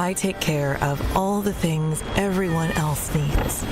I take care of all the things everyone else needs.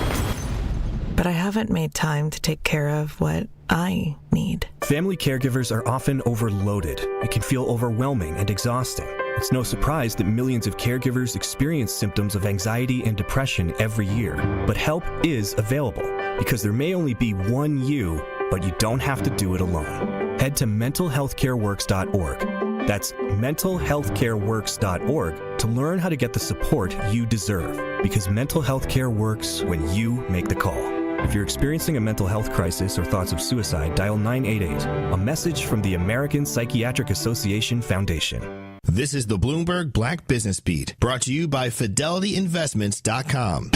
But I haven't made time to take care of what I need. Family caregivers are often overloaded. It can feel overwhelming and exhausting. It's no surprise that millions of caregivers experience symptoms of anxiety and depression every year. But help is available, because there may only be one you, but you don't have to do it alone. Head to mentalhealthcareworks.org. That's mentalhealthcareworks.org to learn how to get the support you deserve, because mental health care works when you make the call. If you're experiencing a mental health crisis or thoughts of suicide, dial 988, a message from the American Psychiatric Association Foundation. This is the Bloomberg Black Business Beat, brought to you by FidelityInvestments.com.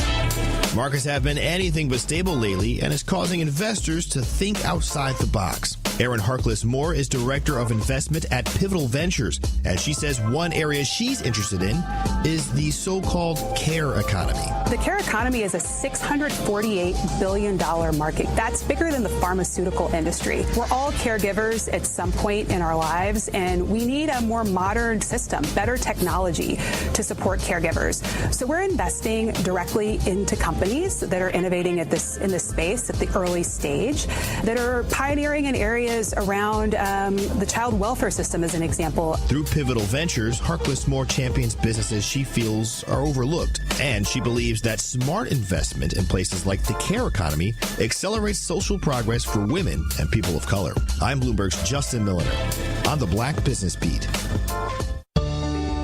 Markets have been anything but stable lately and is causing investors to think outside the box. Erin Harkless Moore is Director of Investment at Pivotal Ventures, and she says one area she's interested in is the so-called care economy. The care economy is a $648 billion market. That's bigger than the pharmaceutical industry. We're all caregivers at some point in our lives, and we need a more modern system, better technology to support caregivers. So we're investing directly into companies that are innovating in this space at the early stage, that are pioneering in areas around the child welfare system, as an example. Through Pivotal Ventures, Harkless Moore champions businesses she feels are overlooked, and she believes that smart investment in places like the care economy accelerates social progress for women and people of color. I'm Bloomberg's Justin Milliner on the Black Business Beat.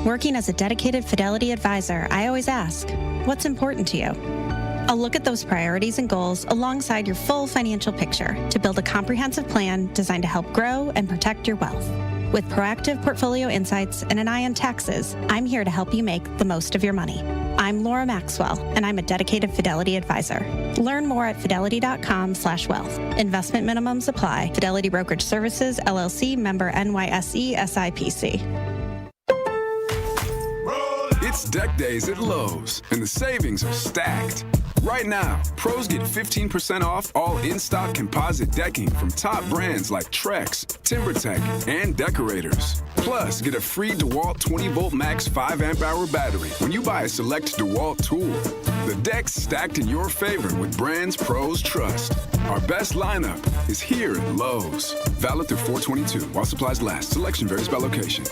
Working as a dedicated Fidelity advisor, I always ask, what's important to you? I'll look at those priorities and goals alongside your full financial picture to build a comprehensive plan designed to help grow and protect your wealth. With proactive portfolio insights and an eye on taxes, I'm here to help you make the most of your money. I'm Laura Maxwell, and I'm a dedicated Fidelity advisor. Learn more at fidelity.com/wealth. Investment minimums apply. Fidelity Brokerage Services, LLC, member NYSE, SIPC. It's deck days at Lowe's, and the savings are stacked. Right now, pros get 15% off all in-stock composite decking from top brands like Trex, TimberTech, and Decorators. Plus, get a free DeWalt 20-volt max 5-amp-hour battery when you buy a select DeWalt tool. The deck's stacked in your favor with brands pros trust. Our best lineup is here at Lowe's. Valid through 4/22 while supplies last. Selection varies by location.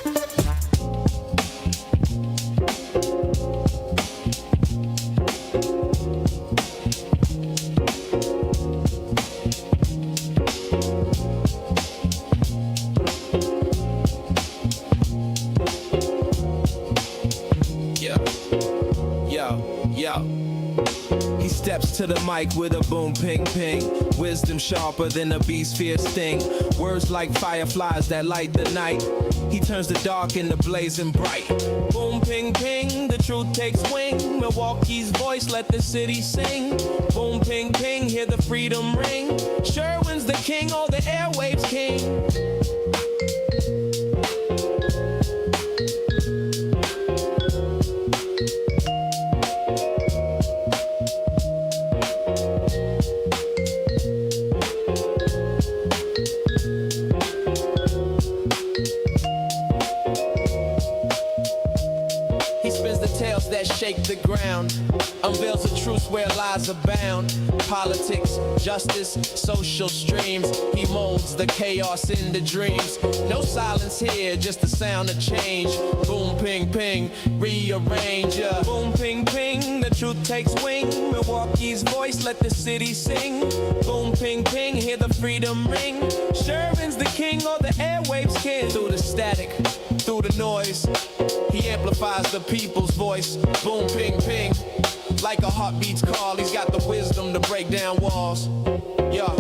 He steps to the mic with a boom, ping, ping. Wisdom sharper than a beast's fierce sting. Words like fireflies that light the night. He turns the dark into blazing bright. Boom, ping, ping, the truth takes wing. Milwaukee's voice, let the city sing. Boom, ping, ping, hear the freedom ring. Sherwin's the king, all the airwaves king. Shake the ground, unveils the truth where lies abound. Politics, justice, social streams. He molds the chaos into dreams. No silence here, just the sound of change. Boom, ping, ping, rearrange. Boom, ping, ping, the truth takes wing. Milwaukee's voice, let the city sing. Boom, ping, ping, hear the freedom ring. Sherwin's the king, or the airwaves king. Through the static, through the noise, he amplifies the people's voice. Boom, ping, ping. Like a heartbeat's call, he's got the wisdom to break down walls. Yeah.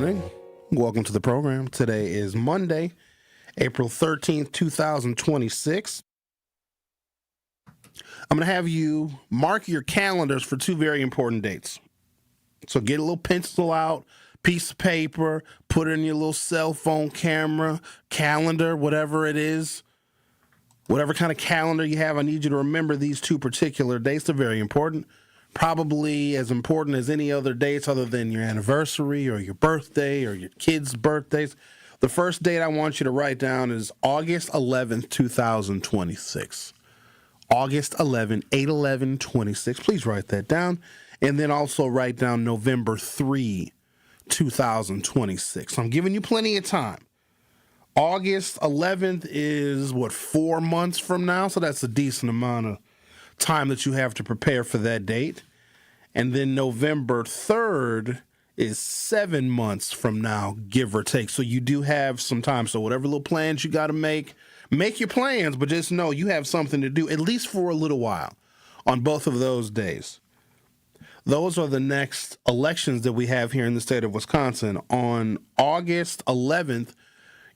morning. Welcome to the program. Today is Monday, April 13th, 2026. I'm going to have you mark your calendars for two very important dates. So get a little pencil out, piece of paper, put it in your little cell phone camera, calendar, whatever it is. Whatever kind of calendar you have, I need you to remember these two particular dates. They're very important. Probably as important as any other dates other than your anniversary or your birthday or your kids' birthdays. The first date I want you to write down is August 11th, 2026. August 11, 8/11/26. Please write that down. And then also write down November 3, 2026. I'm giving you plenty of time. August 11th is, 4 months from now? So that's a decent amount of time that you have to prepare for that date. And then November 3rd is 7 months from now, give or take. So you do have some time. So whatever little plans you got to make your plans, but just know you have something to do, at least for a little while, on both of those days. Those are the next elections that we have here in the state of Wisconsin. On August 11th,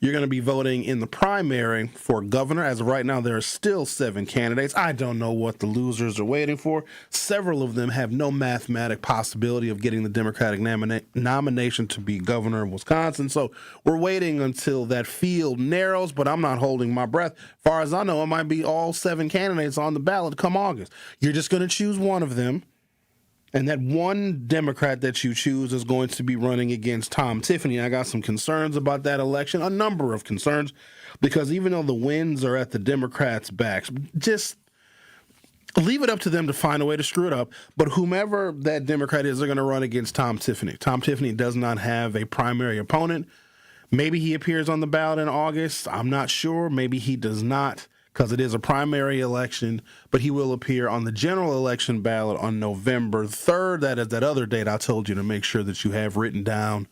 you're going to be voting in the primary for governor. As of right now, there are still 7 candidates. I don't know what the losers are waiting for. Several of them have no mathematic possibility of getting the Democratic nomination to be governor of Wisconsin. So we're waiting until that field narrows, but I'm not holding my breath. As far as I know, it might be all 7 candidates on the ballot come August. You're just going to choose one of them. And that one Democrat that you choose is going to be running against Tom Tiffany. I got some concerns about that election, a number of concerns, because even though the winds are at the Democrats' backs, just leave it up to them to find a way to screw it up. But whomever that Democrat is, they're going to run against Tom Tiffany. Tom Tiffany does not have a primary opponent. Maybe he appears on the ballot in August. I'm not sure. Maybe he does not, because it is a primary election, but he will appear on the general election ballot on November 3rd. That is that other date I told you to make sure that you have written down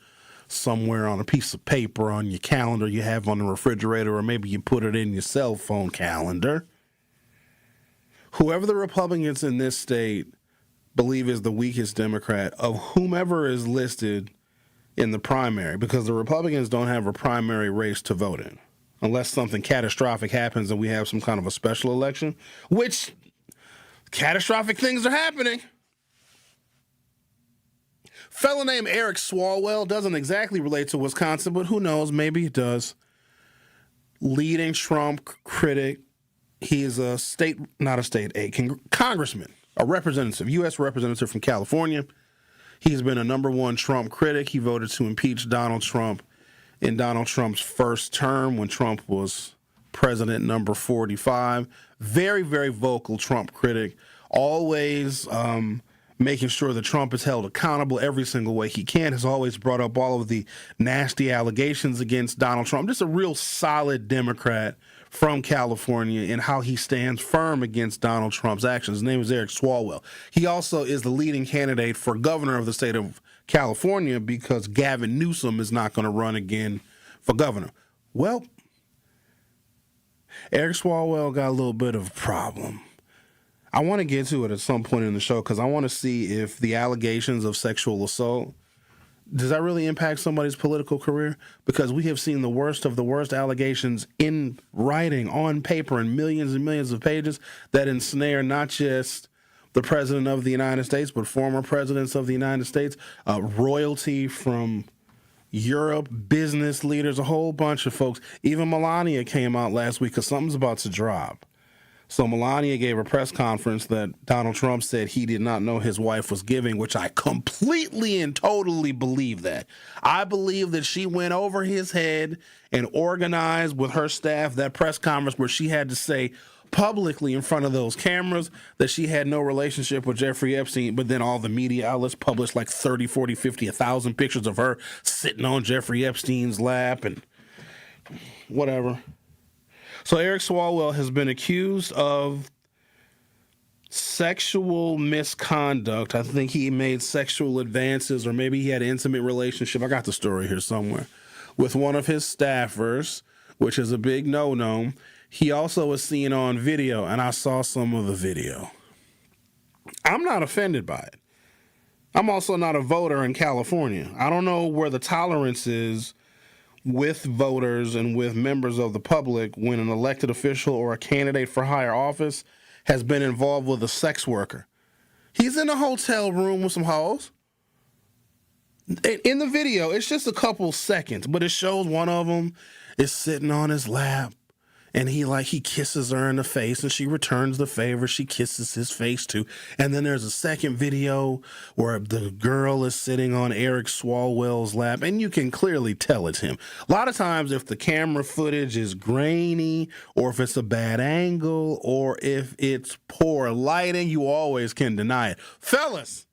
somewhere on a piece of paper, on your calendar you have on the refrigerator, or maybe you put it in your cell phone calendar. Whoever the Republicans in this state believe is the weakest Democrat of whomever is listed in the primary, because the Republicans don't have a primary race to vote in. Unless something catastrophic happens and we have some kind of a special election, which catastrophic things are happening. Fellow named Eric Swalwell doesn't exactly relate to Wisconsin, but who knows, maybe it does. Leading Trump critic. He is a congressman, a representative, U.S. representative from California. He's been a number one Trump critic. He voted to impeach Donald Trump in Donald Trump's first term when Trump was president number 45. Very, very vocal Trump critic, always making sure that Trump is held accountable every single way he can, has always brought up all of the nasty allegations against Donald Trump. Just a real solid Democrat from California and how he stands firm against Donald Trump's actions. His name is Eric Swalwell. He also is the leading candidate for governor of the state of California because Gavin Newsom is not going to run again for governor. Well, Eric Swalwell got a little bit of a problem. I want to get to it at some point in the show because I want to see if the allegations of sexual assault, does that really impact somebody's political career? Because we have seen the worst of the worst allegations in writing, on paper, in millions and millions of pages that ensnare not just the president of the United States, but former presidents of the United States, royalty from Europe, business leaders, a whole bunch of folks. Even Melania came out last week because something's about to drop. So Melania gave a press conference that Donald Trump said he did not know his wife was giving, which I completely and totally believe that. I believe that she went over his head and organized with her staff that press conference where she had to say publicly in front of those cameras that she had no relationship with Jeffrey Epstein, but then all the media outlets published like 30, 40, 50, 1,000 pictures of her sitting on Jeffrey Epstein's lap and whatever. So Eric Swalwell has been accused of sexual misconduct. I think he made sexual advances, or maybe he had an intimate relationship. I got the story here somewhere, with one of his staffers, which is a big no-no. He also was seen on video, and I saw some of the video. I'm not offended by it. I'm also not a voter in California. I don't know where the tolerance is with voters and with members of the public when an elected official or a candidate for higher office has been involved with a sex worker. He's in a hotel room with some hoes. In the video, it's just a couple seconds, but it shows one of them is sitting on his lap, and he kisses her in the face, and she returns the favor. She kisses his face too. And then there's a second video where the girl is sitting on Eric Swalwell's lap, and you can clearly tell it's him. A lot of times, if the camera footage is grainy, or if it's a bad angle, or if it's poor lighting, you always can deny it. Fellas,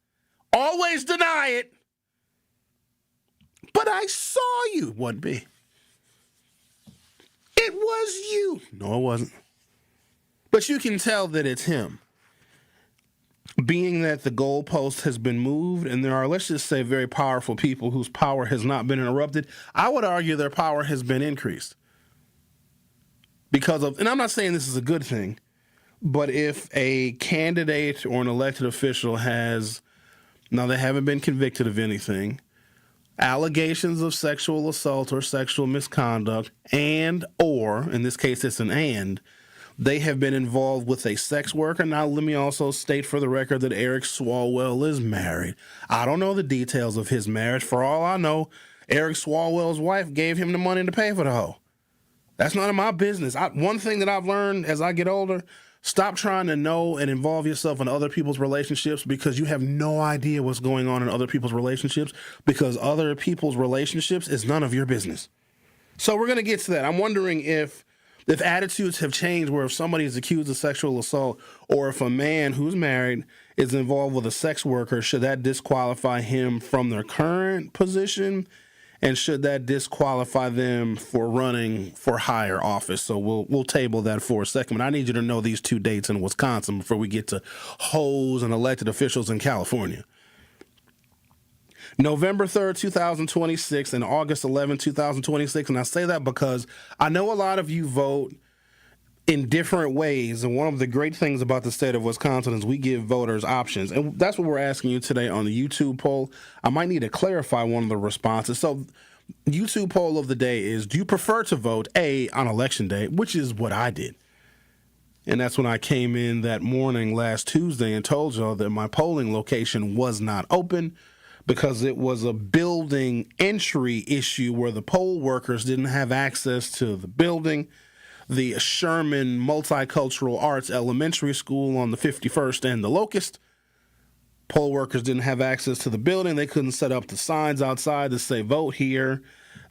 always deny it. But I saw you. What be? It was you. No, it wasn't. But you can tell that it's him. Being that the goalpost has been moved, and there are, let's just say, very powerful people whose power has not been interrupted, I would argue their power has been increased. Because of, and I'm not saying this is a good thing, but if a candidate or an elected official has, now they haven't been convicted of anything, allegations of sexual assault or sexual misconduct, and or, in this case it's an and, they have been involved with a sex worker. Now, let me also state for the record that Eric Swalwell is married. I don't know the details of his marriage. For all I know, Eric Swalwell's wife gave him the money to pay for the hoe. That's none of my business. One thing that I've learned as I get older, stop trying to know and involve yourself in other people's relationships because you have no idea what's going on in other people's relationships, because other people's relationships is none of your business. So we're going to get to that. I'm wondering if attitudes have changed where if somebody is accused of sexual assault or if a man who's married is involved with a sex worker, should that disqualify him from their current position? And should that disqualify them for running for higher office? So we'll table that for a second. But I need you to know these two dates in Wisconsin before we get to hoes and elected officials in California. November 3rd, 2026 and August 11th, 2026. And I say that because I know a lot of you vote in different ways. And one of the great things about the state of Wisconsin is we give voters options. And that's what we're asking you today on the YouTube poll. I might need to clarify one of the responses. So YouTube poll of the day is, do you prefer to vote A, on election day, which is what I did. And that's when I came in that morning last Tuesday and told y'all that my polling location was not open because it was a building entry issue where the poll workers didn't have access to the building. The Sherman Multicultural Arts Elementary School on the 51st and the Locust. Poll workers didn't have access to the building. They couldn't set up the signs outside to say vote here.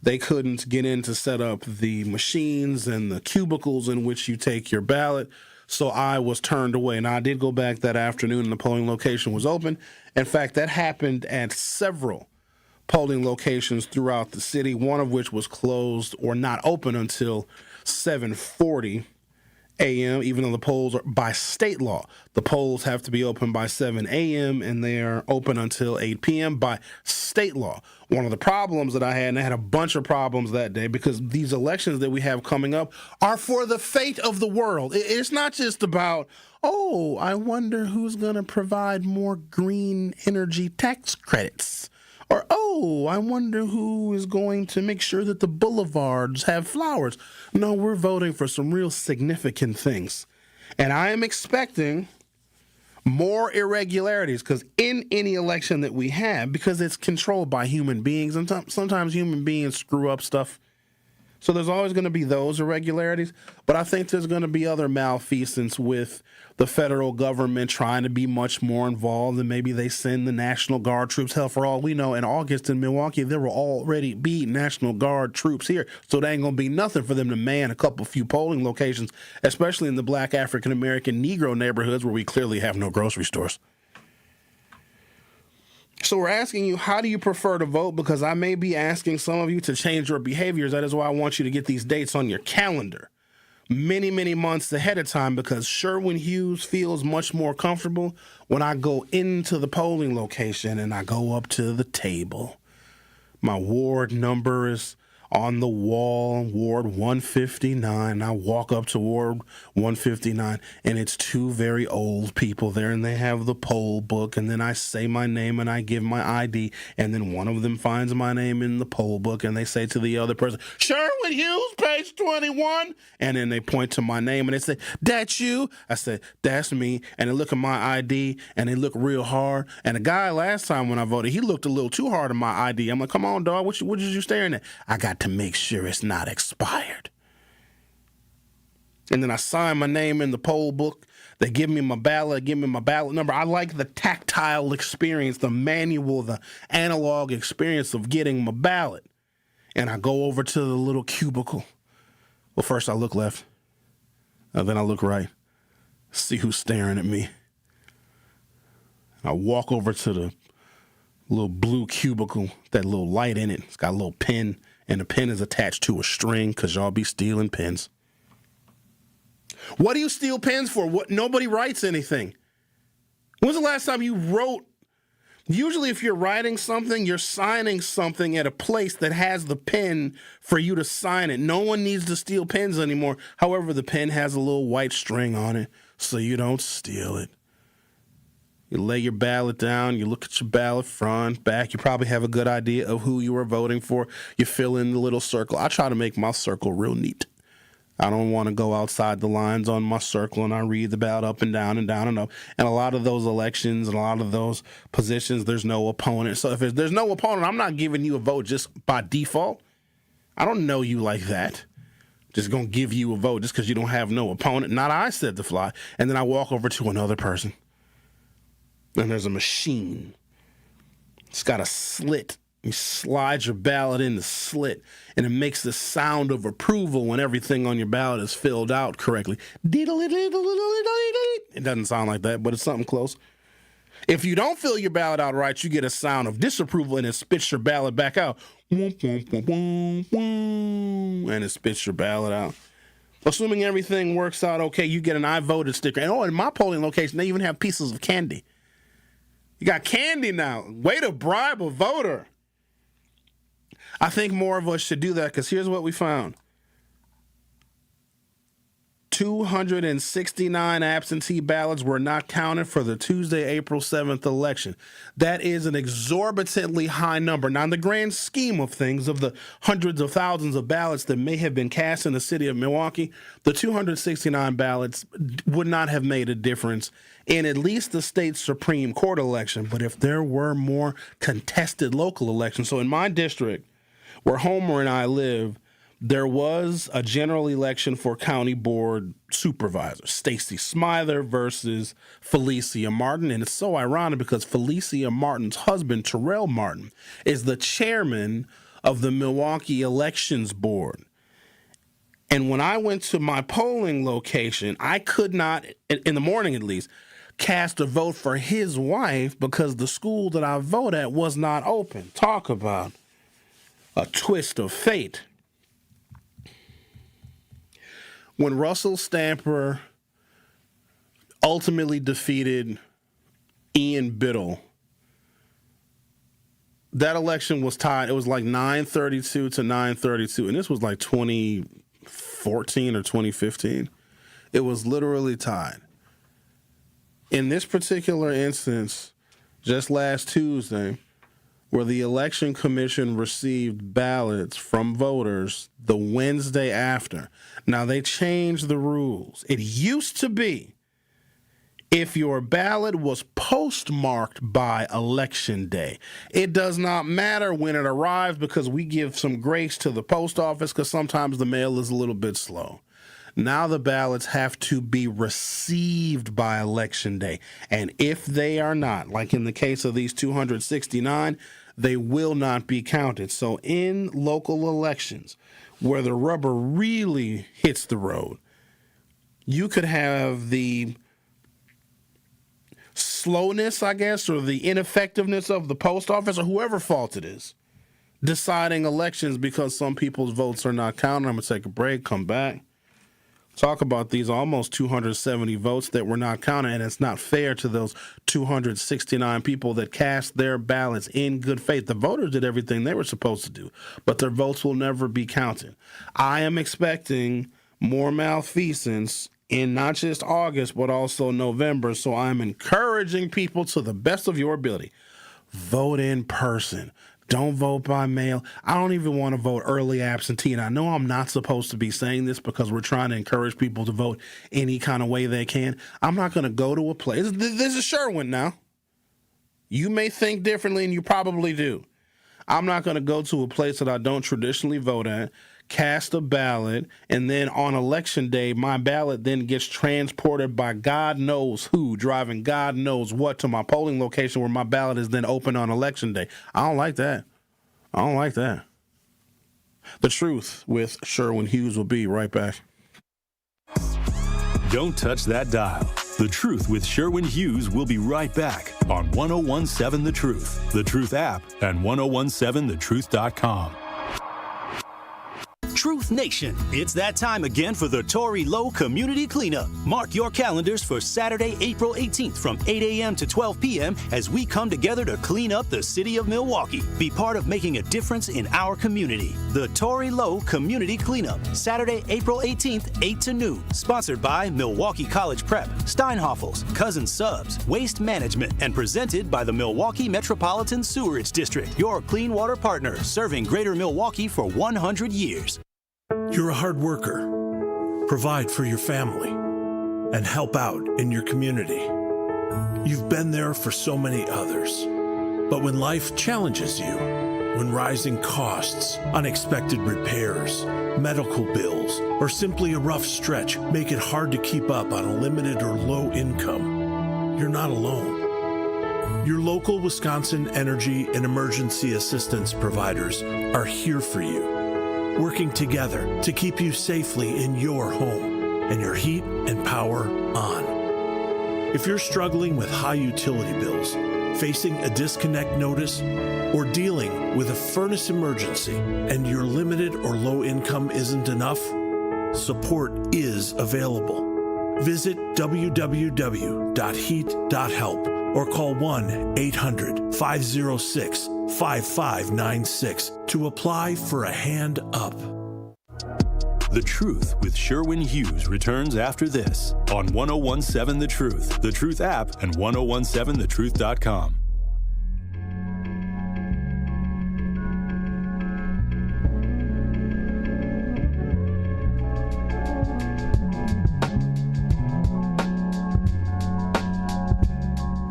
They couldn't get in to set up the machines and the cubicles in which you take your ballot. So I was turned away. Now, I did go back that afternoon and the polling location was open. In fact, that happened at several polling locations throughout the city, one of which was closed or not open until 7:40 a.m., even though the polls are, by state law, the polls have to be open by 7 a.m. and they are open until 8 p.m. by state law. One of the problems that I had, and I had a bunch of problems that day, because these elections that we have coming up are for the fate of the world. It's not just about, oh, I wonder who's going to provide more green energy tax credits. Or, oh, I wonder who is going to make sure that the boulevards have flowers. No, we're voting for some real significant things. And I am expecting more irregularities, because in any election that we have, because it's controlled by human beings, and sometimes human beings screw up stuff. So there's always going to be those irregularities, but I think there's going to be other malfeasance with the federal government trying to be much more involved, and maybe they send the National Guard troops. Hell, for all we know, in August in Milwaukee, there will already be National Guard troops here, so there ain't going to be nothing for them to man a few polling locations, especially in the Black African-American Negro neighborhoods where we clearly have no grocery stores. So we're asking you, how do you prefer to vote? Because I may be asking some of you to change your behaviors. That is why I want you to get these dates on your calendar many, many months ahead of time, because Sherwin Hughes feels much more comfortable when I go into the polling location and I go up to the table. My ward number is on the wall, Ward 159. I walk up to Ward 159, and it's two very old people there, and they have the poll book, and then I say my name, and I give my ID, and then one of them finds my name in the poll book, and they say to the other person, Sherwin Hughes, page 21, and then they point to my name, and they say, that's you? I said, that's me, and they look at my ID, and they look real hard, and the guy last time when I voted, he looked a little too hard at my ID. I'm like, come on, dog, what did you staring at? I got to make sure it's not expired. And then I sign my name in the poll book. They give me my ballot, number. I like the tactile experience, the manual, the analog experience of getting my ballot. And I go over to the little cubicle. Well, first I look left, and then I look right, see who's staring at me. I walk over to the little blue cubicle, that little light in it. It's got a little pin, and the pin is attached to a string because y'all be stealing pins. What do you steal pins for? What? Nobody writes anything. When's the last time you wrote? Usually if you're writing something, you're signing something at a place that has the pen for you to sign it. No one needs to steal pens anymore. However, the pen has a little white string on it, so you don't steal it. You lay your ballot down, you look at your ballot front, back. You probably have a good idea of who you are voting for. You fill in the little circle. I try to make my circle real neat. I don't want to go outside the lines on my circle, and I read the ballot up and down and down and up. And a lot of those elections and a lot of those positions, there's no opponent. So if there's no opponent, I'm not giving you a vote just by default. I don't know you like that. Just going to give you a vote just because you don't have no opponent. Not I said to fly. And then I walk over to another person. And there's a machine. It's got a slit. You slide your ballot in the slit, and it makes the sound of approval when everything on your ballot is filled out correctly. It doesn't sound like that, but it's something close. If you don't fill your ballot out right, you get a sound of disapproval, and it spits your ballot back out. And it spits your ballot out. Assuming everything works out okay, you get an I voted sticker. And in my polling location, they even have pieces of candy. You got candy now. Way to bribe a voter. I think more of us should do that because here's what we found. 269 absentee ballots were not counted for the Tuesday, April 7th election. That is an exorbitantly high number. Now, in the grand scheme of things, of the hundreds of thousands of ballots that may have been cast in the city of Milwaukee, the 269 ballots would not have made a difference in at least the state Supreme Court election. But if there were more contested local elections, so in my district, where Homer and I live, there was a general election for county board supervisor, Stacy Smither versus Felicia Martin. And it's so ironic because Felicia Martin's husband, Terrell Martin, is the chairman of the Milwaukee Elections Board. And when I went to my polling location, I could not, in the morning at least, cast a vote for his wife because the school that I vote at was not open. Talk about a twist of fate. When Russell Stamper ultimately defeated Ian Biddle, that election was tied. It was like 932 to 932, and this was like 2014 or 2015. It was literally tied. In this particular instance, just last Tuesday, where the Election Commission received ballots from voters the Wednesday after. Now, they changed the rules. It used to be if your ballot was postmarked by Election Day. It does not matter when it arrives because we give some grace to the post office because sometimes the mail is a little bit slow. Now the ballots have to be received by Election Day. And if they are not, like in the case of these 269, they will not be counted. So in local elections, where the rubber really hits the road, you could have the slowness, I guess, or the ineffectiveness of the post office or whoever fault it is, deciding elections because some people's votes are not counted. I'm going to take a break, come back. talk about these almost 270 votes that were not counted, and it's not fair to those 269 people that cast their ballots in good faith. The voters did everything they were supposed to do, but their votes will never be counted. I am expecting more malfeasance in not just August, but also November, so I'm encouraging people to the best of your ability. Vote in person. Don't vote by mail. I don't even want to vote early absentee. And I know I'm not supposed to be saying this because we're trying to encourage people to vote any kind of way they can. I'm not going to go to a place. This is Sherwin now. You may think differently, and you probably do. I'm not going to go to a place that I don't traditionally vote at, cast a ballot, and then on election day, my ballot then gets transported by God knows who, driving God knows what to my polling location where my ballot is then open on election day. I don't like that. I don't like that. The Truth with Sherwin Hughes will be right back. Don't touch that dial. The Truth with Sherwin Hughes will be right back on 1017 The Truth, The Truth app, and 1017thetruth.com. Truth Nation, it's that time again for the Lowe Community Cleanup. Mark your calendars for Saturday, April 18th from 8 a.m. to 12 p.m. as we come together to clean up the city of Milwaukee. Be part of making a difference in our community. The Lowe Community Cleanup, Saturday, April 18th, 8 to noon. Sponsored by Milwaukee College Prep, Steinhoffels, Cousin Subs, Waste Management, and presented by the Milwaukee Metropolitan Sewerage District, your clean water partner, serving Greater Milwaukee for 100 years. You're a hard worker. Provide for your family and help out in your community. You've been there for so many others. But when life challenges you, when rising costs, unexpected repairs, medical bills, or simply a rough stretch make it hard to keep up on a limited or low income, you're not alone. Your local Wisconsin energy and emergency assistance providers are here for you, working together to keep you safely in your home and your heat and power on. If you're struggling with high utility bills, facing a disconnect notice, or dealing with a furnace emergency and your limited or low income isn't enough, support is available. Visit www.heat.help or call 1-800-506-5596 to apply for a hand up. The Truth with Sherwin Hughes returns after this on 1017 The Truth, The Truth app, and 1017thetruth.com.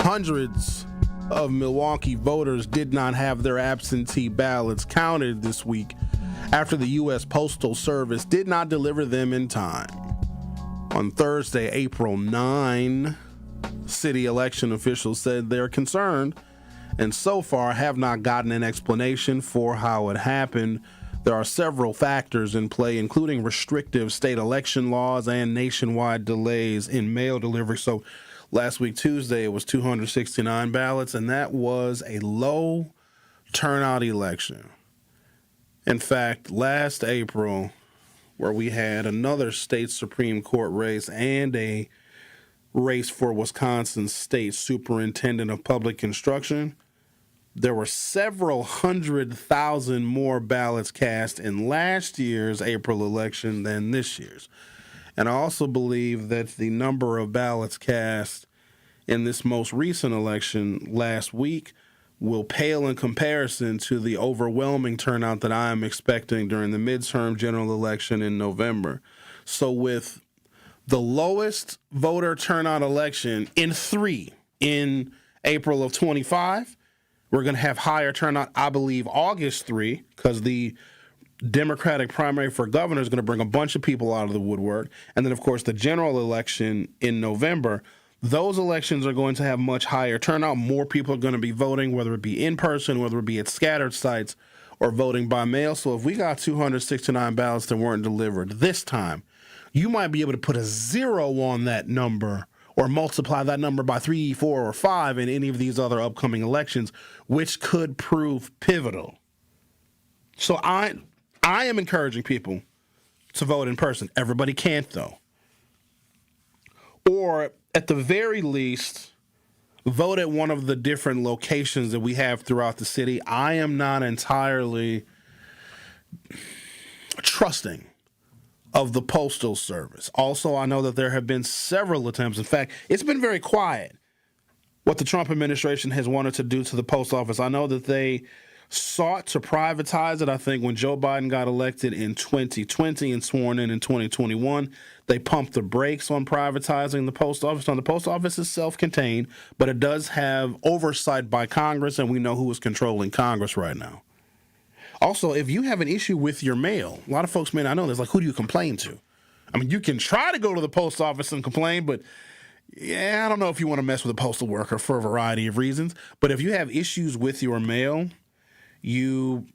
Hundreds of Milwaukee voters did not have their absentee ballots counted this week after the U.S. Postal Service did not deliver them in time. On Thursday, April 9, city election officials said they're concerned and so far have not gotten an explanation for how it happened. There are several factors in play, including restrictive state election laws and nationwide delays in mail delivery. So last week, Tuesday, it was 269 ballots, and that was a low turnout election. In fact, last April, where we had another state Supreme Court race and a race for Wisconsin's state superintendent of public instruction, there were several 100,000 more ballots cast in last year's April election than this year's. And I also believe that the number of ballots cast in this most recent election last week will pale in comparison to the overwhelming turnout that I am expecting during the midterm general election in November. So with the lowest voter turnout election in April of 25, we're going to have higher turnout, I believe, August 3, because the Democratic primary for governor is going to bring a bunch of people out of the woodwork. And then, of course, the general election in November. Those elections are going to have much higher turnout. More people are going to be voting, whether it be in person, whether it be at scattered sites, or voting by mail. So if we got 269 ballots that weren't delivered this time, you might be able to put a 0 on that number or multiply that number by 3, 4, or 5 in any of these other upcoming elections, which could prove pivotal. So I am encouraging people to vote in person. Everybody can't, though. or at the very least, vote at one of the different locations that we have throughout the city. I am not entirely trusting of the Postal Service. Also, I know that there have been several attempts. In fact, it's been very quiet what the Trump administration has wanted to do to the post office. I know that they sought to privatize it. I think when Joe Biden got elected in 2020 and sworn in 2021, they pumped the brakes on privatizing the post office. Now, the post office is self-contained, but it does have oversight by Congress, and we know who is controlling Congress right now. Also, if you have an issue with your mail, a lot of folks may not know this, like, who do you complain to? I mean, you can try to go to the post office and complain, but yeah, I don't know if you want to mess with a postal worker for a variety of reasons. But if you have issues with your mail, you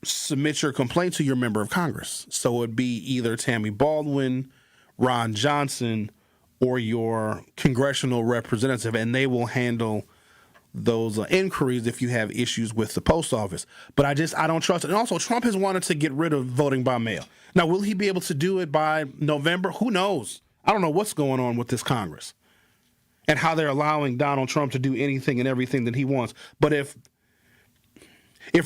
submit your complaint to your member of Congress. So it would be either Tammy Baldwin, Ron Johnson, or your congressional representative, and they will handle those inquiries if you have issues with the post office. But I don't trust it. And also, Trump has wanted to get rid of voting by mail. Now, will he be able to do it by November? Who knows? I don't know what's going on with this Congress and how they're allowing Donald Trump to do anything and everything that he wants. But if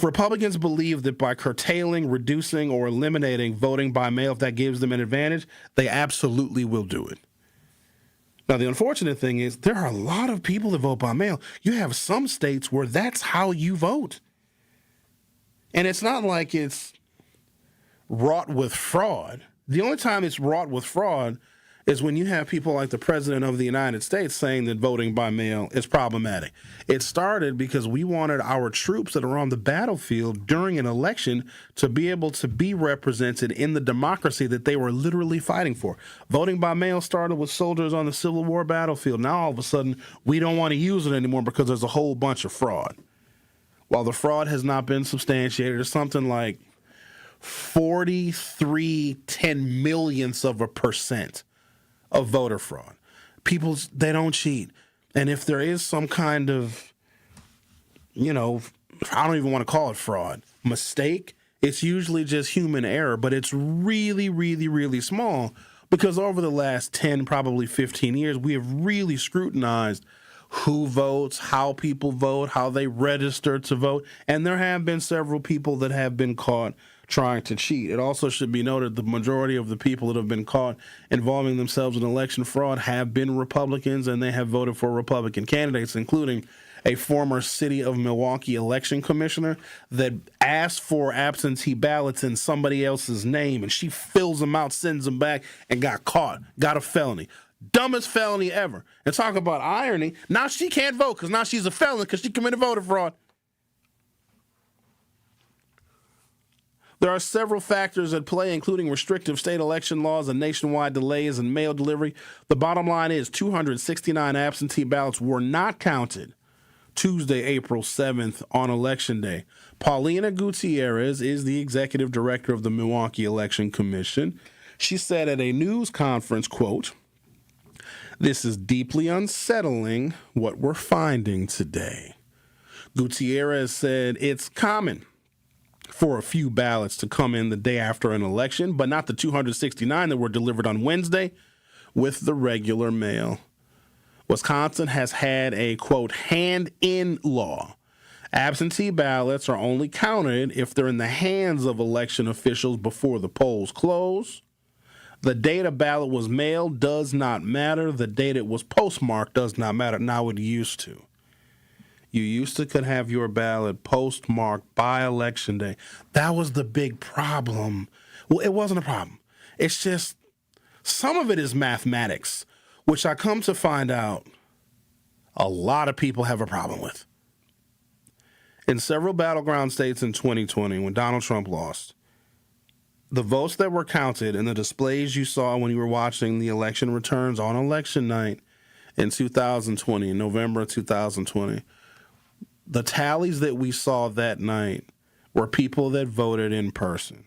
Republicans believe that by curtailing, reducing, or eliminating voting by mail, if that gives them an advantage, they absolutely will do it. Now, the unfortunate thing is there are a lot of people that vote by mail. You have some states where that's how you vote. And it's not like it's wrought with fraud. The only time it's wrought with fraud is when you have people like the President of the United States saying that voting by mail is problematic. It started because we wanted our troops that are on the battlefield during an election to be able to be represented in the democracy that they were literally fighting for. Voting by mail started with soldiers on the Civil War battlefield. Now, all of a sudden, we don't want to use it anymore because there's a whole bunch of fraud. While the fraud has not been substantiated, it's something like 43 10,000,000% of voter fraud. People, they don't cheat. And if there is some kind of, I don't even want to call it fraud, mistake, it's usually just human error, but it's really, really, really small because over the last 10, probably 15 years, we have really scrutinized who votes, how people vote, how they register to vote, and there have been several people that have been caught trying to cheat. It also should be noted the majority of the people that have been caught involving themselves in election fraud have been Republicans, and they have voted for Republican candidates, including a former city of Milwaukee election commissioner that asked for absentee ballots in somebody else's name, and she fills them out, sends them back, and got caught, got a felony. Dumbest felony ever. And talk about irony. Now she can't vote because now she's a felon because she committed voter fraud. There are several factors at play, including restrictive state election laws and nationwide delays in mail delivery. The bottom line is 269 absentee ballots were not counted Tuesday, April 7th on Election Day. Paulina Gutierrez is the executive director of the Milwaukee Election Commission. She said at a news conference, quote, "This is deeply unsettling what we're finding today." Gutierrez said it's common for a few ballots to come in the day after an election, but not the 269 that were delivered on Wednesday with the regular mail. Wisconsin has had a, quote, hand-in law. Absentee ballots are only counted if they're in the hands of election officials before the polls close. The date a ballot was mailed does not matter. The date it was postmarked does not matter. Now it used to. You used to could have your ballot postmarked by Election Day. That was the big problem. Well, it wasn't a problem. It's just some of it is mathematics, which I come to find out a lot of people have a problem with. In several battleground states in 2020, when Donald Trump lost, the votes that were counted and the displays you saw when you were watching the election returns on election night in 2020, in November of 2020, the tallies that we saw that night were people that voted in person.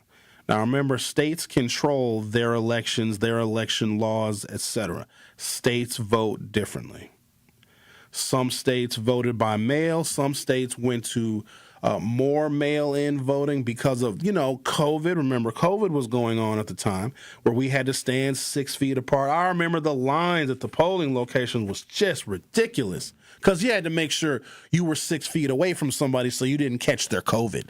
Now, remember, states control their elections, their election laws, etc. States vote differently. Some states voted by mail. Some states went to more mail-in voting because of, COVID. Remember, COVID was going on at the time where we had to stand 6 feet apart. I remember the lines at the polling location was just ridiculous because you had to make sure you were 6 feet away from somebody so you didn't catch their COVID.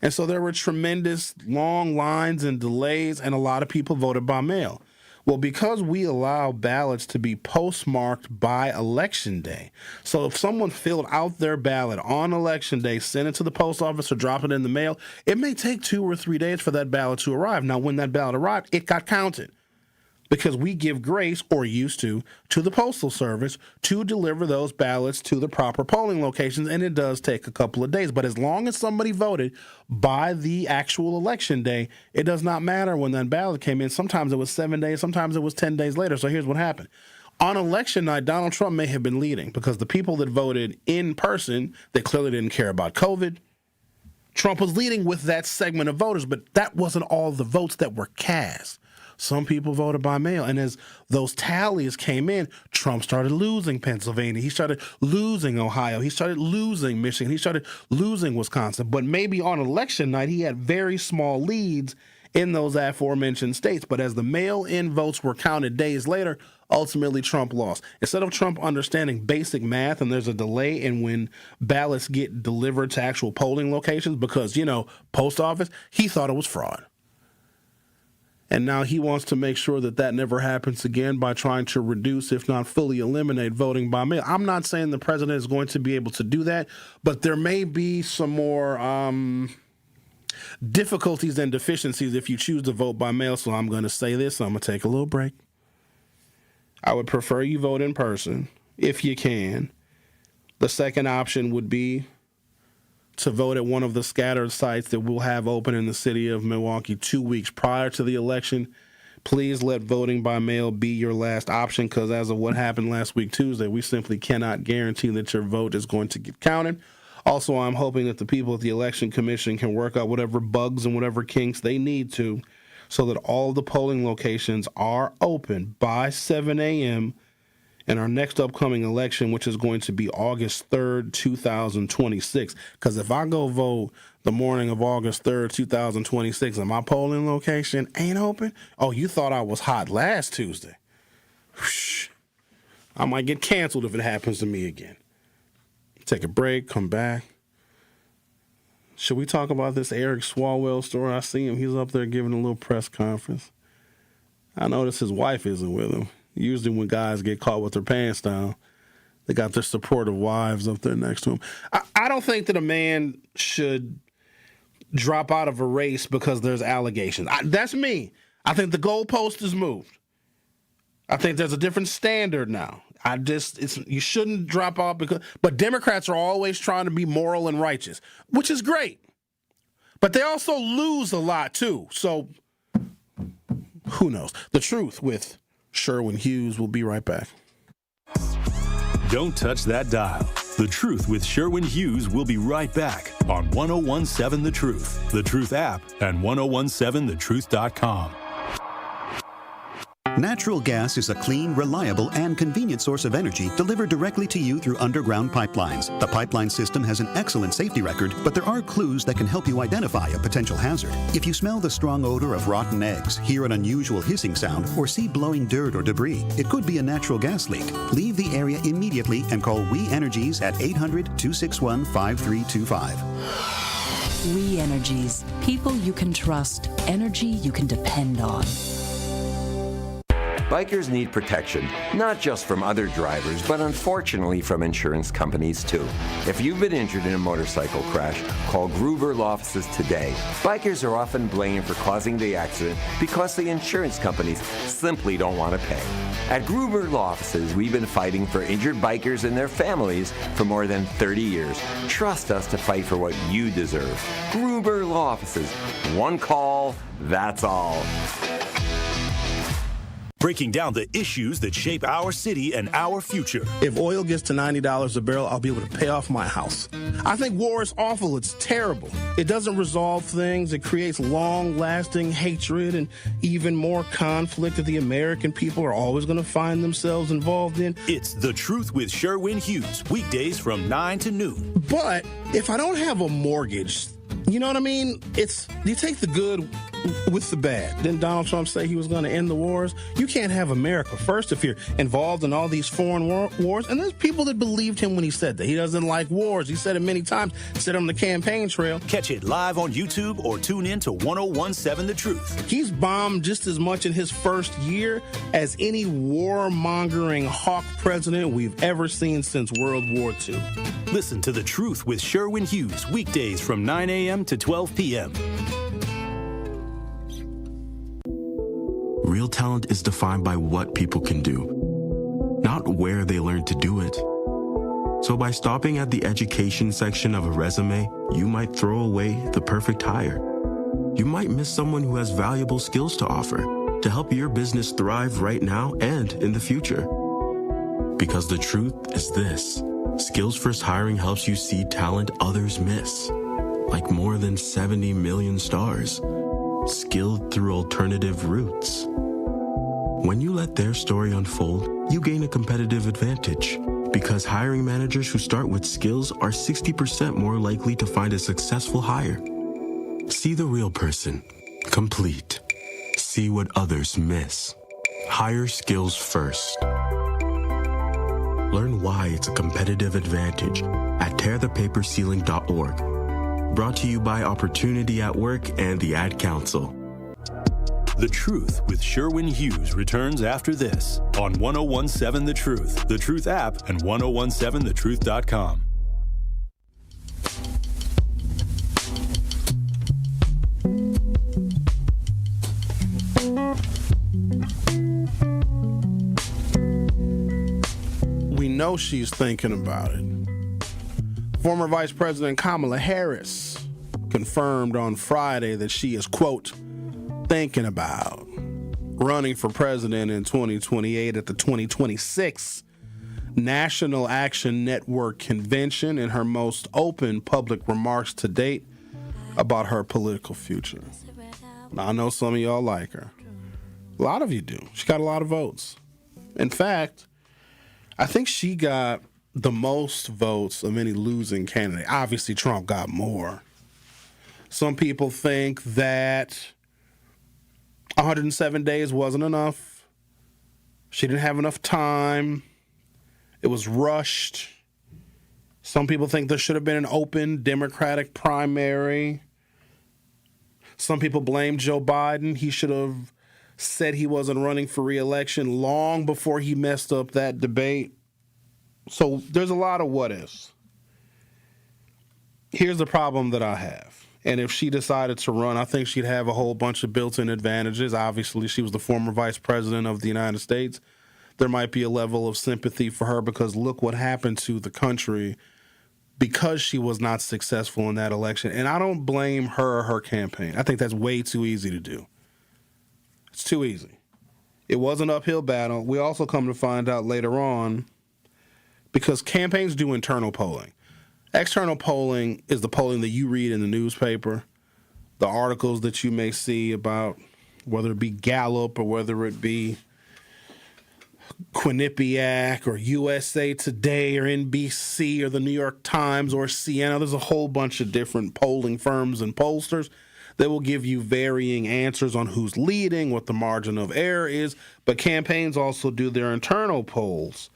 And so there were tremendous long lines and delays, and a lot of people voted by mail. Well, because we allow ballots to be postmarked by Election Day, so if someone filled out their ballot on Election Day, sent it to the post office or drop it in the mail, it may take 2 or 3 days for that ballot to arrive. Now, when that ballot arrived, it got counted because we give grace, or used to the Postal Service to deliver those ballots to the proper polling locations, and it does take a couple of days. But as long as somebody voted by the actual Election Day, it does not matter when that ballot came in. Sometimes it was 7 days, sometimes it was 10 days later. So here's what happened. On election night, Donald Trump may have been leading because the people that voted in person, they clearly didn't care about COVID. Trump was leading with that segment of voters, but that wasn't all the votes that were cast. Some people voted by mail. And as those tallies came in, Trump started losing Pennsylvania. He started losing Ohio. He started losing Michigan. He started losing Wisconsin. But maybe on election night, he had very small leads in those aforementioned states. But as the mail-in votes were counted days later, ultimately Trump lost. Instead of Trump understanding basic math, and there's a delay in when ballots get delivered to actual polling locations because, post office, he thought it was fraud. And now he wants to make sure that never happens again by trying to reduce, if not fully eliminate, voting by mail. I'm not saying the president is going to be able to do that, but there may be some more difficulties and deficiencies if you choose to vote by mail. So I'm going to say this. I'm going to take a little break. I would prefer you vote in person if you can. The second option would be to vote at one of the scattered sites that we'll have open in the city of Milwaukee 2 weeks prior to the election. Please let voting by mail be your last option because as of what happened last week Tuesday, we simply cannot guarantee that your vote is going to get counted. Also, I'm hoping that the people at the Election Commission can work out whatever bugs and whatever kinks they need to so that all the polling locations are open by 7 a.m. in our next upcoming election, which is going to be August 3rd, 2026. Because if I go vote the morning of August 3rd, 2026, and my polling location ain't open, oh, you thought I was hot last Tuesday. Whoosh. I might get canceled if it happens to me again. Take a break, come back. Should we talk about this Eric Swalwell story? I see him. He's up there giving a little press conference. I notice his wife isn't with him. Usually when guys get caught with their pants down, they got their supportive wives up there next to him. I don't think that a man should drop out of a race because there's allegations. That's me. I think the goalpost is moved. I think there's a different standard now. You shouldn't drop out but Democrats are always trying to be moral and righteous, which is great. But they also lose a lot too. So who knows? The Truth with Sherwin Hughes. Will be right back. Don't touch that dial. The Truth with Sherwin Hughes will be right back on 1017 The Truth, The Truth app, and 1017thetruth.com. Natural gas is a clean, reliable, and convenient source of energy delivered directly to you through underground pipelines. The pipeline system has an excellent safety record, but there are clues that can help you identify a potential hazard. If you smell the strong odor of rotten eggs, hear an unusual hissing sound, or see blowing dirt or debris, it could be a natural gas leak. Leave the area immediately and call We Energies at 800-261-5325. We Energies. People you can trust. Energy you can depend on. Bikers need protection, not just from other drivers, but unfortunately from insurance companies too. If you've been injured in a motorcycle crash, call Gruber Law Offices today. Bikers are often blamed for causing the accident because the insurance companies simply don't want to pay. At Gruber Law Offices, we've been fighting for injured bikers and their families for more than 30 years. Trust us to fight for what you deserve. Gruber Law Offices. One call, that's all. breaking down the issues that shape our city and our future. If oil gets to $90 a barrel, I'll be able to pay off my house. I think war is awful. It's terrible. It doesn't resolve things. It creates long-lasting hatred and even more conflict that the American people are always going to find themselves involved in. It's The Truth with Sherwin Hughes, weekdays from 9 to noon. But if I don't have a mortgage, you know what I mean? You take the good with the bad. Didn't Donald Trump say he was going to end the wars? You can't have America first if you're involved in all these foreign wars. And there's people that believed him when he said that. He doesn't like wars. He said it many times. Said it on the campaign trail. Catch it live on YouTube or tune in to 1017 The Truth. He's bombed just as much in his first year as any warmongering hawk president we've ever seen since World War II. Listen to The Truth with Sherwin Hughes, weekdays from 9 a.m. to 12 p.m. Real talent is defined by what people can do, not where they learn to do it. So by stopping at the education section of a resume, you might throw away the perfect hire. You might miss someone who has valuable skills to offer to help your business thrive right now and in the future. Because the truth is this: Skills First Hiring helps you see talent others miss, like more than 70 million stars, skilled through alternative routes. When you let their story unfold, you gain a competitive advantage, because hiring managers who start with skills are 60% more likely to find a successful hire. See the real person, complete. See what others miss. Hire skills first. Learn why it's a competitive advantage at tearthepaperceiling.org. Brought to you by Opportunity at Work and the Ad Council. The Truth with Sherwin Hughes returns after this on 1017 The Truth, The Truth app, and 1017thetruth.com. We know she's thinking about it. Former Vice President Kamala Harris confirmed on Friday that she is, quote, thinking about running for president in 2028 at the 2026 National Action Network Convention, in her most open public remarks to date about her political future. Now, I know some of y'all like her. A lot of you do. She got a lot of votes. In fact, I think she got the most votes of any losing candidate. Obviously, Trump got more. Some people think that 107 days wasn't enough. She didn't have enough time. It was rushed. Some people think there should have been an open Democratic primary. Some people blame Joe Biden. He should have said he wasn't running for re-election long before he messed up that debate. So there's a lot of what ifs. Here's the problem that I have. And if she decided to run, I think she'd have a whole bunch of built-in advantages. Obviously, she was the former vice president of the United States. There might be a level of sympathy for her because look what happened to the country because she was not successful in that election. And I don't blame her or her campaign. I think that's way too easy to do. It's too easy. It was an uphill battle. We also come to find out later on, because campaigns do internal polling. External polling is the polling that you read in the newspaper, the articles that you may see about whether it be Gallup or whether it be Quinnipiac or USA Today or NBC or the New York Times or CNN. There's a whole bunch of different polling firms and pollsters that will give you varying answers on who's leading, what the margin of error is. But campaigns also do their internal polls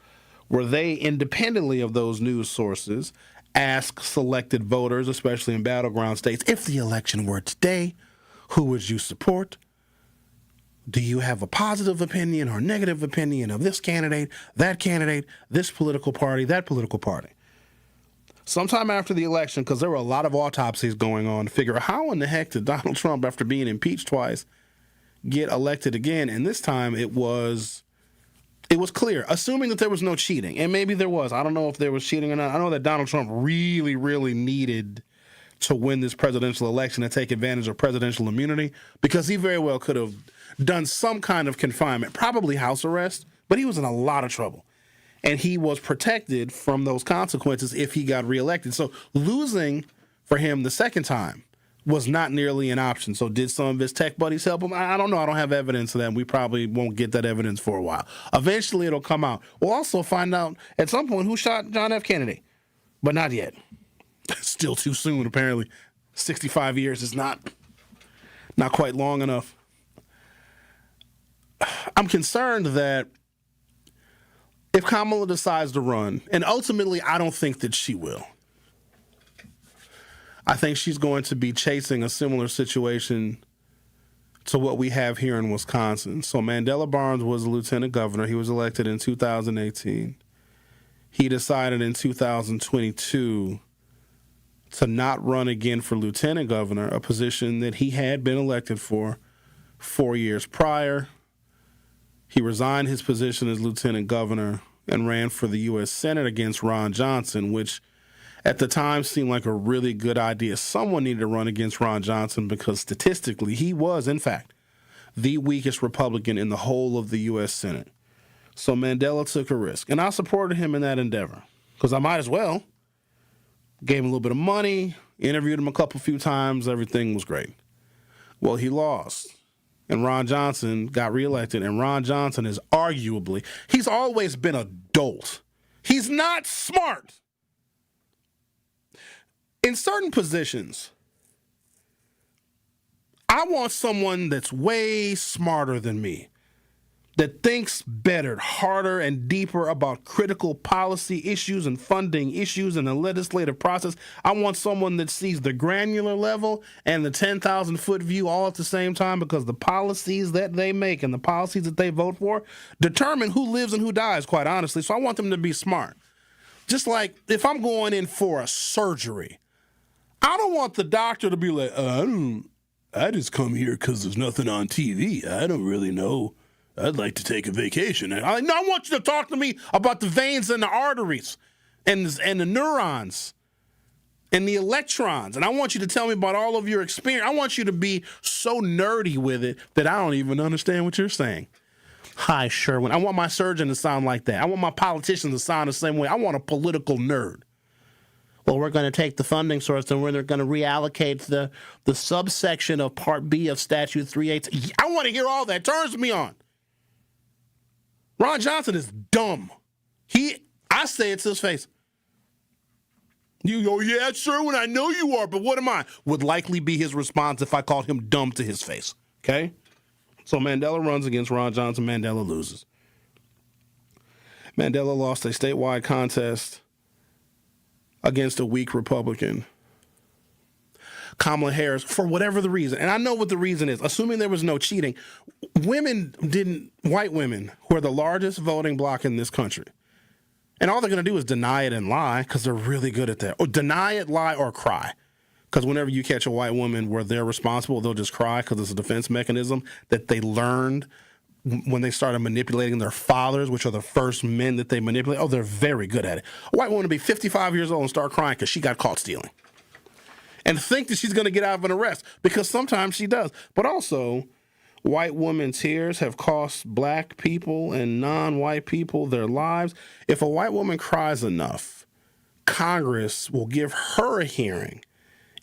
where they, independently of those news sources, ask selected voters, especially in battleground states, if the election were today, who would you support? Do you have a positive opinion or negative opinion of this candidate, this political party, that political party? Sometime after the election, because there were a lot of autopsies going on to figure out how in the heck did Donald Trump, after being impeached twice, get elected again? And this time it was clear, assuming that there was no cheating. And maybe there was. I don't know if there was cheating or not. I know that Donald Trump really, really needed to win this presidential election and take advantage of presidential immunity, because he very well could have done some kind of confinement, probably house arrest, but he was in a lot of trouble. And he was protected from those consequences if he got reelected. So losing for him the second time was not nearly an option. So did some of his tech buddies help him? I don't know. I don't have evidence of that. We probably won't get that evidence for a while. Eventually it'll come out. We'll also find out at some point who shot John F. Kennedy, but not yet. Still too soon, apparently. 65 years is not quite long enough. I'm concerned that if Kamala decides to run, and ultimately I don't think that she will, I think she's going to be chasing a similar situation to what we have here in Wisconsin. So Mandela Barnes was a lieutenant governor. He was elected in 2018. He decided in 2022 to not run again for lieutenant governor, a position that he had been elected for 4 years prior. He resigned his position as lieutenant governor and ran for the U.S. Senate against Ron Johnson, which at the time seemed like a really good idea. Someone needed to run against Ron Johnson because statistically he was, in fact, the weakest Republican in the whole of the U.S. Senate. So Mandela took a risk, and I supported him in that endeavor because I might as well. Gave him a little bit of money, interviewed him a few times, everything was great. Well, he lost. And Ron Johnson got reelected, and Ron Johnson is arguably, he's always been a dolt. He's not smart. In certain positions, I want someone that's way smarter than me, that thinks better, harder, and deeper about critical policy issues and funding issues in the legislative process. I want someone that sees the granular level and the 10,000-foot view all at the same time, because the policies that they make and the policies that they vote for determine who lives and who dies, quite honestly. So I want them to be smart. Just like if I'm going in for a surgery, I don't want the doctor to be like, I just come here because there's nothing on TV. I don't really know. I'd like to take a vacation. I want you to talk to me about the veins and the arteries and the neurons and the electrons. And I want you to tell me about all of your experience. I want you to be so nerdy with it that I don't even understand what you're saying. Hi, Sherwin. I want my surgeon to sound like that. I want my politician to sound the same way. I want a political nerd. Well, we're going to take the funding source and we're going to reallocate the subsection of Part B of Statute 3.8. I want to hear all that. Turns me on. Ron Johnson is dumb. I say it to his face. You go, yeah, Sherwin, I know you are, but what am I? Would likely be his response if I called him dumb to his face. Okay? So Mandela runs against Ron Johnson. Mandela loses. Mandela lost a statewide contest against a weak Republican. Kamala Harris, for whatever the reason, and I know what the reason is, assuming there was no cheating, white women, who are the largest voting bloc in this country, and all they're going to do is deny it and lie because they're really good at that. Or deny it, lie, or cry. Because whenever you catch a white woman where they're responsible, they'll just cry because it's a defense mechanism that they learned when they started manipulating their fathers, which are the first men that they manipulate. Oh, they're very good at it. A white woman will be 55 years old and start crying because she got caught stealing. And think that she's going to get out of an arrest, because sometimes she does. But also, white women's tears have cost black people and non-white people their lives. If a white woman cries enough, Congress will give her a hearing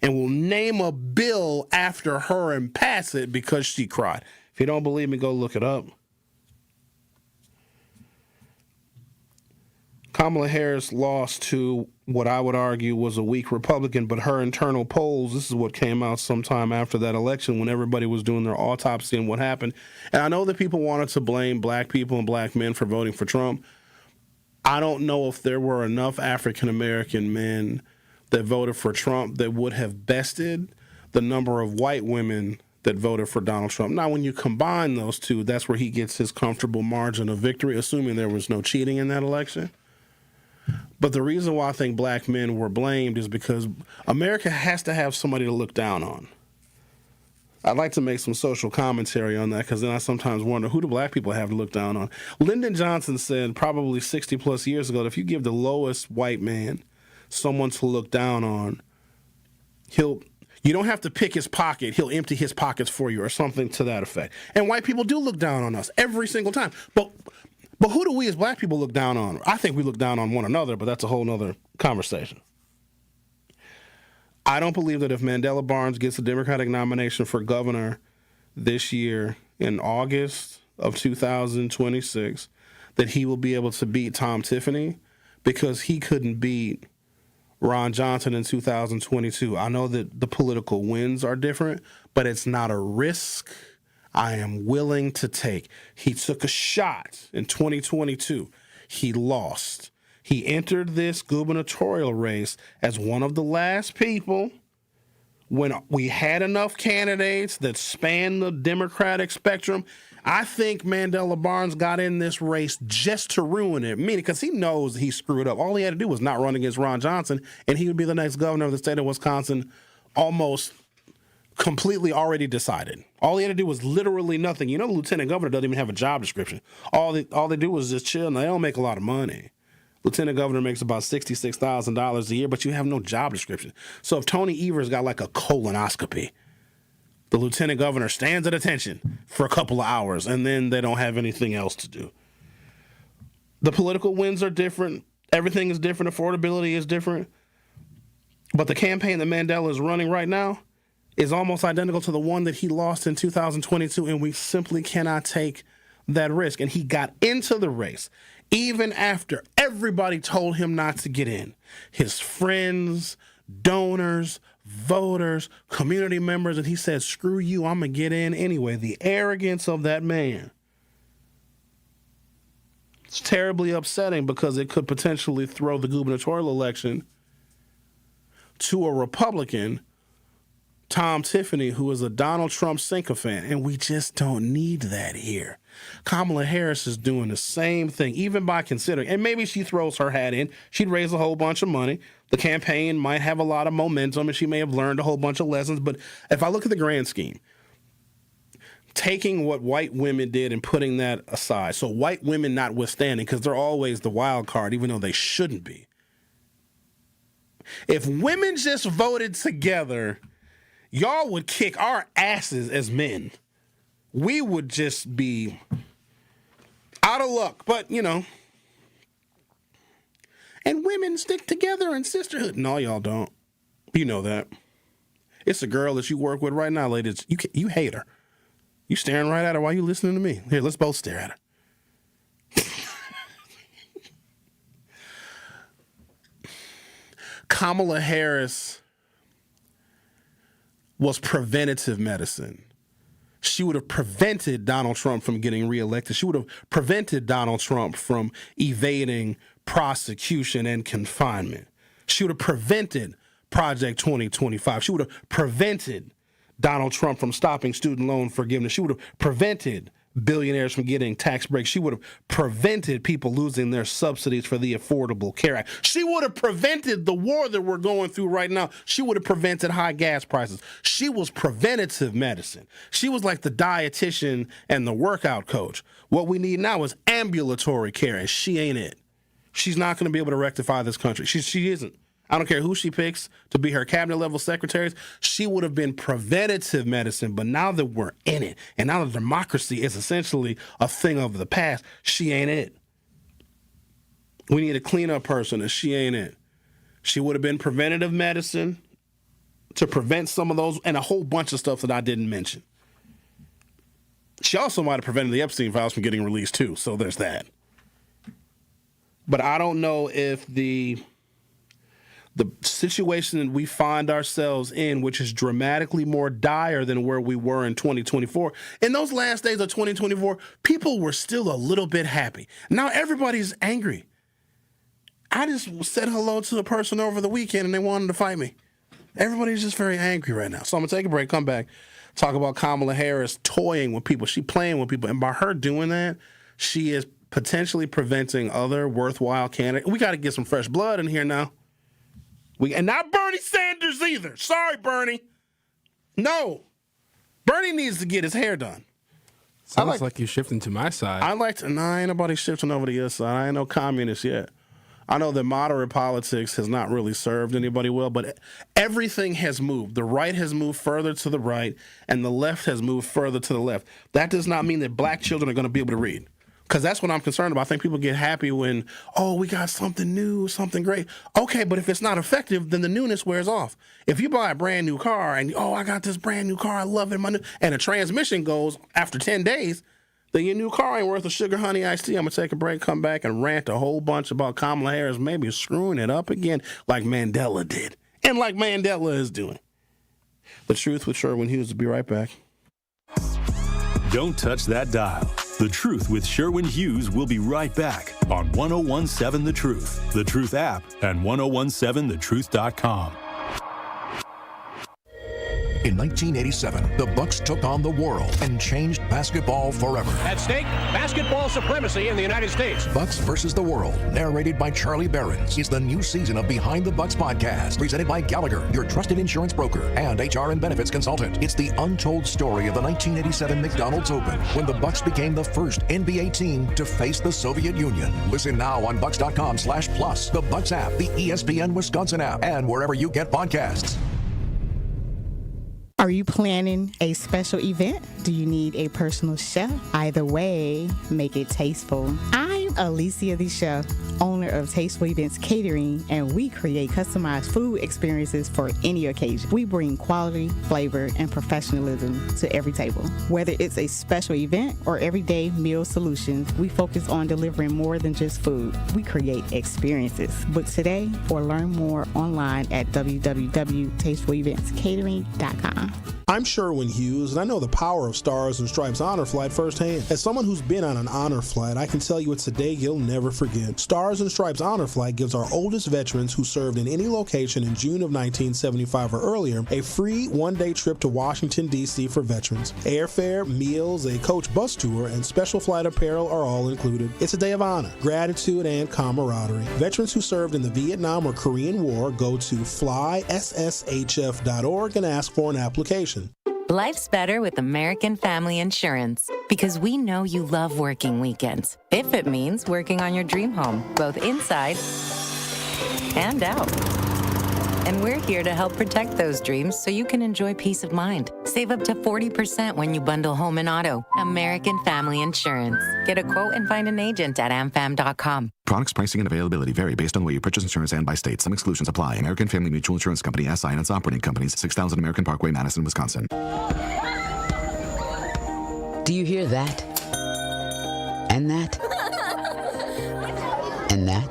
and will name a bill after her and pass it because she cried. If you don't believe me, go look it up. Kamala Harris lost to what I would argue was a weak Republican, but her internal polls, this is what came out sometime after that election when everybody was doing their autopsy and what happened. And I know that people wanted to blame black people and black men for voting for Trump. I don't know if there were enough African-American men that voted for Trump that would have bested the number of white women that voted for Donald Trump. Now, when you combine those two, that's where he gets his comfortable margin of victory, assuming there was no cheating in that election. But the reason why I think black men were blamed is because America has to have somebody to look down on. I'd like to make some social commentary on that, because then I sometimes wonder, who do black people have to look down on? Lyndon Johnson said probably 60 plus years ago that if you give the lowest white man someone to look down on, You don't have to pick his pocket. He'll empty his pockets for you or something to that effect. And white people do look down on us every single time. But who do we as black people look down on? I think we look down on one another, but that's a whole nother conversation. I don't believe that if Mandela Barnes gets the Democratic nomination for governor this year in August of 2026, that he will be able to beat Tom Tiffany, because he couldn't beat Ron Johnson in 2022. I know that the political winds are different, but it's not a risk I am willing to take. He took a shot in 2022. He lost. He entered this gubernatorial race as one of the last people when we had enough candidates that spanned the Democratic spectrum. I think Mandela Barnes got in this race just to ruin it, meaning because he knows he screwed up. All he had to do was not run against Ron Johnson, and he would be the next governor of the state of Wisconsin, almost completely already decided. All he had to do was literally nothing. You know, the lieutenant governor doesn't even have a job description. All they do is just chill, and they don't make a lot of money. Lieutenant governor makes about $66,000 a year, but you have no job description. So if Tony Evers got like a colonoscopy, the lieutenant governor stands at attention for a couple of hours, and then they don't have anything else to do. The political winds are different. Everything is different. Affordability is different. But the campaign that Mandela is running right now is almost identical to the one that he lost in 2022, and we simply cannot take that risk. And he got into the race even after everybody told him not to get in. His friends, donors, voters, community members, and he said, screw you, I'm going to get in anyway. The arrogance of that man. It's terribly upsetting because it could potentially throw the gubernatorial election to a Republican, Tom Tiffany, who is a Donald Trump sycophant, and we just don't need that here. Kamala Harris is doing the same thing, even by considering, and maybe she throws her hat in, she'd raise a whole bunch of money, the campaign might have a lot of momentum, and she may have learned a whole bunch of lessons, but if I look at the grand scheme, taking what white women did and putting that aside, so white women notwithstanding, because they're always the wild card, even though they shouldn't be. If women just voted together, y'all would kick our asses as men. We would just be out of luck. But, you know, and women stick together in sisterhood. No, y'all don't. You know that. It's a girl that you work with right now, ladies. You hate her. You staring right at her while you listening to me. Here, let's both stare at her. Kamala Harris was preventative medicine. She would have prevented Donald Trump from getting reelected. She would have prevented Donald Trump from evading prosecution and confinement. She would have prevented Project 2025. She would have prevented Donald Trump from stopping student loan forgiveness. She would have prevented billionaires from getting tax breaks. She would have prevented people losing their subsidies for the Affordable Care Act. She would have prevented the war that we're going through right now. She would have prevented high gas prices. She was preventative medicine. She was like the dietitian and the workout coach. What we need now is ambulatory care, and she ain't it. She's not going to be able to rectify this country. She isn't. I don't care who she picks to be her cabinet-level secretaries. She would have been preventative medicine, but now that we're in it, and now that democracy is essentially a thing of the past, she ain't it. We need a clean-up person, and she ain't it. She would have been preventative medicine to prevent some of those, and a whole bunch of stuff that I didn't mention. She also might have prevented the Epstein files from getting released, too, so there's that. But I don't know if the situation that we find ourselves in, which is dramatically more dire than where we were in 2024. In those last days of 2024, people were still a little bit happy. Now everybody's angry. I just said hello to a person over the weekend and they wanted to fight me. Everybody's just very angry right now. So I'm going to take a break, come back, talk about Kamala Harris toying with people. She playing with people. And by her doing that, she is potentially preventing other worthwhile candidates. We got to get some fresh blood in here now. And not Bernie Sanders either. Sorry, Bernie. No. Bernie needs to get his hair done. Sounds like you're shifting to my side. I like to. No, ain't nobody shifting over to your side. I ain't no communist yet. I know that moderate politics has not really served anybody well, but everything has moved. The right has moved further to the right, and the left has moved further to the left. That does not mean that black children are going to be able to read, because that's what I'm concerned about. I think people get happy when, oh, we got something new, something great. Okay, but if it's not effective, then the newness wears off. If you buy a brand new car and, oh, I got this brand new car, I love it, and the transmission goes after 10 days, then your new car ain't worth a sugar honey iced tea. I'm going to take a break, come back, and rant a whole bunch about Kamala Harris maybe screwing it up again like Mandela did and like Mandela is doing. The Truth with Sherwin Hughes will be right back. Don't touch that dial. The Truth with Sherwin Hughes will be right back on 1017 The Truth, The Truth app, and 1017thetruth.com. In 1987, the Bucks took on the world and changed basketball forever. At stake, basketball supremacy in the United States. Bucks versus the World, narrated by Charlie Behrens, is the new season of Behind the Bucks podcast, presented by Gallagher, your trusted insurance broker and HR and benefits consultant. It's the untold story of the 1987 McDonald's Open, when the Bucks became the first NBA team to face the Soviet Union. Listen now on Bucks.com/plus, the Bucks app, the ESPN Wisconsin app, and wherever you get podcasts. Are you planning a special event? Do you need a personal chef? Either way, make it tasteful. I'm Alicia the Chef, owner of Tasteful Events Catering, and we create customized food experiences for any occasion. We bring quality, flavor, and professionalism to every table. Whether it's a special event or everyday meal solutions, we focus on delivering more than just food. We create experiences. Book today or learn more online at www.tastefuleventscatering.com. I'm Sherwin Hughes, and I know the power of Stars and Stripes Honor Flight firsthand. As someone who's been on an honor flight, I can tell you it's a day you'll never forget. Stars and Stripes Honor Flight gives our oldest veterans who served in any location in June of 1975 or earlier a free one-day trip to Washington, D.C. for veterans. Airfare, meals, a coach bus tour, and special flight apparel are all included. It's a day of honor, gratitude, and camaraderie. Veterans who served in the Vietnam or Korean War go to flySSHF.org and ask for an application. Life's better with American Family Insurance because we know you love working weekends. If it means working on your dream home, both inside and out. And we're here to help protect those dreams so you can enjoy peace of mind. Save up to 40% when you bundle home and auto. American Family Insurance. Get a quote and find an agent at amfam.com. Products, pricing, and availability vary based on where you purchase insurance and by state. Some exclusions apply. American Family Mutual Insurance Company, SI, and its operating companies, 6000 American Parkway, Madison, Wisconsin. Do you hear that? And that? And that?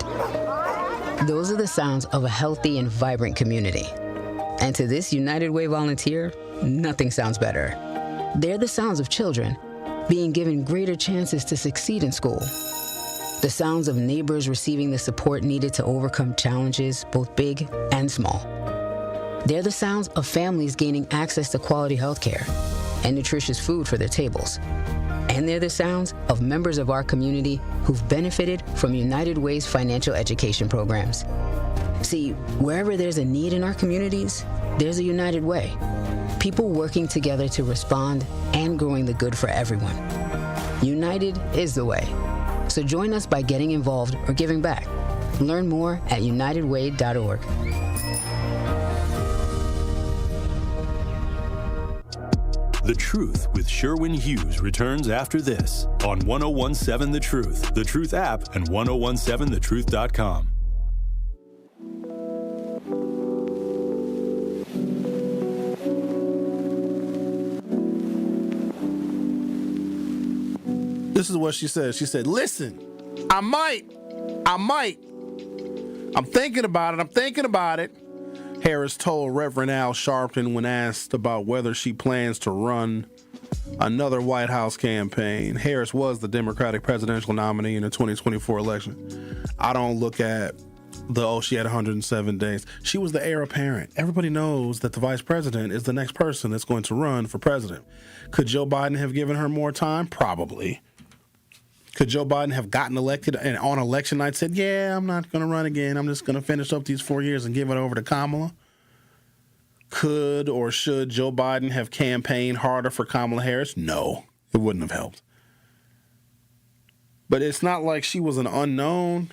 Those are the sounds of a healthy and vibrant community. And to this United Way volunteer, nothing sounds better. They're the sounds of children being given greater chances to succeed in school. The sounds of neighbors receiving the support needed to overcome challenges, both big and small. They're the sounds of families gaining access to quality health care and nutritious food for their tables. And they're the sounds of members of our community who've benefited from United Way's financial education programs. See, wherever there's a need in our communities, there's a United Way. People working together to respond and growing the good for everyone. United is the way. So join us by getting involved or giving back. Learn more at unitedway.org. The Truth with Sherwin Hughes returns after this on 1017 The Truth, The Truth app, and 1017thetruth.com. This is what she said. She said, listen, I might. I'm thinking about it. Harris told Reverend Al Sharpton when asked about whether she plans to run another White House campaign. Harris was the Democratic presidential nominee in the 2024 election. I don't look at she had 107 days. She was the heir apparent. Everybody knows that the vice president is the next person that's going to run for president. Could Joe Biden have given her more time? Probably. Could Joe Biden have gotten elected and on election night said, yeah, I'm not going to run again. I'm just going to finish up these 4 years and give it over to Kamala? Could or should Joe Biden have campaigned harder for Kamala Harris? No, it wouldn't have helped. But it's not like she was an unknown.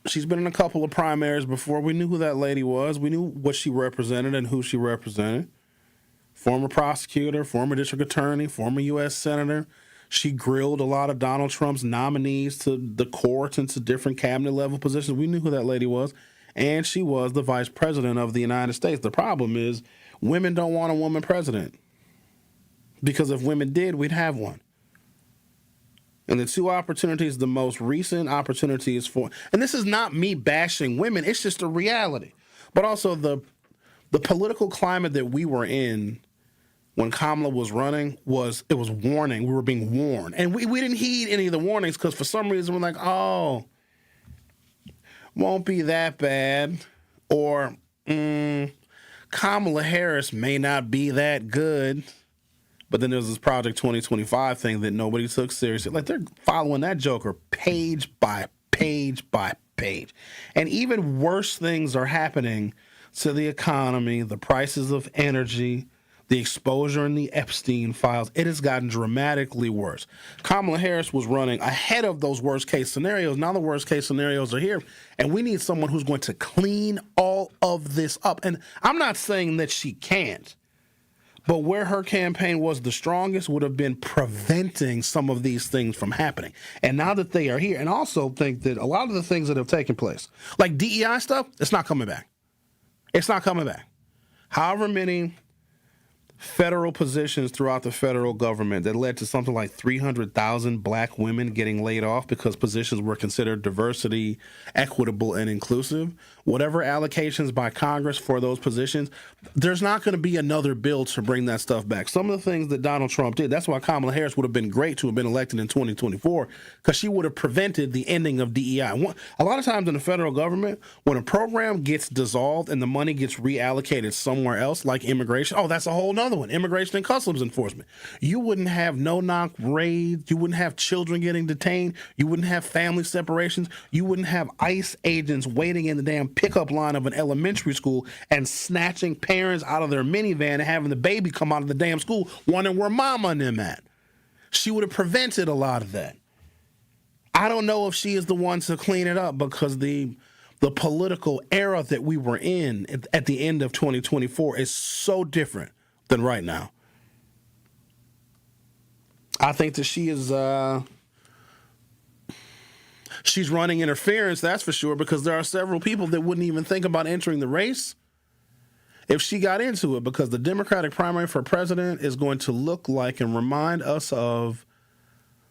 She's been in a couple of primaries before. We knew who that lady was. We knew what she represented and who she represented. Former prosecutor, former district attorney, former U.S. senator. She grilled a lot of Donald Trump's nominees to the courts and to different cabinet level positions. We knew who that lady was. And she was the vice president of the United States. The problem is women don't want a woman president. Because if women did, we'd have one. And the two opportunities, the most recent opportunities for, and this is not me bashing women, it's just a reality. But also the political climate that we were in when Kamala was running was warning. We were being warned. And we didn't heed any of the warnings because for some reason we're like, oh, won't be that bad. Or Kamala Harris may not be that good. But then there's this Project 2025 thing that nobody took seriously. Like, they're following that joker page by page by page. And even worse things are happening to the economy, the prices of energy, the exposure in the Epstein files. It has gotten dramatically worse. Kamala Harris was running ahead of those worst-case scenarios. Now the worst-case scenarios are here, and we need someone who's going to clean all of this up. And I'm not saying that she can't. But where her campaign was the strongest would have been preventing some of these things from happening. And now that they are here, and also think that a lot of the things that have taken place, like DEI stuff, it's not coming back. It's not coming back. However many federal positions throughout the federal government that led to something like 300,000 black women getting laid off because positions were considered diversity, equitable, and inclusive. Whatever allocations by Congress for those positions, there's not going to be another bill to bring that stuff back. Some of the things that Donald Trump did, that's why Kamala Harris would have been great to have been elected in 2024, because she would have prevented the ending of DEI. A lot of times in the federal government, when a program gets dissolved and the money gets reallocated somewhere else, like immigration, that's a whole nother one, immigration and customs enforcement. You wouldn't have no-knock raids. You wouldn't have children getting detained. You wouldn't have family separations. You wouldn't have ICE agents waiting in the damn pickup line of an elementary school and snatching parents out of their minivan and having the baby come out of the damn school wondering where mama and them at. She would have prevented a lot of that. I don't know if she is the one to clean it up because the political era that we were in at the end of 2024 is so different than right now. I think that she is she's running interference, that's for sure, because there are several people that wouldn't even think about entering the race if she got into it, because the Democratic primary for president is going to look like and remind us of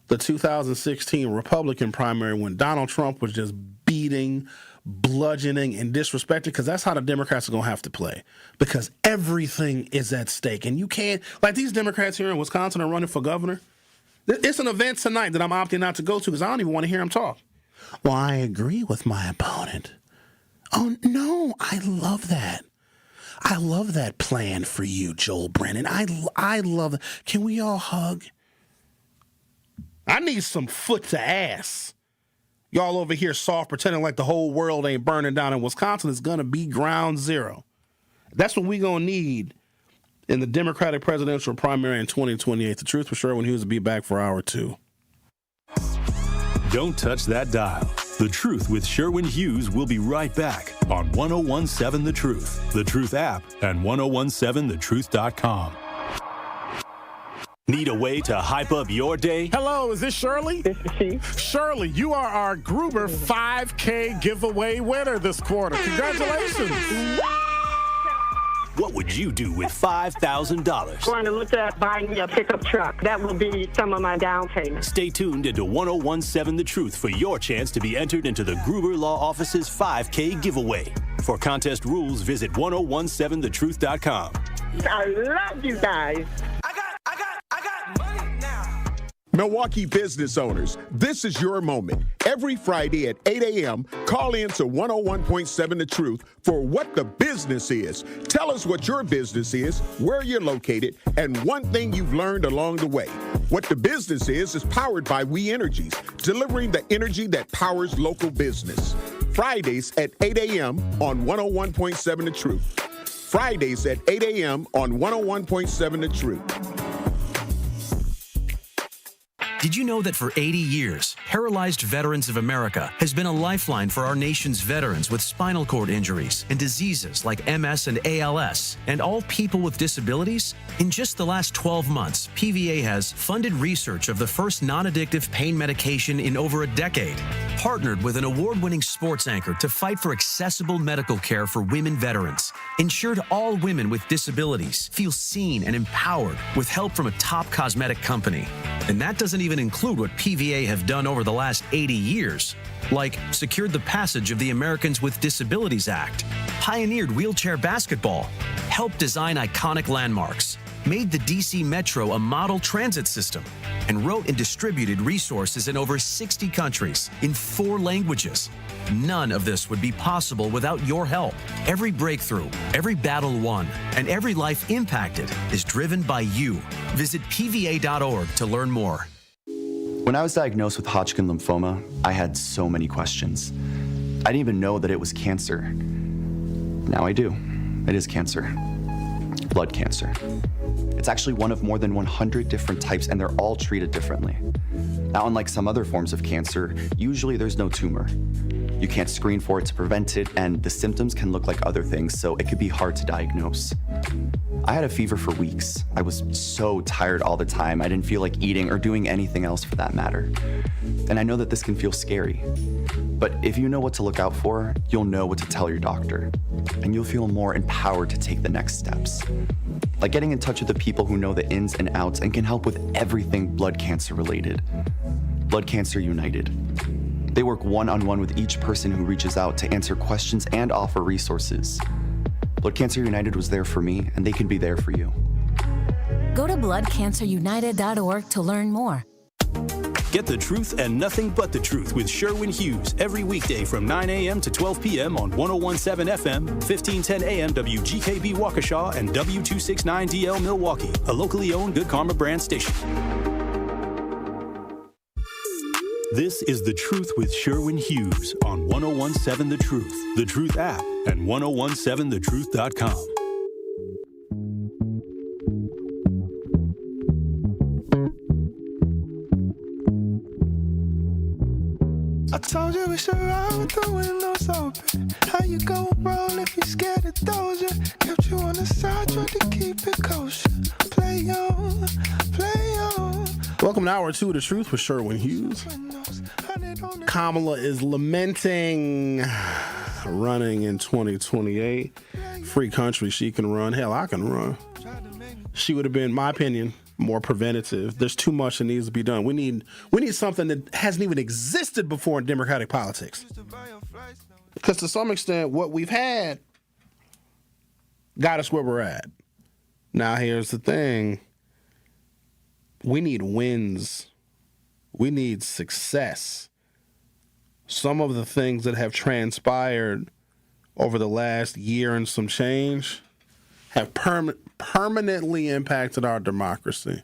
the 2016 Republican primary when Donald Trump was just beating, bludgeoning, and disrespecting, because that's how the Democrats are going to have to play, because everything is at stake. And you can't, like these Democrats here in Wisconsin are running for governor. It's an event tonight that I'm opting not to go to because I don't even want to hear him talk. Well, I agree with my opponent. Oh, no, I love that. I love that plan for you, Joel Brennan. I love it. Can we all hug? I need some foot to ass. Y'all over here soft pretending like the whole world ain't burning down in Wisconsin. It's going to be ground zero. That's what we going to need in the Democratic presidential primary in 2028. The Truth with Sherwin Hughes will be back for hour 2. Don't touch that dial. The Truth with Sherwin Hughes will be right back on 1017 The Truth, The Truth app, and 1017thetruth.com. Need a way to hype up your day? Hello, is this Shirley? This is she. Shirley, you are our Gruber 5K giveaway winner this quarter. Congratulations. What would you do with $5,000? Going to look at buying me a pickup truck. That will be some of my down payment. Stay tuned into 1017 The Truth for your chance to be entered into the Gruber Law Office's 5K giveaway. For contest rules, visit 1017thetruth.com. I love you guys. Milwaukee business owners, this is your moment. Every Friday at 8 a.m., call in to 101.7 The Truth for What the Business Is. Tell us what your business is, where you're located, and one thing you've learned along the way. What the Business is powered by We Energies, delivering the energy that powers local business. Fridays at 8 a.m. on 101.7 The Truth. Fridays at 8 a.m. on 101.7 The Truth. Did you know that for 80 years, Paralyzed Veterans of America has been a lifeline for our nation's veterans with spinal cord injuries and diseases like MS and ALS, and all people with disabilities? In just the last 12 months, PVA has funded research of the first non-addictive pain medication in over a decade, partnered with an award-winning sports anchor to fight for accessible medical care for women veterans, ensured all women with disabilities feel seen and empowered with help from a top cosmetic company. And that doesn't even include what PVA have done over the last 80 years, like secured the passage of the Americans with Disabilities Act, pioneered wheelchair basketball, helped design iconic landmarks, made the DC Metro a model transit system, and wrote and distributed resources in over 60 countries in 4 languages. None of this would be possible without your help. Every breakthrough, every battle won, and every life impacted is driven by you. Visit PVA.org to learn more. When I was diagnosed with Hodgkin lymphoma, I had so many questions. I didn't even know that it was cancer. Now I do. It is cancer. Blood cancer. It's actually one of more than 100 different types, and they're all treated differently. Now, unlike some other forms of cancer, usually there's no tumor. You can't screen for it to prevent it, and the symptoms can look like other things, so it could be hard to diagnose. I had a fever for weeks. I was so tired all the time. I didn't feel like eating or doing anything else for that matter. And I know that this can feel scary. But if you know what to look out for, you'll know what to tell your doctor. And you'll feel more empowered to take the next steps. Like getting in touch with the people who know the ins and outs and can help with everything blood cancer related. Blood Cancer United. They work one-on-one with each person who reaches out to answer questions and offer resources. Blood Cancer United was there for me, and they can be there for you. Go to bloodcancerunited.org to learn more. Get the truth and nothing but the truth with Sherwin Hughes every weekday from 9 a.m. to 12 p.m. on 101.7 FM, 1510 a.m. WGKB Waukesha, and W269DL Milwaukee, a locally owned Good Karma brand station. This is The Truth with Sherwin Hughes on 101.7 The Truth app, and 1017thetruth.com. I told you we should ride with the windows open. How you gon' roll if you scared of Doja? Kept you on the side, tried to keep it kosher. Play on, play on. Welcome to Hour 2 of The Truth with Sherwin Hughes. Kamala is lamenting running in 2028. Free country, she can run. Hell, I can run. She would have been, in my opinion, more preventative. There's too much that needs to be done. We need something that hasn't even existed before in Democratic politics. Because to some extent, what we've had got us where we're at. Now, here's the thing. We need wins. We need success. Some of the things that have transpired over the last year and some change have permanently impacted our democracy.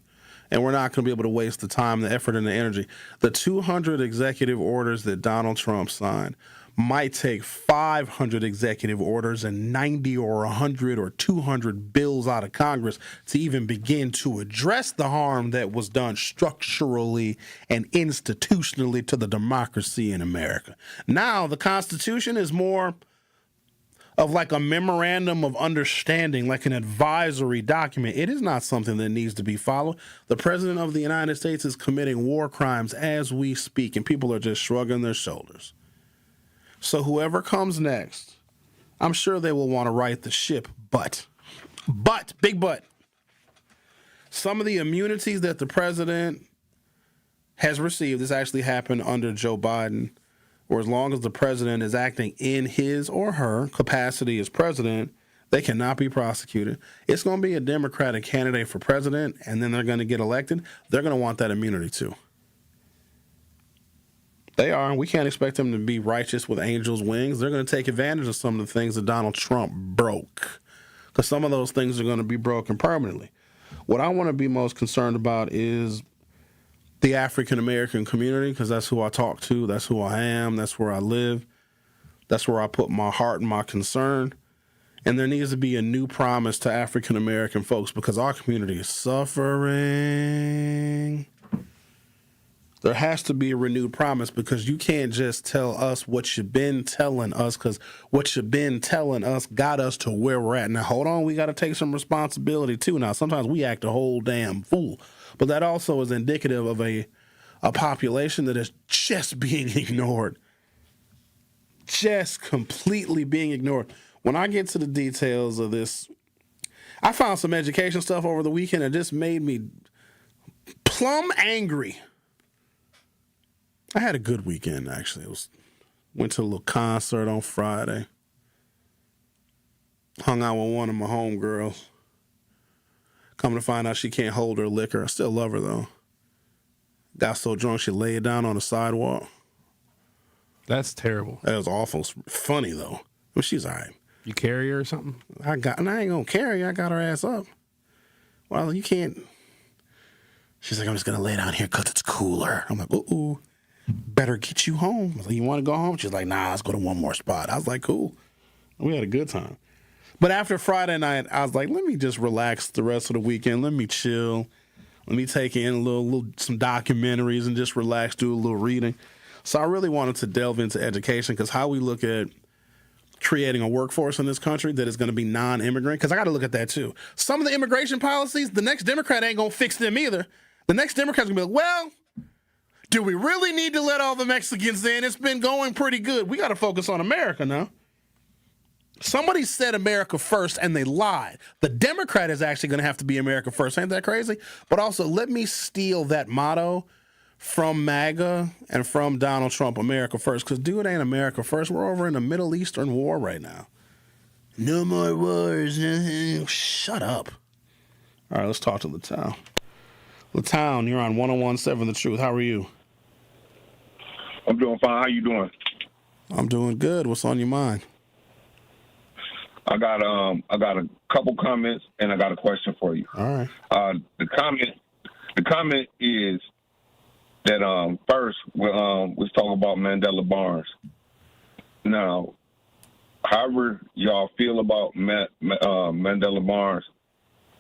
And we're not going to be able to waste the time, the effort, and the energy. The 200 executive orders that Donald Trump signed might take 500 executive orders and 90 or 100 or 200 bills out of Congress to even begin to address the harm that was done structurally and institutionally to the democracy in America. Now, the Constitution is more of like a memorandum of understanding, like an advisory document. It is not something that needs to be followed. The President of the United States is committing war crimes as we speak, and people are just shrugging their shoulders. So whoever comes next, I'm sure they will want to right the ship, but, big but, some of the immunities that the president has received, this actually happened under Joe Biden, or as long as the president is acting in his or her capacity as president, they cannot be prosecuted. It's going to be a Democratic candidate for president, and then they're going to get elected. They're going to want that immunity too. They are. We can't expect them to be righteous with angels' wings. They're going to take advantage of some of the things that Donald Trump broke, because some of those things are going to be broken permanently. What I want to be most concerned about is the African-American community, because that's who I talk to, that's who I am, that's where I live, that's where I put my heart and my concern. And there needs to be a new promise to African-American folks, because our community is suffering. There has to be a renewed promise because you can't just tell us what you've been telling us because what you've been telling us got us to where we're at. Now, hold on. We got to take some responsibility, too. Now, sometimes we act a whole damn fool, but that also is indicative of a population that is just being ignored, just completely being ignored. When I get to the details of this, I found some education stuff over the weekend that just made me plumb angry. I had a good weekend, actually. Went to a little concert on Friday. Hung out with one of my homegirls. Come to find out she can't hold her liquor. I still love her, though. Got so drunk she laid down on the sidewalk. That's terrible. That was awful. Funny, though. But she's all right. You carry her or something? I ain't going to carry her. I got her ass up. Well, you can't. She's like, I'm just going to lay down here because it's cooler. I'm like, ooh. Better get you home. I was like, you want to go home? She's like, nah, let's go to one more spot. I was like, cool. We had a good time. But after Friday night, I was like, let me just relax the rest of the weekend. Let me chill. Let me take in some documentaries and just relax, do a little reading. So I really wanted to delve into education because how we look at creating a workforce in this country that is going to be non-immigrant, because I got to look at that too. Some of the immigration policies, the next Democrat ain't going to fix them either. The next Democrat's going to be like, well, do we really need to let all the Mexicans in? It's been going pretty good. We got to focus on America now. Somebody said America first, and they lied. The Democrat is actually going to have to be America first. Ain't that crazy? But also, let me steal that motto from MAGA and from Donald Trump, America first, because dude ain't America first. We're over in the Middle Eastern war right now. No more wars. Shut up. All right, let's talk to LaTown. LaTown, you're on 101.7 The Truth. How are you? I'm doing fine. How you doing? I'm doing good. What's on your mind? I got a couple comments and I got a question for you. All right. The comment is that first let's talk about Mandela Barnes. Now, however y'all feel about Mandela Barnes,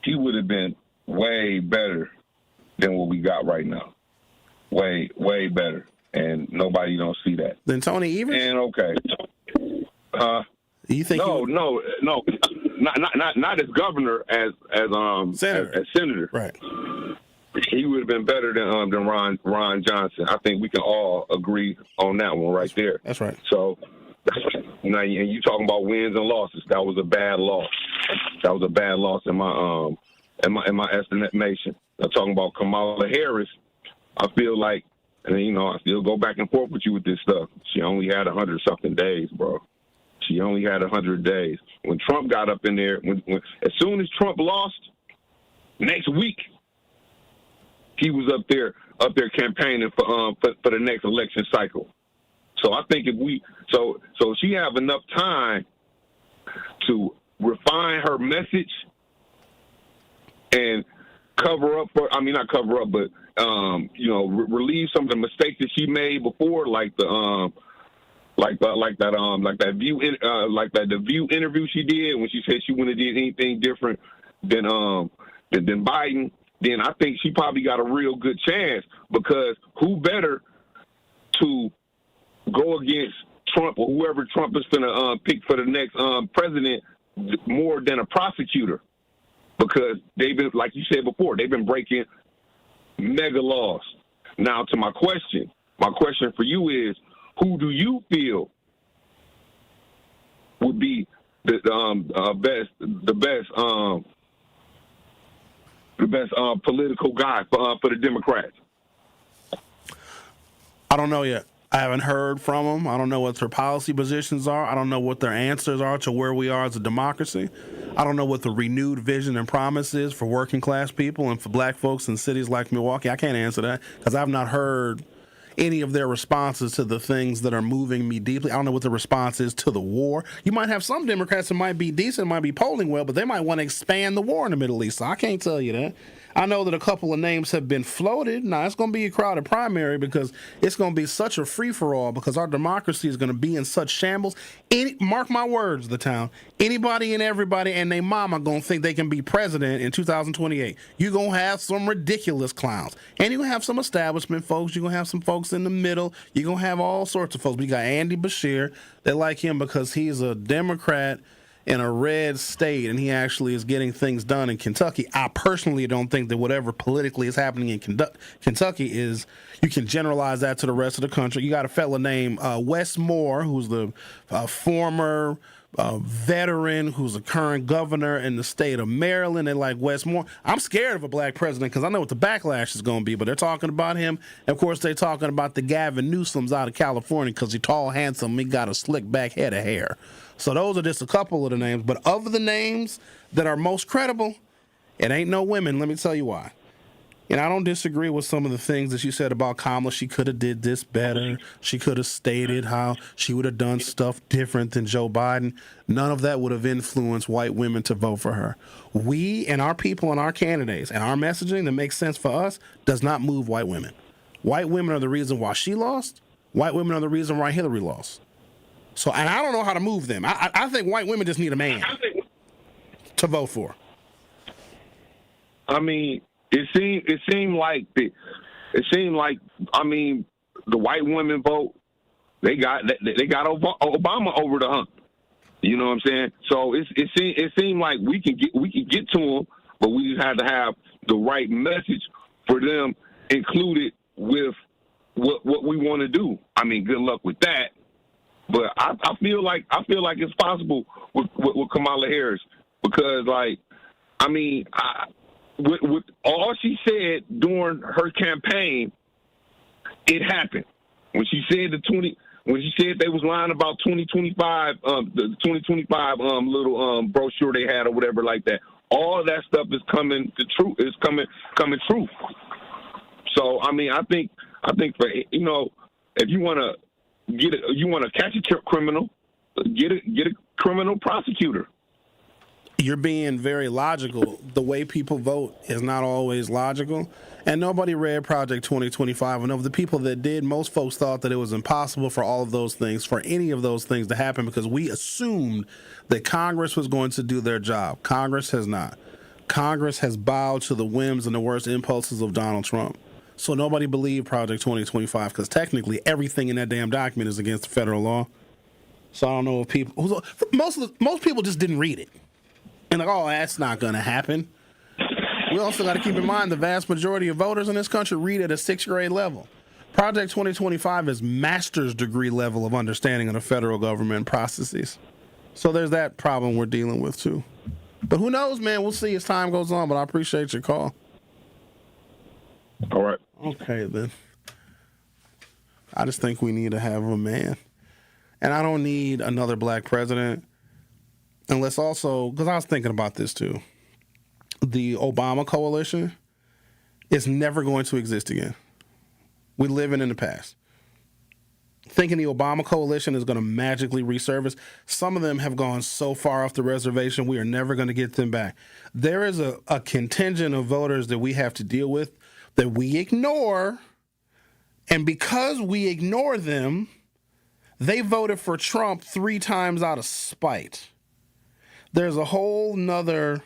he would have been way better than what we got right now. Way, way better. And nobody don't see that. Then Tony Evers? And okay. You think no, not as governor, as senator. As senator. Right. He would have been better than Ron Johnson. I think we can all agree on that one right there. That's right. So now, and you talking about wins and losses. That was a bad loss. That was a bad loss in my estimation. I'm talking about Kamala Harris. I feel like, and I still go back and forth with you with this stuff. She only had 100-something days, bro. She only had 100 days. When Trump got up in there, when as soon as Trump lost, next week he was up there campaigning for the next election cycle. So I think if so she have enough time to refine her message and cover up not cover up, but relieve some of the mistakes that she made before, like the View interview she did when she said she wouldn't have did anything different than Biden. Then I think she probably got a real good chance, because who better to go against Trump or whoever Trump is going to pick for the next president more than a prosecutor, because they've been, like you said before, they've been breaking mega laws. Now to my question for you is, who do you feel would be the best political guy for the Democrats? I don't know yet. I haven't heard from them. I don't know what their policy positions are. I don't know what their answers are to where we are as a democracy. I don't know what the renewed vision and promise is for working class people and for black folks in cities like Milwaukee. I can't answer that because I've not heard any of their responses to the things that are moving me deeply. I don't know what the response is to the war. You might have some Democrats that might be decent, might be polling well, but they might want to expand the war in the Middle East. So I can't tell you that. I know that a couple of names have been floated. Now, it's going to be a crowded primary because it's going to be such a free-for-all because our democracy is going to be in such shambles. Mark my words, the town. Anybody and everybody and their mama going to think they can be president in 2028. You're going to have some ridiculous clowns. And you're going to have some establishment folks. You're going to have some folks in the middle. You're going to have all sorts of folks. We got Andy Beshear. They like him because he's a Democrat in a red state, and he actually is getting things done in Kentucky. I personally don't think that whatever politically is happening in Kentucky is, you can generalize that to the rest of the country. You got a fella named Wes Moore, who's the former veteran, who's a current governor in the state of Maryland. They like Wes Moore. I'm scared of a black president because I know what the backlash is going to be, but they're talking about him. And of course, they're talking about the Gavin Newsoms out of California because he's tall, handsome, he got a slick back head of hair. So those are just a couple of the names. But of the names that are most credible, it ain't no women. Let me tell you why. And I don't disagree with some of the things that you said about Kamala. She could have did this better. She could have stated how she would have done stuff different than Joe Biden. None of that would have influenced white women to vote for her. We and our people and our candidates and our messaging that makes sense for us does not move white women. White women are the reason why she lost. White women are the reason why Hillary lost. So, and I don't know how to move them. I think white women just need a man to vote for. I mean, it seemed like the white women vote. They got Obama over the hump. You know what I'm saying? So it seemed like we can get to them, but we just had to have the right message for them included with what we want to do. I mean, good luck with that. But I feel like it's possible with Kamala Harris because, like, I mean, with all she said during her campaign, it happened. When she said when she said they was lying about 2025, the 2025 little brochure they had or whatever like that, all of that stuff is coming to true. Is coming true. So I mean, I think for if you want to. You want to catch a criminal, get a criminal prosecutor. You're being very logical. The way people vote is not always logical. And nobody read Project 2025. And of the people that did, most folks thought that it was impossible for all of those things, for any of those things to happen, because we assumed that Congress was going to do their job. Congress has not. Congress has bowed to the whims and the worst impulses of Donald Trump. So nobody believed Project 2025 because technically everything in that damn document is against federal law. So I don't know if people, most people just didn't read it. And like, oh, that's not going to happen. We also got to keep in mind the vast majority of voters in this country read at a 6th grade level. Project 2025 is master's degree level of understanding of the federal government processes. So there's that problem we're dealing with too. But who knows, man? We'll see as time goes on, but I appreciate your call. All right. Okay, then. I just think we need to have a man. And I don't need another black president. Unless also, because I was thinking about this too. The Obama coalition is never going to exist again. We're living in the past. Thinking the Obama coalition is going to magically resurface. Some of them have gone so far off the reservation, we are never going to get them back. There is a contingent of voters that we have to deal with that we ignore, and because we ignore them, they voted for Trump 3 times out of spite. There's a whole nother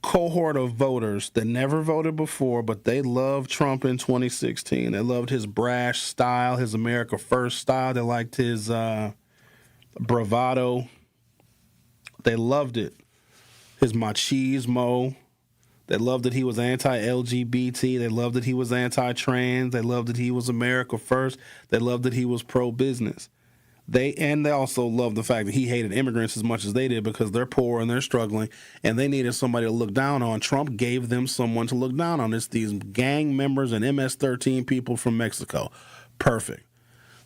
cohort of voters that never voted before, but they loved Trump in 2016. They loved his brash style, his America First style. They liked his bravado. They loved it. His machismo. They loved that he was anti-LGBT. They loved that he was anti-trans. They loved that he was America First. They loved that he was pro-business. They also loved the fact that he hated immigrants as much as they did because they're poor and they're struggling and they needed somebody to look down on. Trump gave them someone to look down on. It's these gang members and MS-13 people from Mexico. Perfect.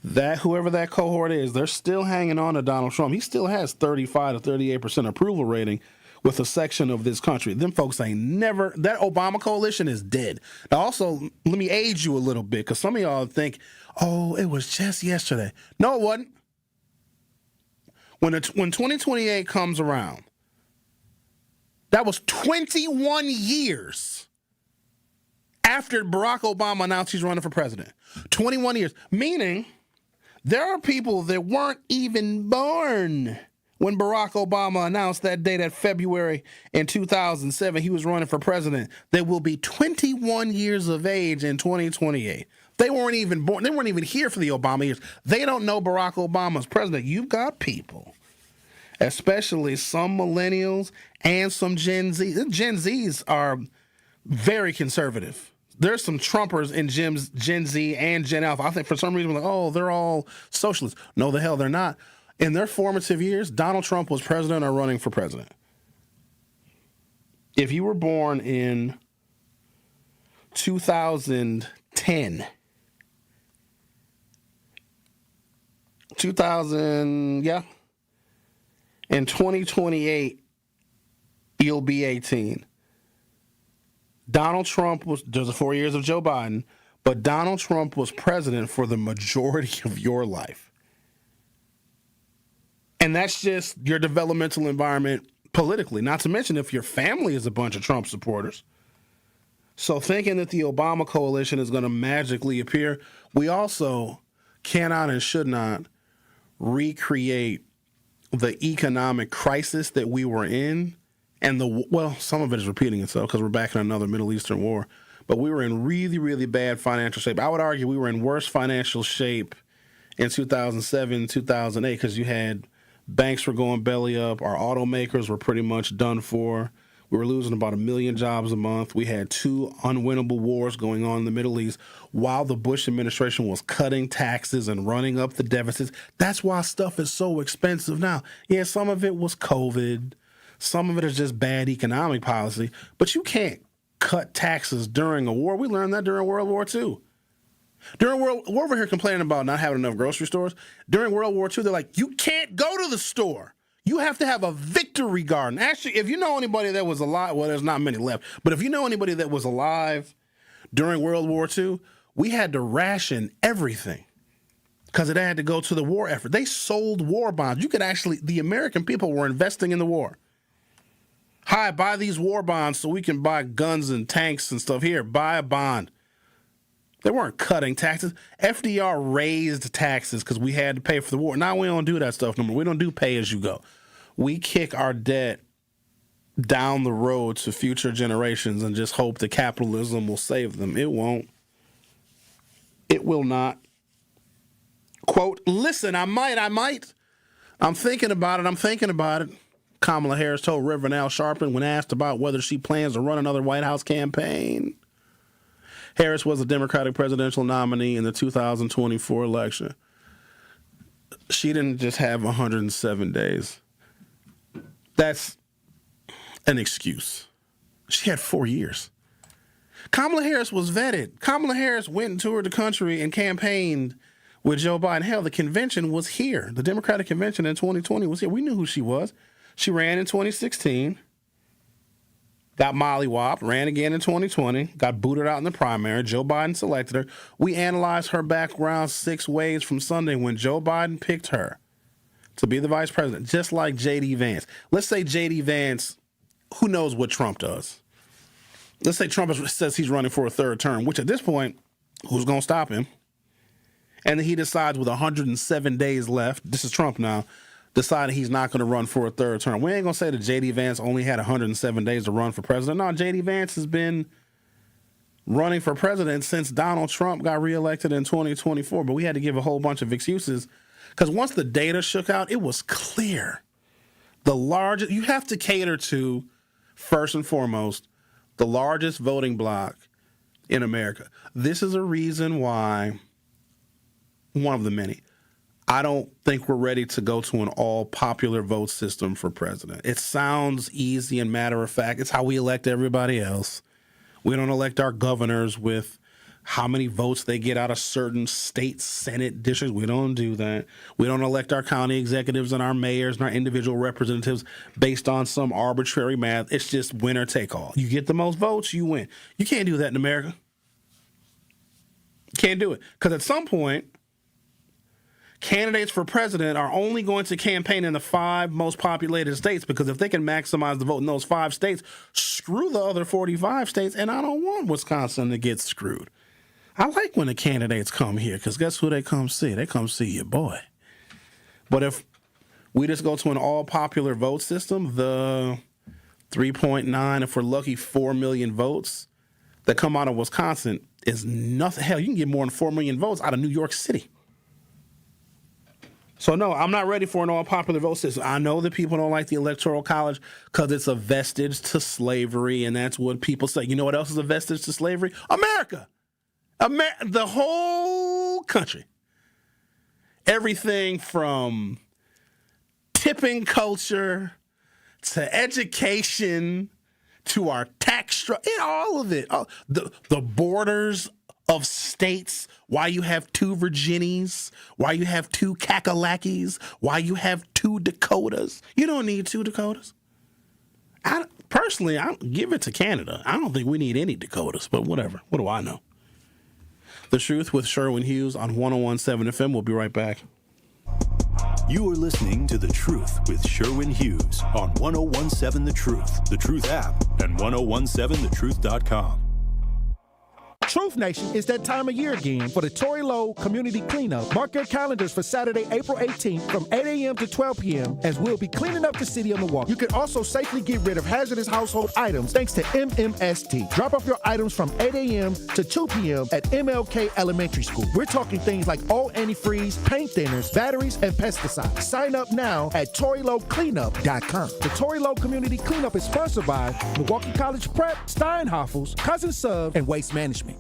Whoever that cohort is, they're still hanging on to Donald Trump. He still has 35 to 38% approval rating, with a section of this country. Them folks ain't never, that Obama coalition is dead. Now also, let me age you a little bit, because some of y'all think, oh, it was just yesterday. No, it wasn't. When 2028 comes around, that was 21 years after Barack Obama announced he's running for president. 21 years, meaning there are people that weren't even born when Barack Obama announced that day, that February in 2007, he was running for president, that will be 21 years of age in 2028. They weren't even born. They weren't even here for the Obama years. They don't know Barack Obama's president. You've got people, especially some millennials and some Gen Z. Gen Zs are very conservative. There's some Trumpers in Gen Z and Gen Alpha. I think for some reason, we're like, oh, they're all socialists. No, the hell they're not. In their formative years, Donald Trump was president or running for president. If you were born in 2010, 2028, you'll be 18. Donald Trump there's the 4 years of Joe Biden, but Donald Trump was president for the majority of your life. And that's just your developmental environment politically, not to mention if your family is a bunch of Trump supporters. So thinking that the Obama coalition is going to magically appear, we also cannot and should not recreate the economic crisis that we were in. And some of it is repeating itself because we're back in another Middle Eastern war. But we were in really, really bad financial shape. I would argue we were in worse financial shape in 2007, 2008, because you had banks were going belly up. Our automakers were pretty much done for. We were losing about 1 million jobs a month. We had 2 unwinnable wars going on in the Middle East while the Bush administration was cutting taxes and running up the deficits. That's why stuff is so expensive now. Yeah, some of it was COVID. Some of it is just bad economic policy. But you can't cut taxes during a war. We learned that during World War II. We're over here complaining about not having enough grocery stores. During World War II, they're like, you can't go to the store. You have to have a victory garden. Actually, if you know anybody that was alive, well, there's not many left, but if you know anybody that was alive during World War II, we had to ration everything because it had to go to the war effort. They sold war bonds. The American people were investing in the war. Hi, buy these war bonds so we can buy guns and tanks and stuff. Here, buy a bond. They weren't cutting taxes. FDR raised taxes because we had to pay for the war. Now we don't do that stuff no more. We don't do pay as you go. We kick our debt down the road to future generations and just hope that capitalism will save them. It won't. It will not. Quote, listen, I might. I'm thinking about it. Kamala Harris told Reverend Al Sharpton when asked about whether she plans to run another White House campaign. Harris was a Democratic presidential nominee in the 2024 election. She didn't just have 107 days. That's an excuse. She had 4 years. Kamala Harris was vetted. Kamala Harris went and toured the country and campaigned with Joe Biden. Hell, the convention was here. The Democratic convention in 2020 was here. We knew who she was. She ran in 2016. Got mollywopped, ran again in 2020, got booted out in the primary. Joe Biden selected her. We analyzed her background 6 ways from Sunday when Joe Biden picked her to be the vice president, just like J.D. Vance. Let's say J.D. Vance, who knows what Trump does? Let's say Trump says he's running for a 3rd term, which at this point, who's going to stop him? And then he decides with 107 days left, this is Trump now, decided he's not going to run for a 3rd term. We ain't going to say that J.D. Vance only had 107 days to run for president. No, J.D. Vance has been running for president since Donald Trump got reelected in 2024. But we had to give a whole bunch of excuses because once the data shook out, it was clear. You have to cater to, first and foremost, the largest voting bloc in America. This is a reason why, one of the many, I don't think we're ready to go to an all-popular vote system for president. It sounds easy and matter of fact. It's how we elect everybody else. We don't elect our governors with how many votes they get out of certain state Senate districts. We don't do that. We don't elect our county executives and our mayors and our individual representatives based on some arbitrary math. It's just winner take all. You get the most votes, you win. You can't do that in America. Can't do it. Because at some point, candidates for president are only going to campaign in the 5 most populated states, because if they can maximize the vote in those 5 states, screw the other 45 states, and I don't want Wisconsin to get screwed. I like when the candidates come here, because guess who they come see? They come see your boy. But if we just go to an all-popular vote system, the 3.9, if we're lucky, 4 million votes that come out of Wisconsin is nothing. Hell, you can get more than 4 million votes out of New York City. So, no, I'm not ready for an all-popular vote system. I know that people don't like the Electoral College because it's a vestige to slavery, and that's what people say. You know what else is a vestige to slavery? America. The whole country. Everything from tipping culture to education to our tax structure, all of it. The borders of states, why you have 2 Virginias, why you have 2 Kakalakis, why you have 2 Dakotas. You don't need 2 Dakotas. Personally, I give it to Canada. I don't think we need any Dakotas, but whatever. What do I know? The Truth with Sherwin Hughes on 101.7 FM. We'll be right back. You are listening to The Truth with Sherwin Hughes on 101.7 The Truth app, and 1017thetruth.com. Truth Nation, it's that time of year again for the Tory Lowe Community Cleanup. Mark your calendars for Saturday, April 18th from 8 a.m. to 12 p.m. as we'll be cleaning up the city of Milwaukee. You can also safely get rid of hazardous household items thanks to MMST. Drop off your items from 8 a.m. to 2 p.m. at MLK Elementary School. We're talking things like all antifreeze, paint thinners, batteries, and pesticides. Sign up now at ToryLoweCleanup.com. The Tory Lowe Community Cleanup is sponsored by Milwaukee College Prep, Steinhoffels, Cousin Sub, and Waste Management.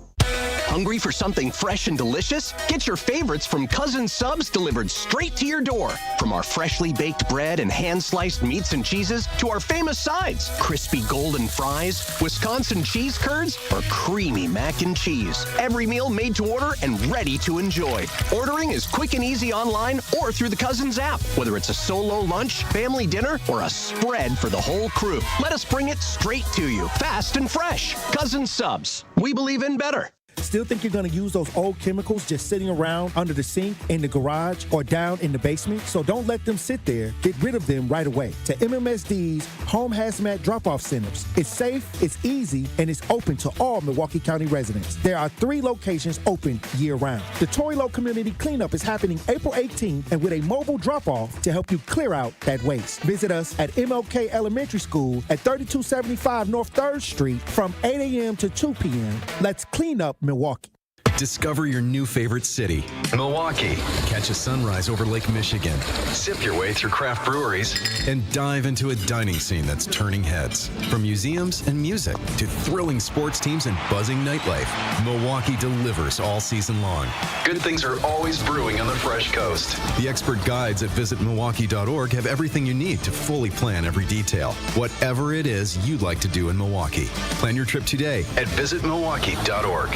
Hungry for something fresh and delicious? Get your favorites from Cousin Subs delivered straight to your door. From our freshly baked bread and hand-sliced meats and cheeses to our famous sides, crispy golden fries, Wisconsin cheese curds, or creamy mac and cheese. Every meal made to order and ready to enjoy. Ordering is quick and easy online or through the Cousins app. Whether it's a solo lunch, family dinner, or a spread for the whole crew, let us bring it straight to you, fast and fresh. Cousin Subs. We believe in better. Still think you're going to use those old chemicals just sitting around under the sink, in the garage, or down in the basement? So don't let them sit there. Get rid of them right away. To MMSD's Home Hazmat Drop-Off Centers. It's safe, it's easy, and it's open to all Milwaukee County residents. There are 3 locations open year-round. The Tory Lowe Community Cleanup is happening April 18th and with a mobile drop-off to help you clear out that waste. Visit us at MLK Elementary School at 3275 North 3rd Street from 8 a.m. to 2 p.m. Let's clean up Milwaukee. Discover your new favorite city, Milwaukee. Catch a sunrise over Lake Michigan. Sip your way through craft breweries. And dive into a dining scene that's turning heads. From museums and music to thrilling sports teams and buzzing nightlife, Milwaukee delivers all season long. Good things are always brewing on the Fresh Coast. The expert guides at visitmilwaukee.org have everything you need to fully plan every detail. Whatever it is you'd like to do in Milwaukee. Plan your trip today at visitmilwaukee.org.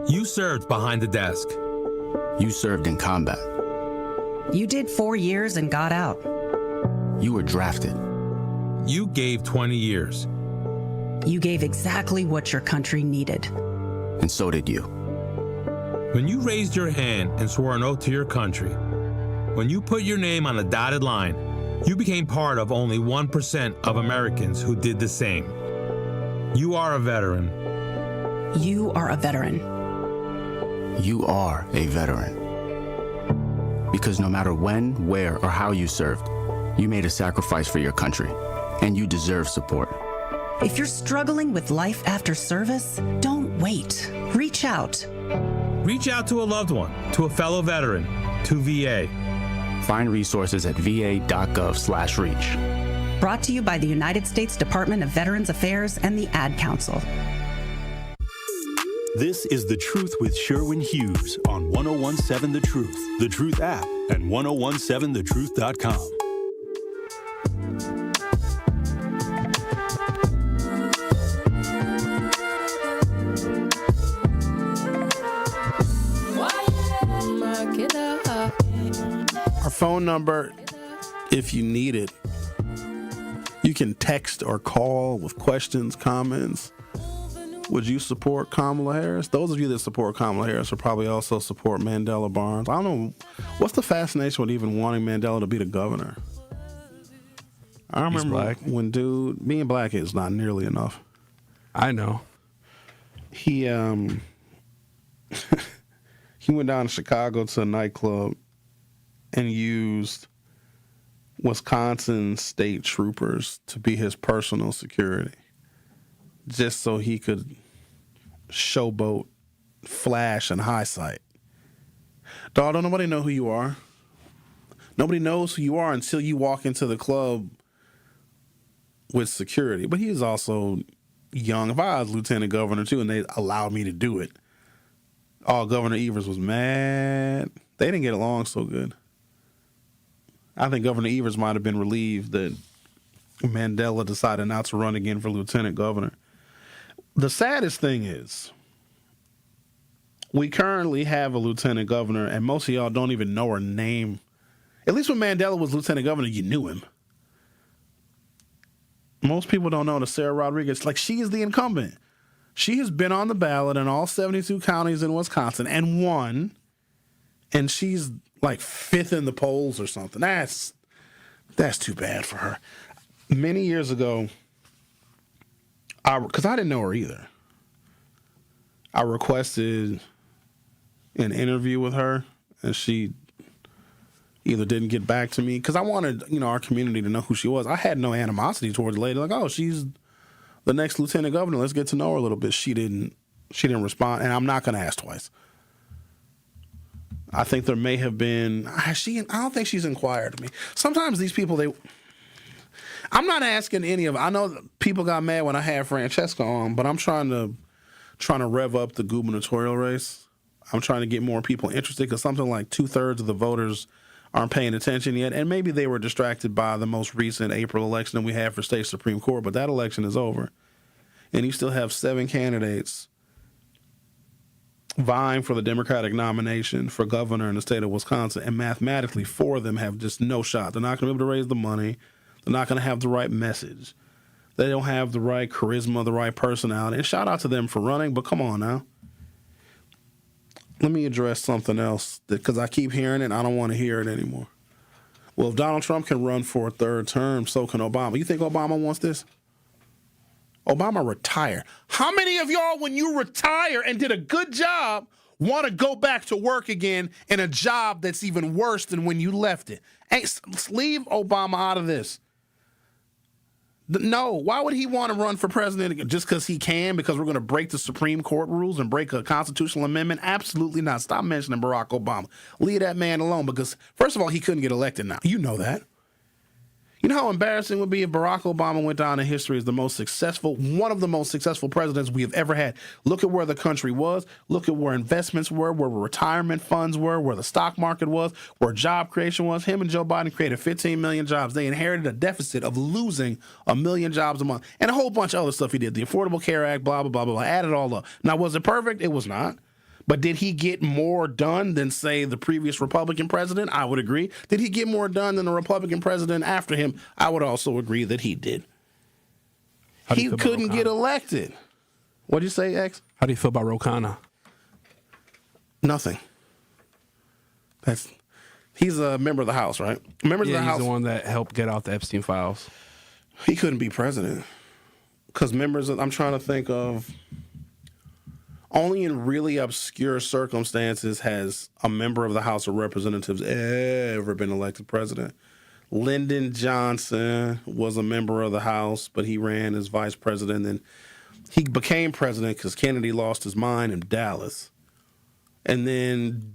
You served behind the desk. You served in combat. You did 4 years and got out. You were drafted. You gave 20 years. You gave exactly what your country needed. And so did you. When you raised your hand and swore an oath to your country, when you put your name on a dotted line, you became part of only 1% of Americans who did the same. You are a veteran. You are a veteran. You are a veteran. Because no matter when, where, or how you served, you made a sacrifice for your country, and you deserve support. If you're struggling with life after service, don't wait. Reach out. Reach out to a loved one, to a fellow veteran, to VA. Find resources at va.gov/reach. Brought to you by the United States Department of Veterans Affairs and the Ad Council. This is The Truth with Sherwin Hughes on 1017 The Truth app, and 1017thetruth.com. phone number if you need it. You can text or call with questions, comments. Would you support Kamala Harris? Those of you that support Kamala Harris will probably also support Mandela Barnes. I don't know. What's the fascination with even wanting Mandela to be the governor? I remember when being black is not nearly enough. I know. He he went down to Chicago to a nightclub and used Wisconsin state troopers to be his personal security, just so he could showboat, flash, and high sight. Dog, don't nobody know who you are. Nobody knows who you are until you walk into the club with security. But he is also young. If I was lieutenant governor too and they allowed me to do it, Governor Evers was mad. They didn't get along so good. I think Governor Evers might have been relieved that Mandela decided not to run again for lieutenant governor. The saddest thing is we currently have a lieutenant governor, and most of y'all don't even know her name. At least when Mandela was lieutenant governor, you knew him. Most people don't know that Sarah Rodriguez, she is the incumbent. She has been on the ballot in all 72 counties in Wisconsin and won, and she's like fifth in the polls or something. That's too bad for her. Many years ago, because I didn't know her either, I requested an interview with her, and she either didn't get back to me because I wanted, our community to know who she was. I had no animosity towards the lady. She's the next lieutenant governor. Let's get to know her a little bit. She didn't respond, and I'm not going to ask twice. I think there may have been. I don't think she's inquired to me. Sometimes these people, I'm not asking any of. I know people got mad when I had Francesca on, but I'm trying to rev up the gubernatorial race. I'm trying to get more people interested because something like 2/3 of the voters aren't paying attention yet, and maybe they were distracted by the most recent April election that we had for state Supreme Court, but that election is over, and you still have 7 candidates vying for the Democratic nomination for governor in the state of Wisconsin, and mathematically 4 of them have just no shot. They're not going to be able to raise the money. They're not going to have the right message. They don't have the right charisma, the right personality, and shout out to them for running, but come on now. Let me address something else because I keep hearing it and I don't want to hear it anymore. Well, if Donald Trump can run for a 3rd term, so can Obama. You think Obama wants this? Obama retired. How many of y'all, when you retire and did a good job, want to go back to work again in a job that's even worse than when you left it? Hey, leave Obama out of this. No, why would he want to run for president again? Just because he can? Because we're going to break the Supreme Court rules and break a constitutional amendment? Absolutely not. Stop mentioning Barack Obama. Leave that man alone because, first of all, he couldn't get elected now. You know that. You know how embarrassing it would be if Barack Obama went down in history as one of the most successful presidents we have ever had. Look at where the country was. Look at where investments were, where retirement funds were, where the stock market was, where job creation was. Him and Joe Biden created 15 million jobs. They inherited a deficit of losing 1 million jobs a month and a whole bunch of other stuff he did. The Affordable Care Act, blah, blah, blah, blah, blah. Add it all up. Now, was it perfect? It was not. But did he get more done than, say, the previous Republican president? I would agree. Did he get more done than the Republican president after him? I would also agree that he did. He couldn't get elected. What'd you say, X? How do you feel about Ro Khanna? Nothing. He's a member of the House, right? Members of the House. He's the one that helped get out the Epstein files. He couldn't be president. Because I'm trying to think of... Only in really obscure circumstances has a member of the House of Representatives ever been elected president. Lyndon Johnson was a member of the House, but he ran as vice president. And he became president because Kennedy lost his mind in Dallas. And then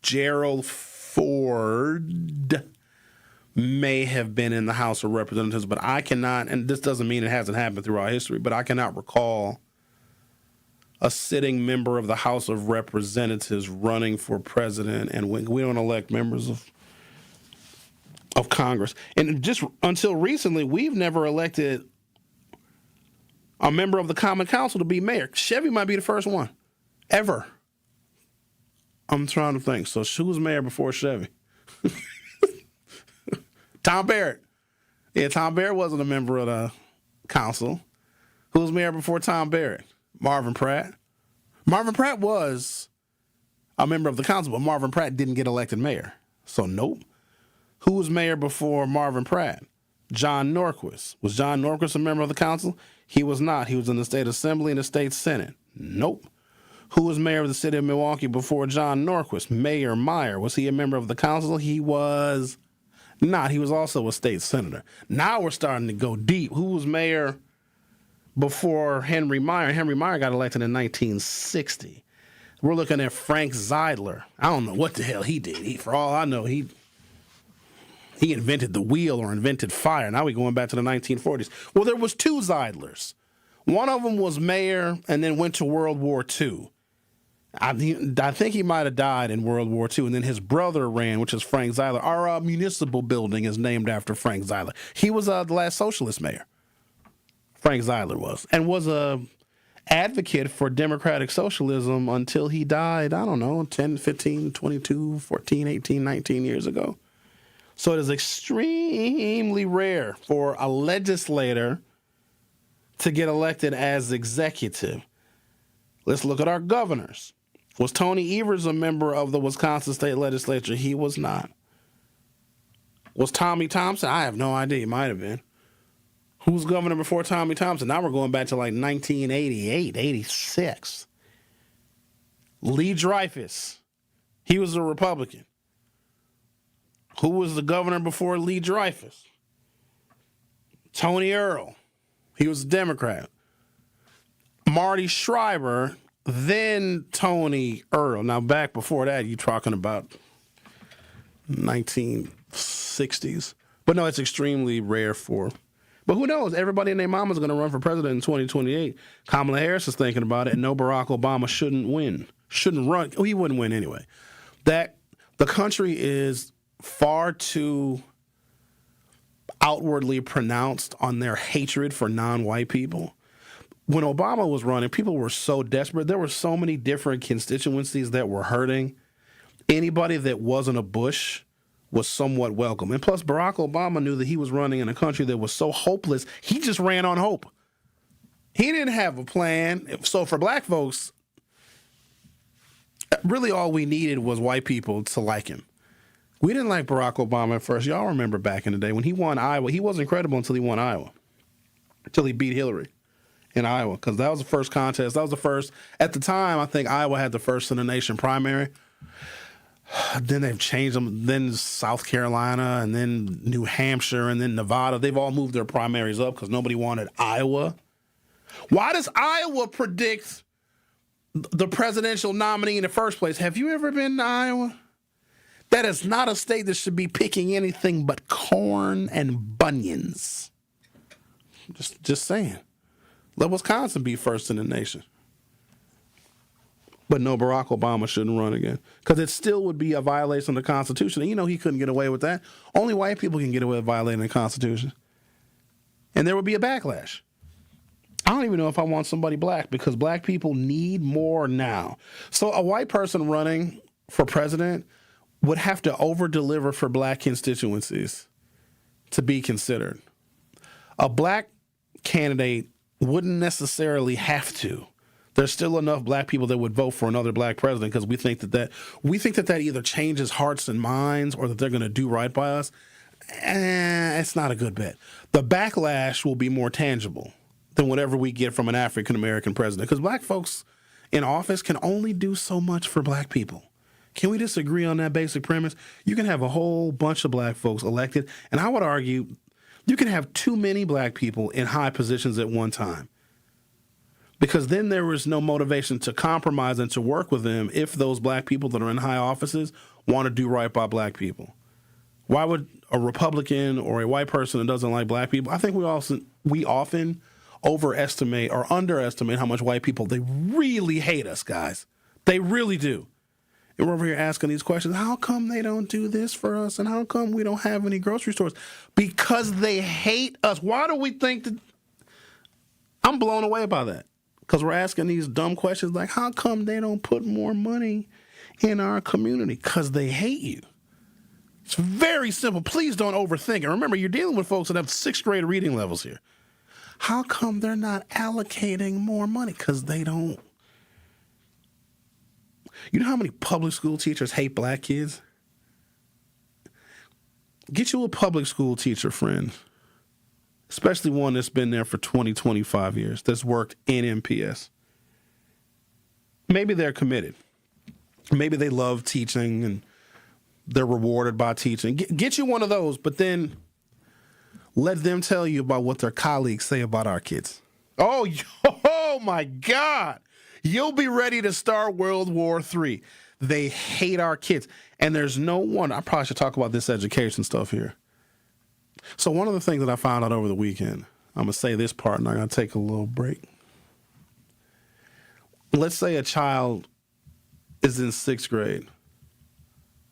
Gerald Ford may have been in the House of Representatives, but I cannot, and this doesn't mean it hasn't happened throughout history, but I cannot recall a sitting member of the House of Representatives running for president, and we don't elect members of Congress. And just until recently, we've never elected a member of the Common Council to be mayor. Chevy might be the first one, ever. I'm trying to think. So who was mayor before Chevy? Tom Barrett. Yeah, Tom Barrett wasn't a member of the council. Who was mayor before Tom Barrett? Marvin Pratt. Marvin Pratt was a member of the council, but Marvin Pratt didn't get elected mayor. So, nope. Who was mayor before Marvin Pratt? John Norquist. Was John Norquist a member of the council? He was not. He was in the state assembly and the state senate. Nope. Who was mayor of the city of Milwaukee before John Norquist? Mayor Meyer. Was he a member of the council? He was not. He was also a state senator. Now we're starting to go deep. Who was mayor before Henry Meyer? Henry Meyer got elected in 1960. We're looking at Frank Zeidler. I don't know what the hell he did. For all I know, he invented the wheel or invented fire. Now we're going back to the 1940s. Well, there was two Zeidlers. One of them was mayor and then went to World War II. I think he might have died in World War II, and then his brother ran, which is Frank Zeidler. Our municipal building is named after Frank Zeidler. He was the last socialist mayor. Frank Zeidler was a advocate for democratic socialism until he died, I don't know, 10, 15, 22, 14, 18, 19 years ago. So it is extremely rare for a legislator to get elected as executive. Let's look at our governors. Was Tony Evers a member of the Wisconsin State Legislature? He was not. Was Tommy Thompson? I have no idea. He might have been. Who was governor before Tommy Thompson? Now we're going back to like 1988, 86. Lee Dreyfus. He was a Republican. Who was the governor before Lee Dreyfus? Tony Earl. He was a Democrat. Marty Schreiber, then Tony Earl. Now, back before that, you're talking about 1960s. But no, it's extremely rare for. But who knows? Everybody and their mama's going to run for president in 2028. Kamala Harris is thinking about it, and no, Barack Obama shouldn't win. Shouldn't run. He wouldn't win anyway. That the country is far too outwardly pronounced on their hatred for non-white people. When Obama was running, people were so desperate. There were so many different constituencies that were hurting. Anybody that wasn't a Bush was somewhat welcome. And plus, Barack Obama knew that he was running in a country that was so hopeless, he just ran on hope. He didn't have a plan. So for black folks, really all we needed was white people to like him. We didn't like Barack Obama at first. Y'all remember back in the day when he won Iowa, he wasn't credible until he won Iowa, until he beat Hillary in Iowa, because that was the first contest. That was the first. At the time, I think Iowa had the first in the nation primary. Then they've changed them. Then South Carolina, and then New Hampshire, and then Nevada. They've all moved their primaries up because nobody wanted Iowa. Why does Iowa predict the presidential nominee in the first place? Have you ever been to Iowa? That is not a state that should be picking anything but corn and bunions. Just saying. Let Wisconsin be first in the nation. But no, Barack Obama shouldn't run again, because it still would be a violation of the Constitution. And you know he couldn't get away with that. Only white people can get away with violating the Constitution. And there would be a backlash. I don't even know if I want somebody black, because black people need more now. So a white person running for president would have to over-deliver for black constituencies to be considered. A black candidate wouldn't necessarily have to. There's still enough black people that would vote for another black president, because we think that either changes hearts and minds or that they're going to do right by us. It's not a good bet. The backlash will be more tangible than whatever we get from an African-American president, because black folks in office can only do so much for black people. Can we disagree on that basic premise? You can have a whole bunch of black folks elected, and I would argue you can have too many black people in high positions at one time, because then there is no motivation to compromise and to work with them if those black people that are in high offices want to do right by black people. Why would a Republican or a white person that doesn't like black people? I think we often overestimate or underestimate how much white people, they really hate us, guys. They really do. And we're over here asking these questions. How come they don't do this for us? And how come we don't have any grocery stores? Because they hate us. Why do we think that? I'm blown away by that. Because we're asking these dumb questions like, how come they don't put more money in our community? Because they hate you. It's very simple. Please don't overthink it. Remember, you're dealing with folks that have 6th grade reading levels here. How come they're not allocating more money? Because they don't. You know how many public school teachers hate black kids? Get you a public school teacher friend, especially one that's been there for 20, 25 years, that's worked in MPS. Maybe they're committed. Maybe they love teaching and they're rewarded by teaching. Get you one of those, but then let them tell you about what their colleagues say about our kids. Oh my God. You'll be ready to start World War III. They hate our kids. And there's no one. I probably should talk about this education stuff here. So one of the things that I found out over the weekend, I'm going to say this part and I'm going to take a little break. Let's say a child is in 6th grade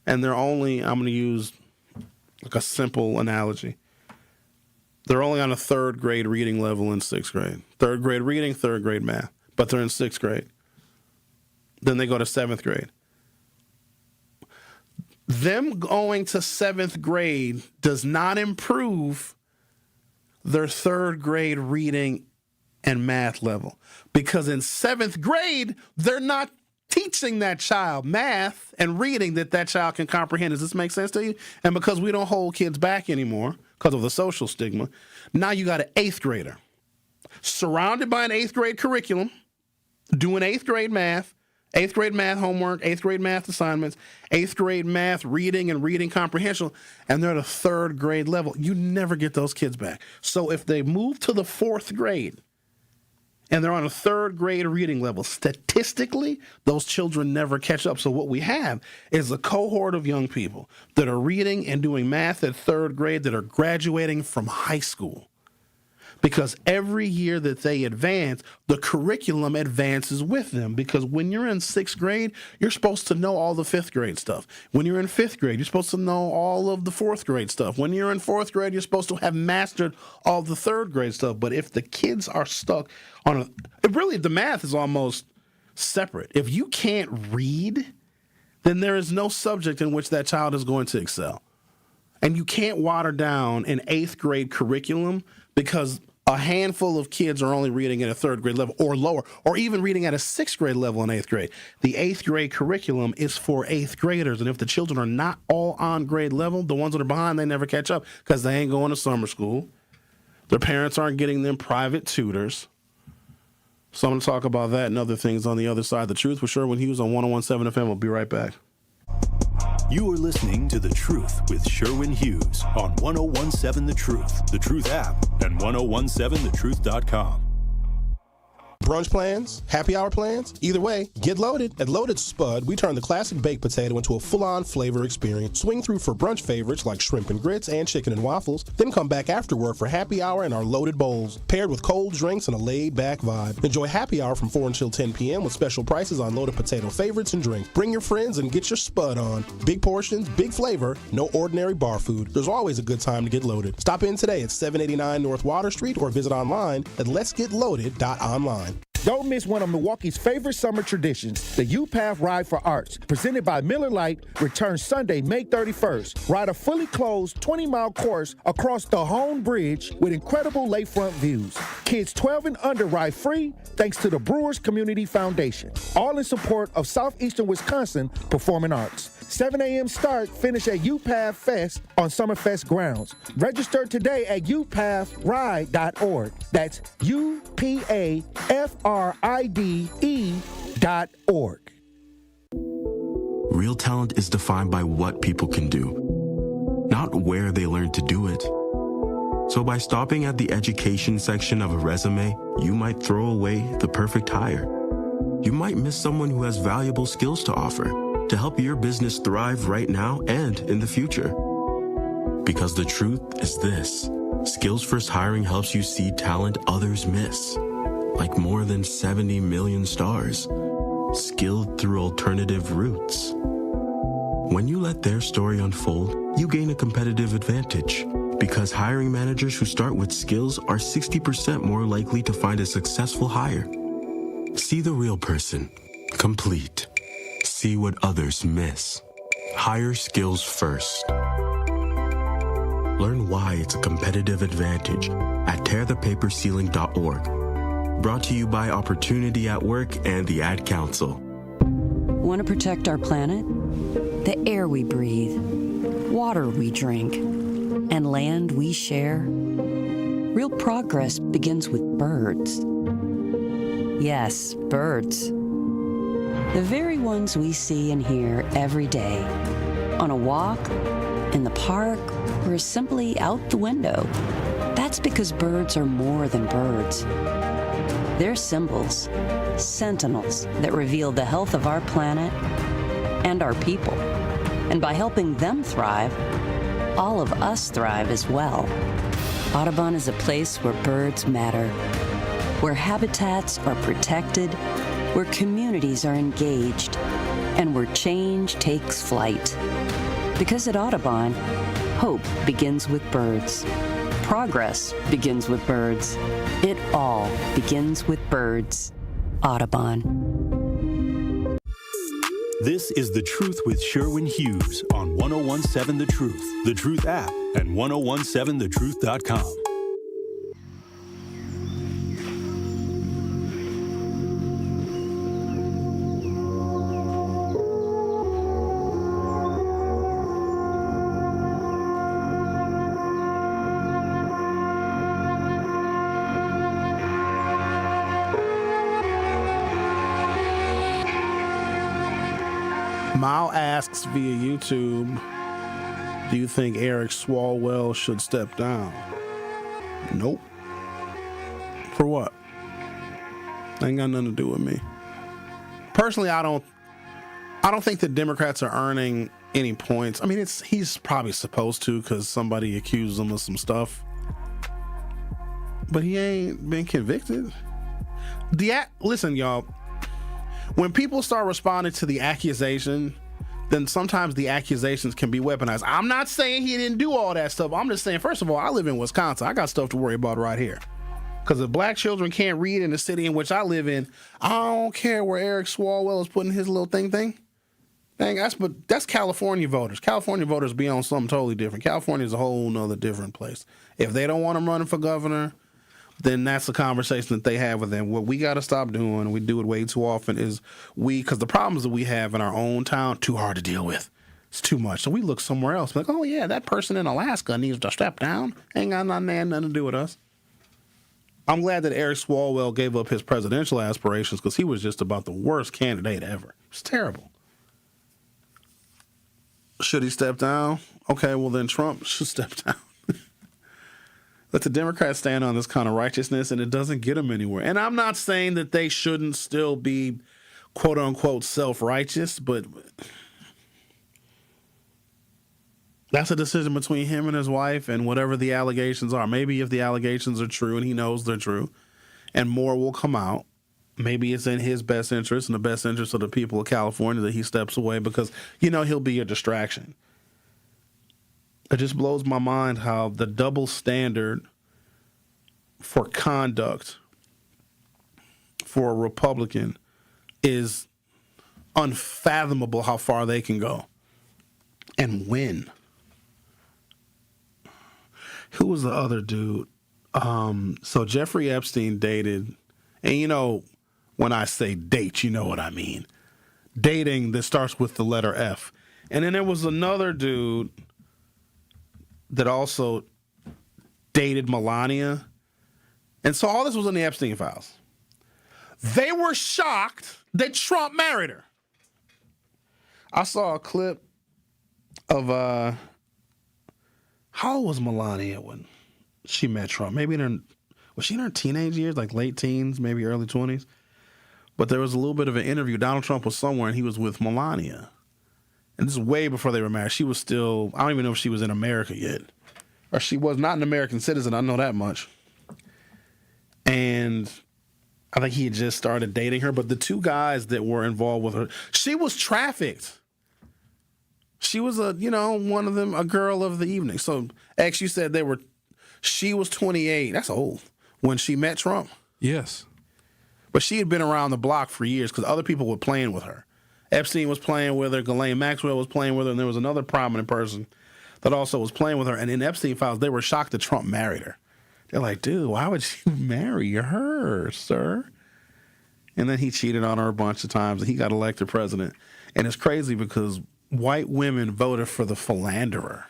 and they're only, I'm going to use like a simple analogy. They're only on a 3rd grade reading level in 6th grade. 3rd grade reading, 3rd grade math, but they're in 6th grade. Then they go to 7th grade. Them going to 7th grade does not improve their 3rd grade reading and math level. Because in 7th grade, they're not teaching that child math and reading that child can comprehend. Does this make sense to you? And because we don't hold kids back anymore because of the social stigma, now you got an 8th grader surrounded by an 8th grade curriculum, doing 8th grade math, 8th grade math homework, 8th grade math assignments, 8th grade math reading and reading comprehension, and they're at a 3rd grade level. You never get those kids back. So if they move to the 4th grade and they're on a 3rd grade reading level, statistically, those children never catch up. So what we have is a cohort of young people that are reading and doing math at 3rd grade that are graduating from high school. Because every year that they advance, the curriculum advances with them. Because when you're in 6th grade, you're supposed to know all the 5th grade stuff. When you're in 5th grade, you're supposed to know all of the 4th grade stuff. When you're in 4th grade, you're supposed to have mastered all the 3rd grade stuff. But if the kids are stuck on the math is almost separate. If you can't read, then there is no subject in which that child is going to excel. And you can't water down an 8th grade curriculum because a handful of kids are only reading at a 3rd grade level or lower, or even reading at a 6th grade level in 8th grade. The 8th grade curriculum is for 8th graders, and if the children are not all on grade level, the ones that are behind, they never catch up because they ain't going to summer school. Their parents aren't getting them private tutors. So I'm going to talk about that and other things on the other side of the truth with Sherwin Hughes on 101.7 FM. We'll be right back. You are listening to The Truth with Sherwin Hughes on 101.7 The Truth app, and 1017thetruth.com. Brunch plans? Happy hour plans? Either way, get loaded. At Loaded Spud, we turn the classic baked potato into a full-on flavor experience. Swing through for brunch favorites like shrimp and grits and chicken and waffles, then come back afterward for happy hour in our loaded bowls, paired with cold drinks and a laid-back vibe. Enjoy happy hour from 4 until 10 p.m. with special prices on loaded potato favorites and drinks. Bring your friends and get your Spud on. Big portions, big flavor, no ordinary bar food. There's always a good time to get loaded. Stop in today at 789 North Water Street or visit online at letsgetloaded.online. Don't miss one of Milwaukee's favorite summer traditions, the U-Path Ride for Arts, presented by Miller Lite, returns Sunday, May 31st. Ride a fully closed 20-mile course across the Hone Bridge with incredible lakefront views. Kids 12 and under ride free thanks to the Brewers Community Foundation. All in support of Southeastern Wisconsin Performing Arts. 7 a.m. start, finish at U-Path Fest on Summerfest grounds. Register today at upathride.org. That's upathride.org. Real talent is defined by what people can do, not where they learn to do it. So by stopping at the education section of a resume, you might throw away the perfect hire. You might miss someone who has valuable skills to offer to help your business thrive right now and in the future. Because the truth is this: Skills First Hiring helps you see talent others miss, like more than 70 million stars, skilled through alternative routes. When you let their story unfold, you gain a competitive advantage, because hiring managers who start with skills are 60% more likely to find a successful hire. See the real person, complete. See what others miss. Hire skills first. Learn why it's a competitive advantage at tearthepaperceiling.org. Brought to you by Opportunity at Work and the Ad Council. Want to protect our planet? The air we breathe, water we drink, and land we share? Real progress begins with birds. Yes, birds. The very ones we see and hear every day. On a walk, in the park, or simply out the window. That's because birds are more than birds. They're symbols, sentinels that reveal the health of our planet and our people. And by helping them thrive, all of us thrive as well. Audubon is a place where birds matter, where habitats are protected, where communities are engaged, and where change takes flight. Because at Audubon, hope begins with birds. Progress begins with birds. It all begins with birds. Audubon. This is The Truth with Sherwin Hughes on 1017 The Truth, The Truth app, and 1017thetruth.com. Mal asks via YouTube, do you think Eric Swalwell should step down? Nope. For what? Ain't got nothing to do with me. Personally, I don't think the Democrats are earning any points. I mean, he's probably supposed to because somebody accused him of some stuff. But he ain't been convicted. Listen, y'all. When people start responding to the accusation, then sometimes the accusations can be weaponized. I'm not saying he didn't do all that stuff. I'm just saying, first of all, I live in Wisconsin. I got stuff to worry about right here. Because if black children can't read in the city in which I live in, I don't care where Eric Swalwell is putting his little thing. Dang, that's California voters. California voters be on something totally different. California is a whole nother different place. If they don't want him running for governor, then that's a conversation that they have with them. What we got to stop doing, and we do it way too often, is because the problems that we have in our own town, too hard to deal with. It's too much. So we look somewhere else. Like, oh, yeah, that person in Alaska needs to step down. Ain't got nothing to do with us. I'm glad that Eric Swalwell gave up his presidential aspirations because he was just about the worst candidate ever. It's terrible. Should he step down? Okay, well, then Trump should step down. Let the Democrats stand on this kind of righteousness, and it doesn't get them anywhere. And I'm not saying that they shouldn't still be, quote-unquote, self-righteous, but that's a decision between him and his wife and whatever the allegations are. Maybe if the allegations are true and he knows they're true, and more will come out, maybe it's in his best interest and the best interest of the people of California that he steps away because, he'll be a distraction. It just blows my mind how the double standard for conduct for a Republican is unfathomable how far they can go and when. Who was the other dude? So Jeffrey Epstein dated, and when I say date, you know what I mean. Dating that starts with the letter F. And then there was another dude that also dated Melania. And so all this was in the Epstein files. They were shocked that Trump married her. I saw a clip of, how old was Melania when she met Trump? Was she in her teenage years, like late teens, maybe early 20s? But there was a little bit of an interview. Donald Trump was somewhere and he was with Melania. And this is way before they were married. She was still, I don't even know if she was in America yet. Or she was not an American citizen, I know that much. And I think he had just started dating her. But the two guys that were involved with her, she was trafficked. She was one of them, a girl of the evening. So, X, you said she was 28. That's old. When she met Trump? Yes. But she had been around the block for years because other people were playing with her. Epstein was playing with her. Ghislaine Maxwell was playing with her. And there was another prominent person that also was playing with her. And in Epstein files, they were shocked that Trump married her. They're like, dude, why would you marry her, sir? And then he cheated on her a bunch of times, and he got elected president. And it's crazy because white women voted for the philanderer.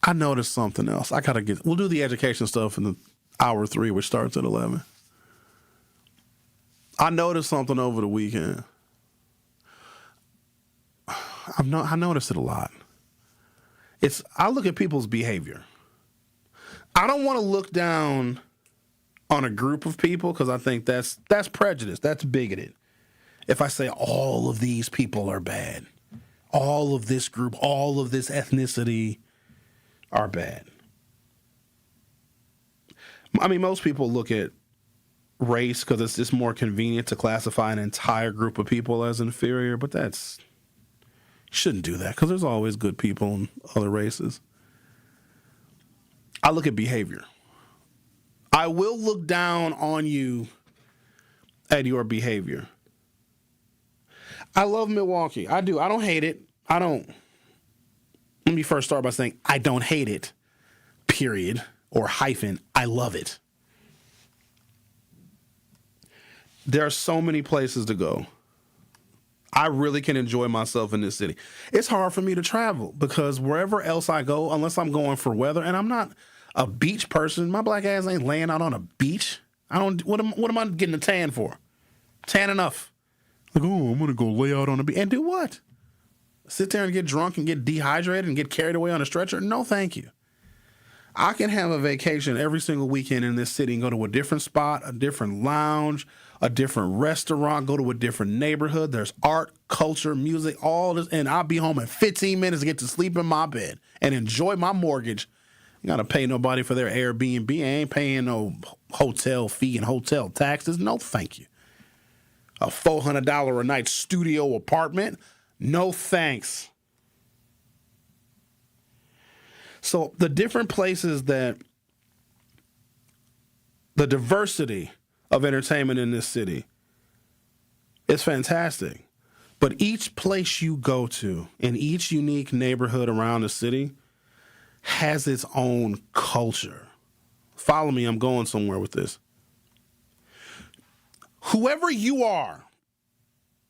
I noticed something else. We'll do the education stuff in the hour 3, which starts at 11. I noticed something over the weekend. I noticed it a lot. I look at people's behavior. I don't want to look down on a group of people because I think that's prejudice. That's bigoted. If I say all of these people are bad, all of this group, all of this ethnicity are bad. I mean, most people look at race because it's just more convenient to classify an entire group of people as inferior, but shouldn't do that because there's always good people in other races. I look at behavior. I will look down on you at your behavior. I love Milwaukee. I do. I don't hate it. Let me first start by saying I don't hate it, period, or hyphen. I love it. There are so many places to go. I really can enjoy myself in this city. It's hard for me to travel because wherever else I go, unless I'm going for weather, and I'm not a beach person, my black ass ain't laying out on a beach. What am I getting a tan for? Tan enough. Like, oh, I'm going to go lay out on a beach. And do what? Sit there and get drunk and get dehydrated and get carried away on a stretcher? No, thank you. I can have a vacation every single weekend in this city and go to a different spot, a different lounge, a different restaurant, go to a different neighborhood. There's art, culture, music, all this, and I'll be home in 15 minutes to get to sleep in my bed and enjoy my mortgage. I got to pay nobody for their Airbnb. I ain't paying no hotel fee and hotel taxes. No, thank you. A $400 a night studio apartment? No, thanks. So the different places that the diversity of entertainment in this city is fantastic. But each place you go to in each unique neighborhood around the city has its own culture. Follow me, I'm going somewhere with this. Whoever you are,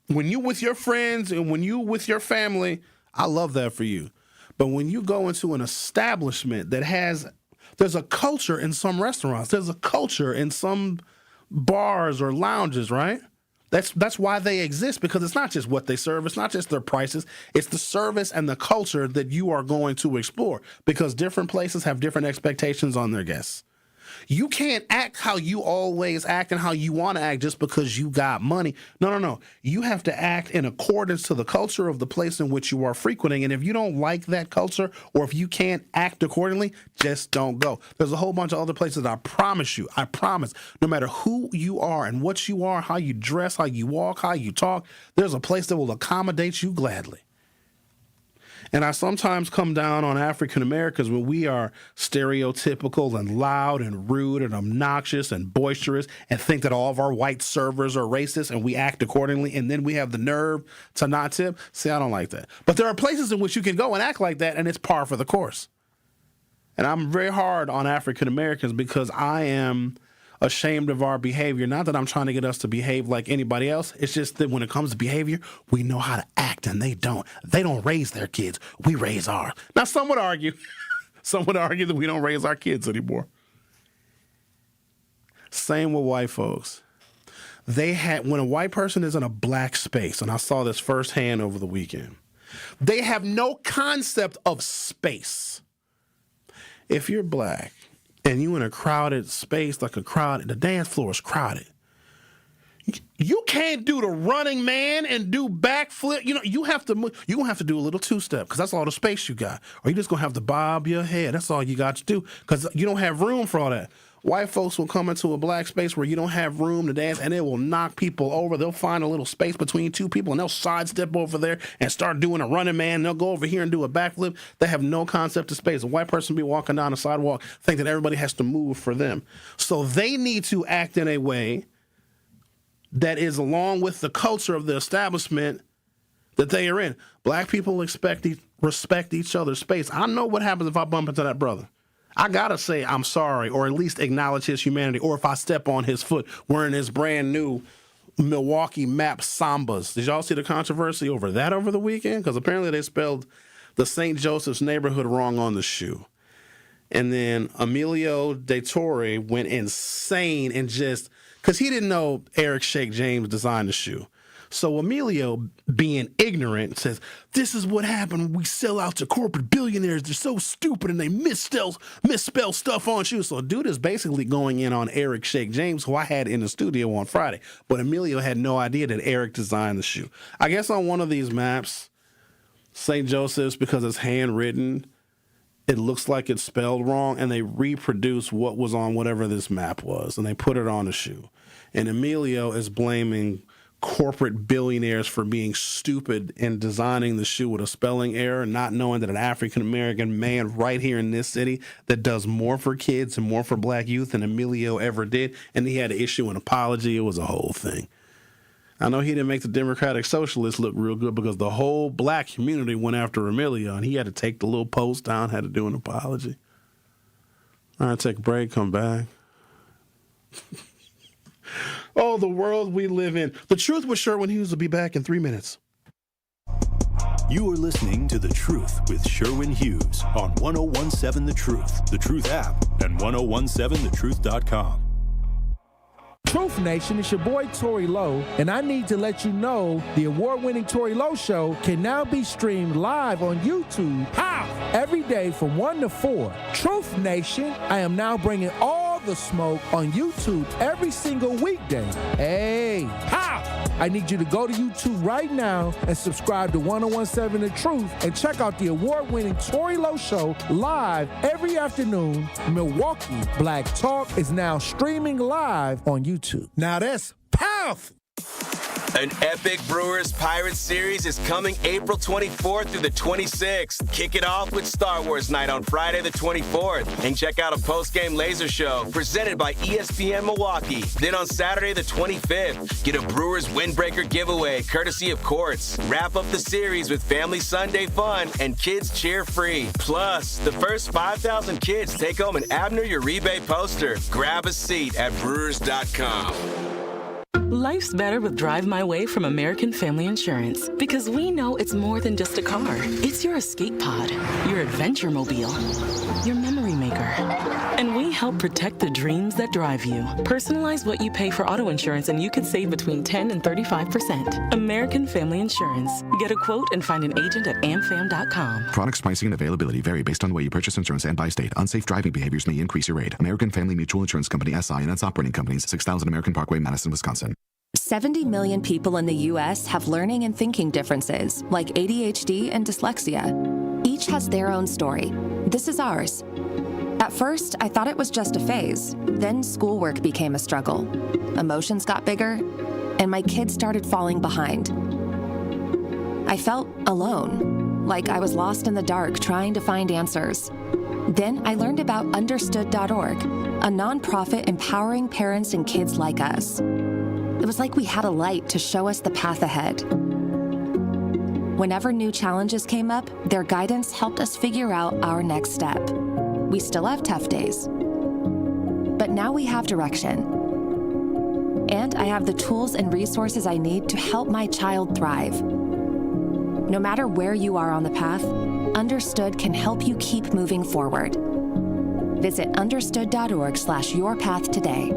when you with your friends and when you with your family, I love that for you. But when you go into an establishment there's a culture in some restaurants, there's a culture in some bars or lounges, right? That's why they exist, because it's not just what they serve, it's not just their prices, it's the service and the culture that you are going to explore, because different places have different expectations on their guests. You can't act how you always act and how you want to act just because you got money. No. You have to act in accordance to the culture of the place in which you are frequenting. And if you don't like that culture, or if you can't act accordingly, just don't go. There's a whole bunch of other places, I promise, no matter who you are and what you are, how you dress, how you walk, how you talk, there's a place that will accommodate you gladly. And I sometimes come down on African Americans when we are stereotypical and loud and rude and obnoxious and boisterous and think that all of our white servers are racist and we act accordingly, and then we have the nerve to not tip. See, I don't like that. But there are places in which you can go and act like that, and it's par for the course. And I'm very hard on African Americans because I am ashamed of our behavior. Not that I'm trying to get us to behave like anybody else. It's just that when it comes to behavior, we know how to act and they don't. They don't raise their kids. We raise ours. Now, some would argue that we don't raise our kids anymore. Same with white folks. When a white person is in a black space, and I saw this firsthand over the weekend, they have no concept of space. If you're black, and you in a crowded space, the dance floor is crowded, you can't do the running man and do backflip. You have to move. You're going to have to do a little two-step because that's all the space you got. Or you just going to have to bob your head. That's all you got to do because you don't have room for all that. White folks will come into a black space where you don't have room to dance, and it will knock people over. They'll find a little space between two people, and they'll sidestep over there and start doing a running man. They'll go over here and do a backflip. They have no concept of space. A white person will be walking down the sidewalk, think that everybody has to move for them. So they need to act in a way that is along with the culture of the establishment that they are in. Black people respect each other's space. I know what happens if I bump into that brother. I gotta say I'm sorry, or at least acknowledge his humanity, or if I step on his foot wearing his brand new Milwaukee Map Sambas. Did y'all see the controversy over that over the weekend? Because apparently they spelled the St. Joseph's neighborhood wrong on the shoe. And then Emilio De Torre went insane and just, because he didn't know Eric Shake James designed the shoe. So Emilio, being ignorant, says, this is what happened when we sell out to corporate billionaires. They're so stupid and they misspell stuff on shoes. So dude is basically going in on Eric Shake James, who I had in the studio on Friday. But Emilio had no idea that Eric designed the shoe. I guess on one of these maps, St. Joseph's, because it's handwritten, it looks like it's spelled wrong, and they reproduce what was on whatever this map was, and they put it on the shoe. And Emilio is blaming corporate billionaires for being stupid and designing the shoe with a spelling error, not knowing that an African-American man right here in this city that does more for kids and more for black youth than Emilio ever did, and he had to issue an apology. It was a whole thing. I know he didn't make the Democratic Socialists look real good because the whole black community went after Emilio, and he had to take the little post down, had to do an apology. All right, take a break, come back. Oh, the world we live in. The Truth with Sherwin Hughes will be back in 3 minutes. You are listening to The Truth with Sherwin Hughes on 1017 The Truth app, and 1017thetruth.com. Truth Nation, it's your boy Tory Lowe, and I need to let you know the award-winning Tory Lowe Show can now be streamed live on YouTube. How? Every day from 1 to 4. Truth Nation, I am now bringing all the smoke on YouTube every single weekday. Hey, how? I need you to go to YouTube right now and subscribe to 1017 The Truth and check out the award-winning Tory Lowe Show live every afternoon. Milwaukee Black Talk is now streaming live on YouTube. Now that's powerful. An epic Brewers Pirates series is coming April 24th through the 26th. Kick it off with Star Wars Night on Friday the 24th. And check out a post-game laser show presented by ESPN Milwaukee. Then on Saturday the 25th, get a Brewers Windbreaker giveaway courtesy of Courts. Wrap up the series with Family Sunday fun and kids cheer free. Plus, the first 5,000 kids take home an Abner Uribe poster. Grab a seat at Brewers.com. Life's better with Drive My Way from American Family Insurance, because we know it's more than just a car. It's your escape pod, your adventure mobile, your memory maker. And we help protect the dreams that drive you. Personalize what you pay for auto insurance and you could save between 10 and 35%. American Family Insurance. Get a quote and find an agent at amfam.com. Products, pricing, and availability vary based on the way you purchase insurance and by state. Unsafe driving behaviors may increase your rate. American Family Mutual Insurance Company, SI, and its operating companies, 6000 American Parkway, Madison, Wisconsin. 70 million people in the U.S. have learning and thinking differences, like ADHD and dyslexia. Each has their own story. This is ours. At first, I thought it was just a phase. Then schoolwork became a struggle. Emotions got bigger, and my kids started falling behind. I felt alone, like I was lost in the dark trying to find answers. Then I learned about Understood.org, a nonprofit empowering parents and kids like us. It was like we had a light to show us the path ahead. Whenever new challenges came up, their guidance helped us figure out our next step. We still have tough days, but now we have direction. And I have the tools and resources I need to help my child thrive. No matter where you are on the path, Understood can help you keep moving forward. Visit understood.org/yourpath today.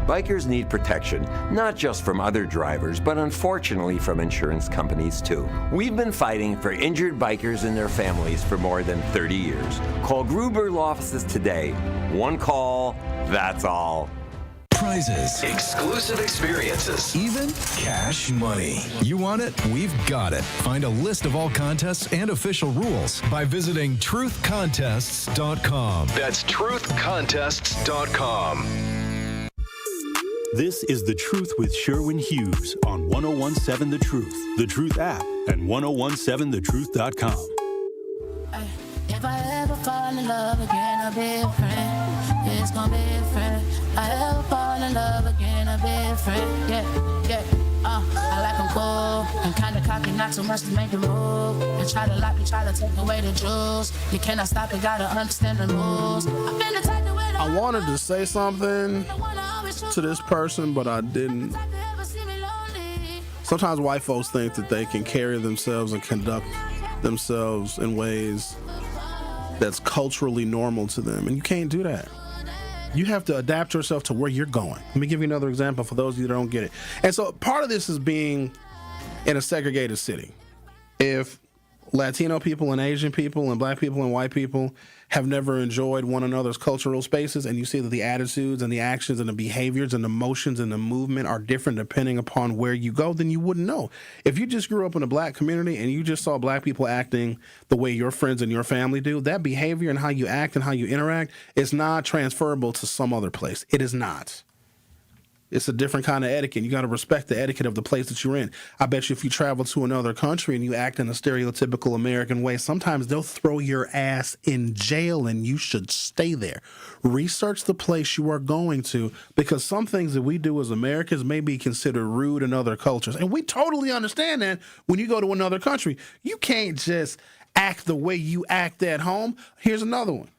Bikers need protection, not just from other drivers, but unfortunately from insurance companies too. We've been fighting for injured bikers and their families for more than 30 years. Call Gruber Law Offices today. One call, that's all. Prizes, exclusive experiences, even cash money. You want it? We've got it. Find a list of all contests and official rules by visiting truthcontests.com. That's truthcontests.com. This is The Truth with Sherwin Hughes on 1017 The Truth app, and 1017thetruth.com. If I ever fall in love again, I'll be a friend. It's gonna be a friend. I ever fall in love again, a big friend. Yeah. I like them cool and kinda cocky, not too much to make them move. And try to lock me, try to take away the jewels. You cannot stop it, gotta understand the moves. I've been the type to wait. I wanted to say something to this person, but I didn't. Sometimes white folks think that they can carry themselves and conduct themselves in ways that's culturally normal to them, and you can't do that. You have to adapt yourself to where you're going. Let me give you another example for those of you that don't get it. And so part of this is being in a segregated city. If Latino people and Asian people and black people and white people have never enjoyed one another's cultural spaces, and you see that the attitudes and the actions and the behaviors and the motions and the movement are different depending upon where you go, then you wouldn't know. If you just grew up in a black community and you just saw black people acting the way your friends and your family do, that behavior and how you act and how you interact is not transferable to some other place. It is not. It's a different kind of etiquette. You got to respect the etiquette of the place that you're in. I bet you if you travel to another country and you act in a stereotypical American way, sometimes they'll throw your ass in jail and you should stay there. Research the place you are going to, because some things that we do as Americans may be considered rude in other cultures. And we totally understand that when you go to another country. You can't just act the way you act at home. Here's another one.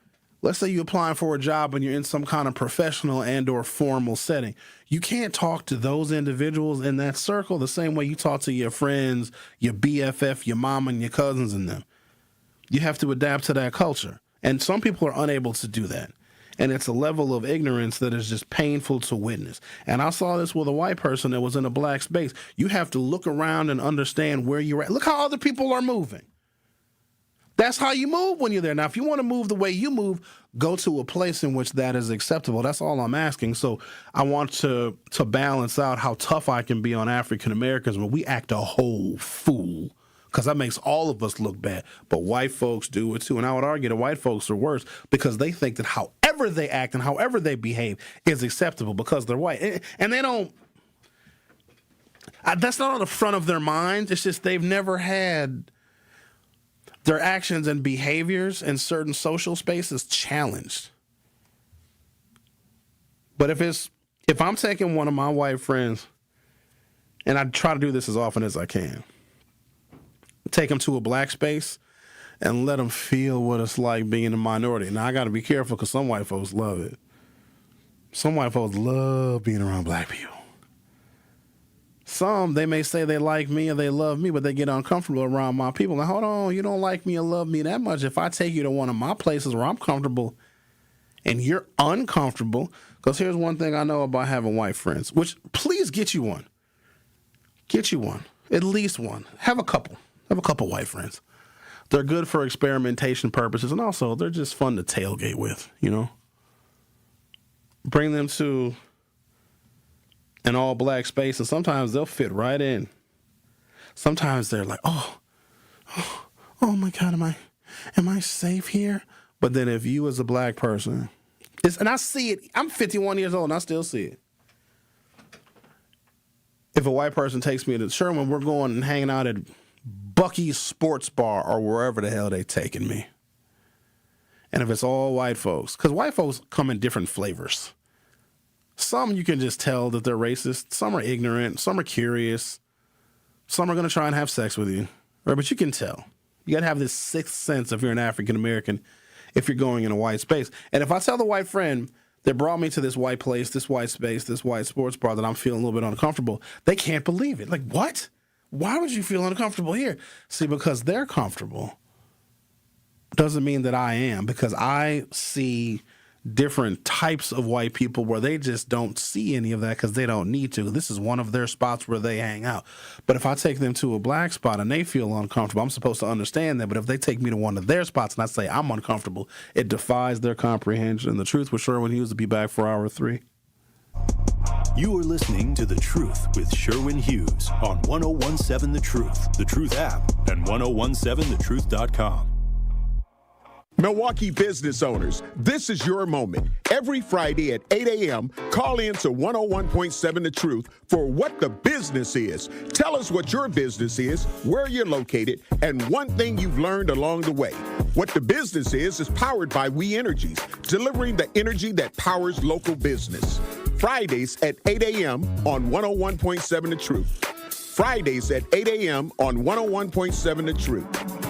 Let's say you're applying for a job and you're in some kind of professional and or formal setting. You can't talk to those individuals in that circle the same way you talk to your friends, your BFF, your mom, and your cousins and them. You have to adapt to that culture. And some people are unable to do that. And it's a level of ignorance that is just painful to witness. And I saw this with a white person that was in a black space. You have to look around and understand where you're at. Look how other people are moving. That's how you move when you're there. Now, if you want to move the way you move, go to a place in which that is acceptable. That's all I'm asking. So I want to balance out how tough I can be on African Americans when we act a whole fool, because that makes all of us look bad. But white folks do it too. And I would argue that white folks are worse because they think that however they act and however they behave is acceptable because they're white. And they don't. That's not on the front of their minds. It's just they've never had their actions and behaviors in certain social spaces challenged. But if I'm taking one of my white friends, and I try to do this as often as I can, take them to a black space and let them feel what it's like being a minority. Now, I got to be careful because some white folks love it. Some white folks love being around black people. Some, they may say they like me or they love me, but they get uncomfortable around my people. Now, hold on, you don't like me or love me that much. If I take you to one of my places where I'm comfortable and you're uncomfortable, because here's one thing I know about having white friends, which please get you one. Get you one. At least one. Have a couple. Have a couple white friends. They're good for experimentation purposes, and also they're just fun to tailgate with, you know? Bring them to an all-black space, and sometimes they'll fit right in. Sometimes they're like, oh my God, am I safe here? But then if you as a black person, and I see it, I'm 51 years old and I still see it. If a white person takes me to Sherwin, we're going and hanging out at Bucky's Sports Bar or wherever the hell they taking me. And if it's all white folks, because white folks come in different flavors. Some you can just tell that they're racist. Some are ignorant. Some are curious. Some are going to try and have sex with you. Right? But you can tell. You got to have this sixth sense if you're an African American, if you're going in a white space. And if I tell the white friend that brought me to this white place, this white space, this white sports bar that I'm feeling a little bit uncomfortable, they can't believe it. Like, what? Why would you feel uncomfortable here? See, because they're comfortable doesn't mean that I am, because I see different types of white people where they just don't see any of that because they don't need to. This is one of their spots where they hang out. But if I take them to a black spot and they feel uncomfortable, I'm supposed to understand that. But if they take me to one of their spots and I say I'm uncomfortable, it defies their comprehension. The Truth with Sherwin Hughes will be back for hour 3. You are listening to The Truth with Sherwin Hughes on 1017 The Truth, The Truth app, and 1017thetruth.com. Milwaukee business owners, this is your moment. Every Friday at 8 a.m., call in to 101.7 The Truth for What the Business Is. Tell us what your business is, where you're located, and one thing you've learned along the way. What the Business is powered by We Energies, delivering the energy that powers local business. Fridays at 8 a.m. on 101.7 The Truth. Fridays at 8 a.m. on 101.7 The Truth.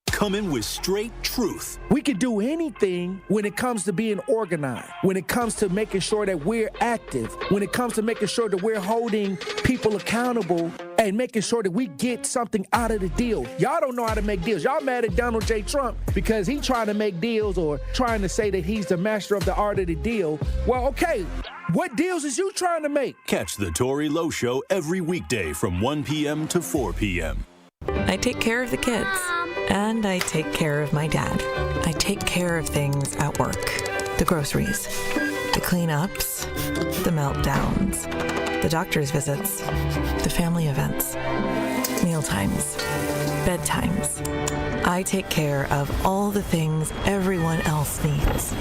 Coming with straight truth. We can do anything when it comes to being organized, when it comes to making sure that we're active, when it comes to making sure that we're holding people accountable and making sure that we get something out of the deal. Y'all don't know how to make deals. Y'all mad at Donald J. Trump because he's trying to make deals or trying to say that he's the master of the art of the deal. Well, okay, what deals is you trying to make? Catch the Tory Lowe Show every weekday from 1 p.m. to 4 p.m. I take care of the kids, and I take care of my dad. I take care of things at work. The groceries, the cleanups, the meltdowns, the doctor's visits, the family events, mealtimes, bedtimes. I take care of all the things everyone else needs.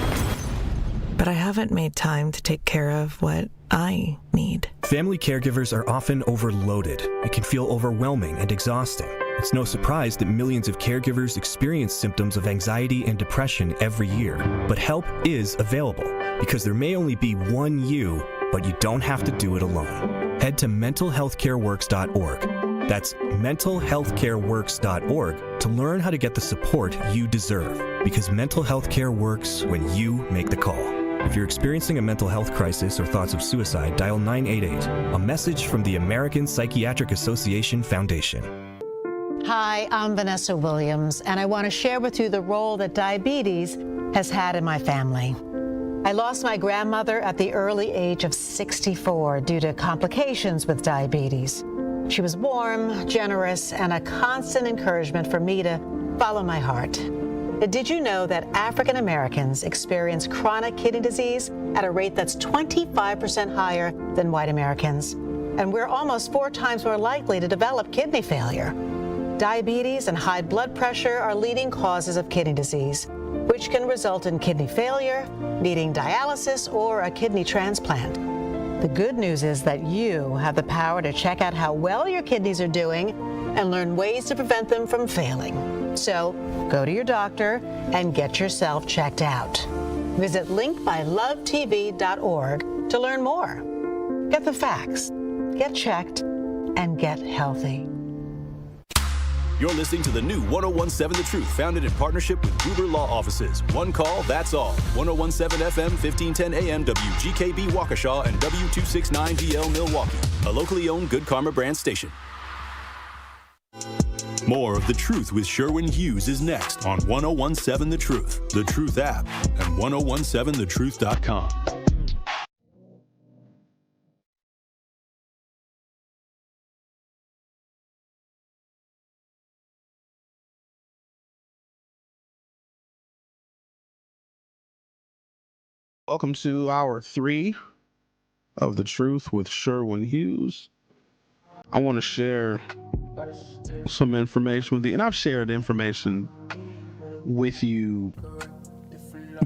But I haven't made time to take care of what I need. Family caregivers are often overloaded. It can feel overwhelming and exhausting. It's no surprise that millions of caregivers experience symptoms of anxiety and depression every year. But help is available because there may only be one you, but you don't have to do it alone. Head to mentalhealthcareworks.org. That's mentalhealthcareworks.org to learn how to get the support you deserve, because mental health care works when you make the call. If you're experiencing a mental health crisis or thoughts of suicide, dial 988, a message from the American Psychiatric Association Foundation. Hi, I'm Vanessa Williams, and I want to share with you the role that diabetes has had in my family. I lost my grandmother at the early age of 64 due to complications with diabetes. She was warm, generous, and a constant encouragement for me to follow my heart. Did you know that African Americans experience chronic kidney disease at a rate that's 25% higher than white Americans? And we're almost 4 times more likely to develop kidney failure. Diabetes and high blood pressure are leading causes of kidney disease, which can result in kidney failure, needing dialysis, or a kidney transplant. The good news is that you have the power to check out how well your kidneys are doing and learn ways to prevent them from failing. So go to your doctor and get yourself checked out. Visit linkbylovetv.org to learn more. Get the facts, get checked, and get healthy. You're listening to the new 101.7 The Truth, founded in partnership with Gruber Law Offices. One call, that's all. 101.7 FM, 1510 AM, WGKB Waukesha, and W269DL Milwaukee. A locally owned Good Karma brand station. More of The Truth with Sherwin Hughes is next on 101.7 The Truth, The Truth app, and 1017thetruth.com. Welcome to hour 3 of The Truth with Sherwin Hughes. I want to share some information with you, and I've shared information with you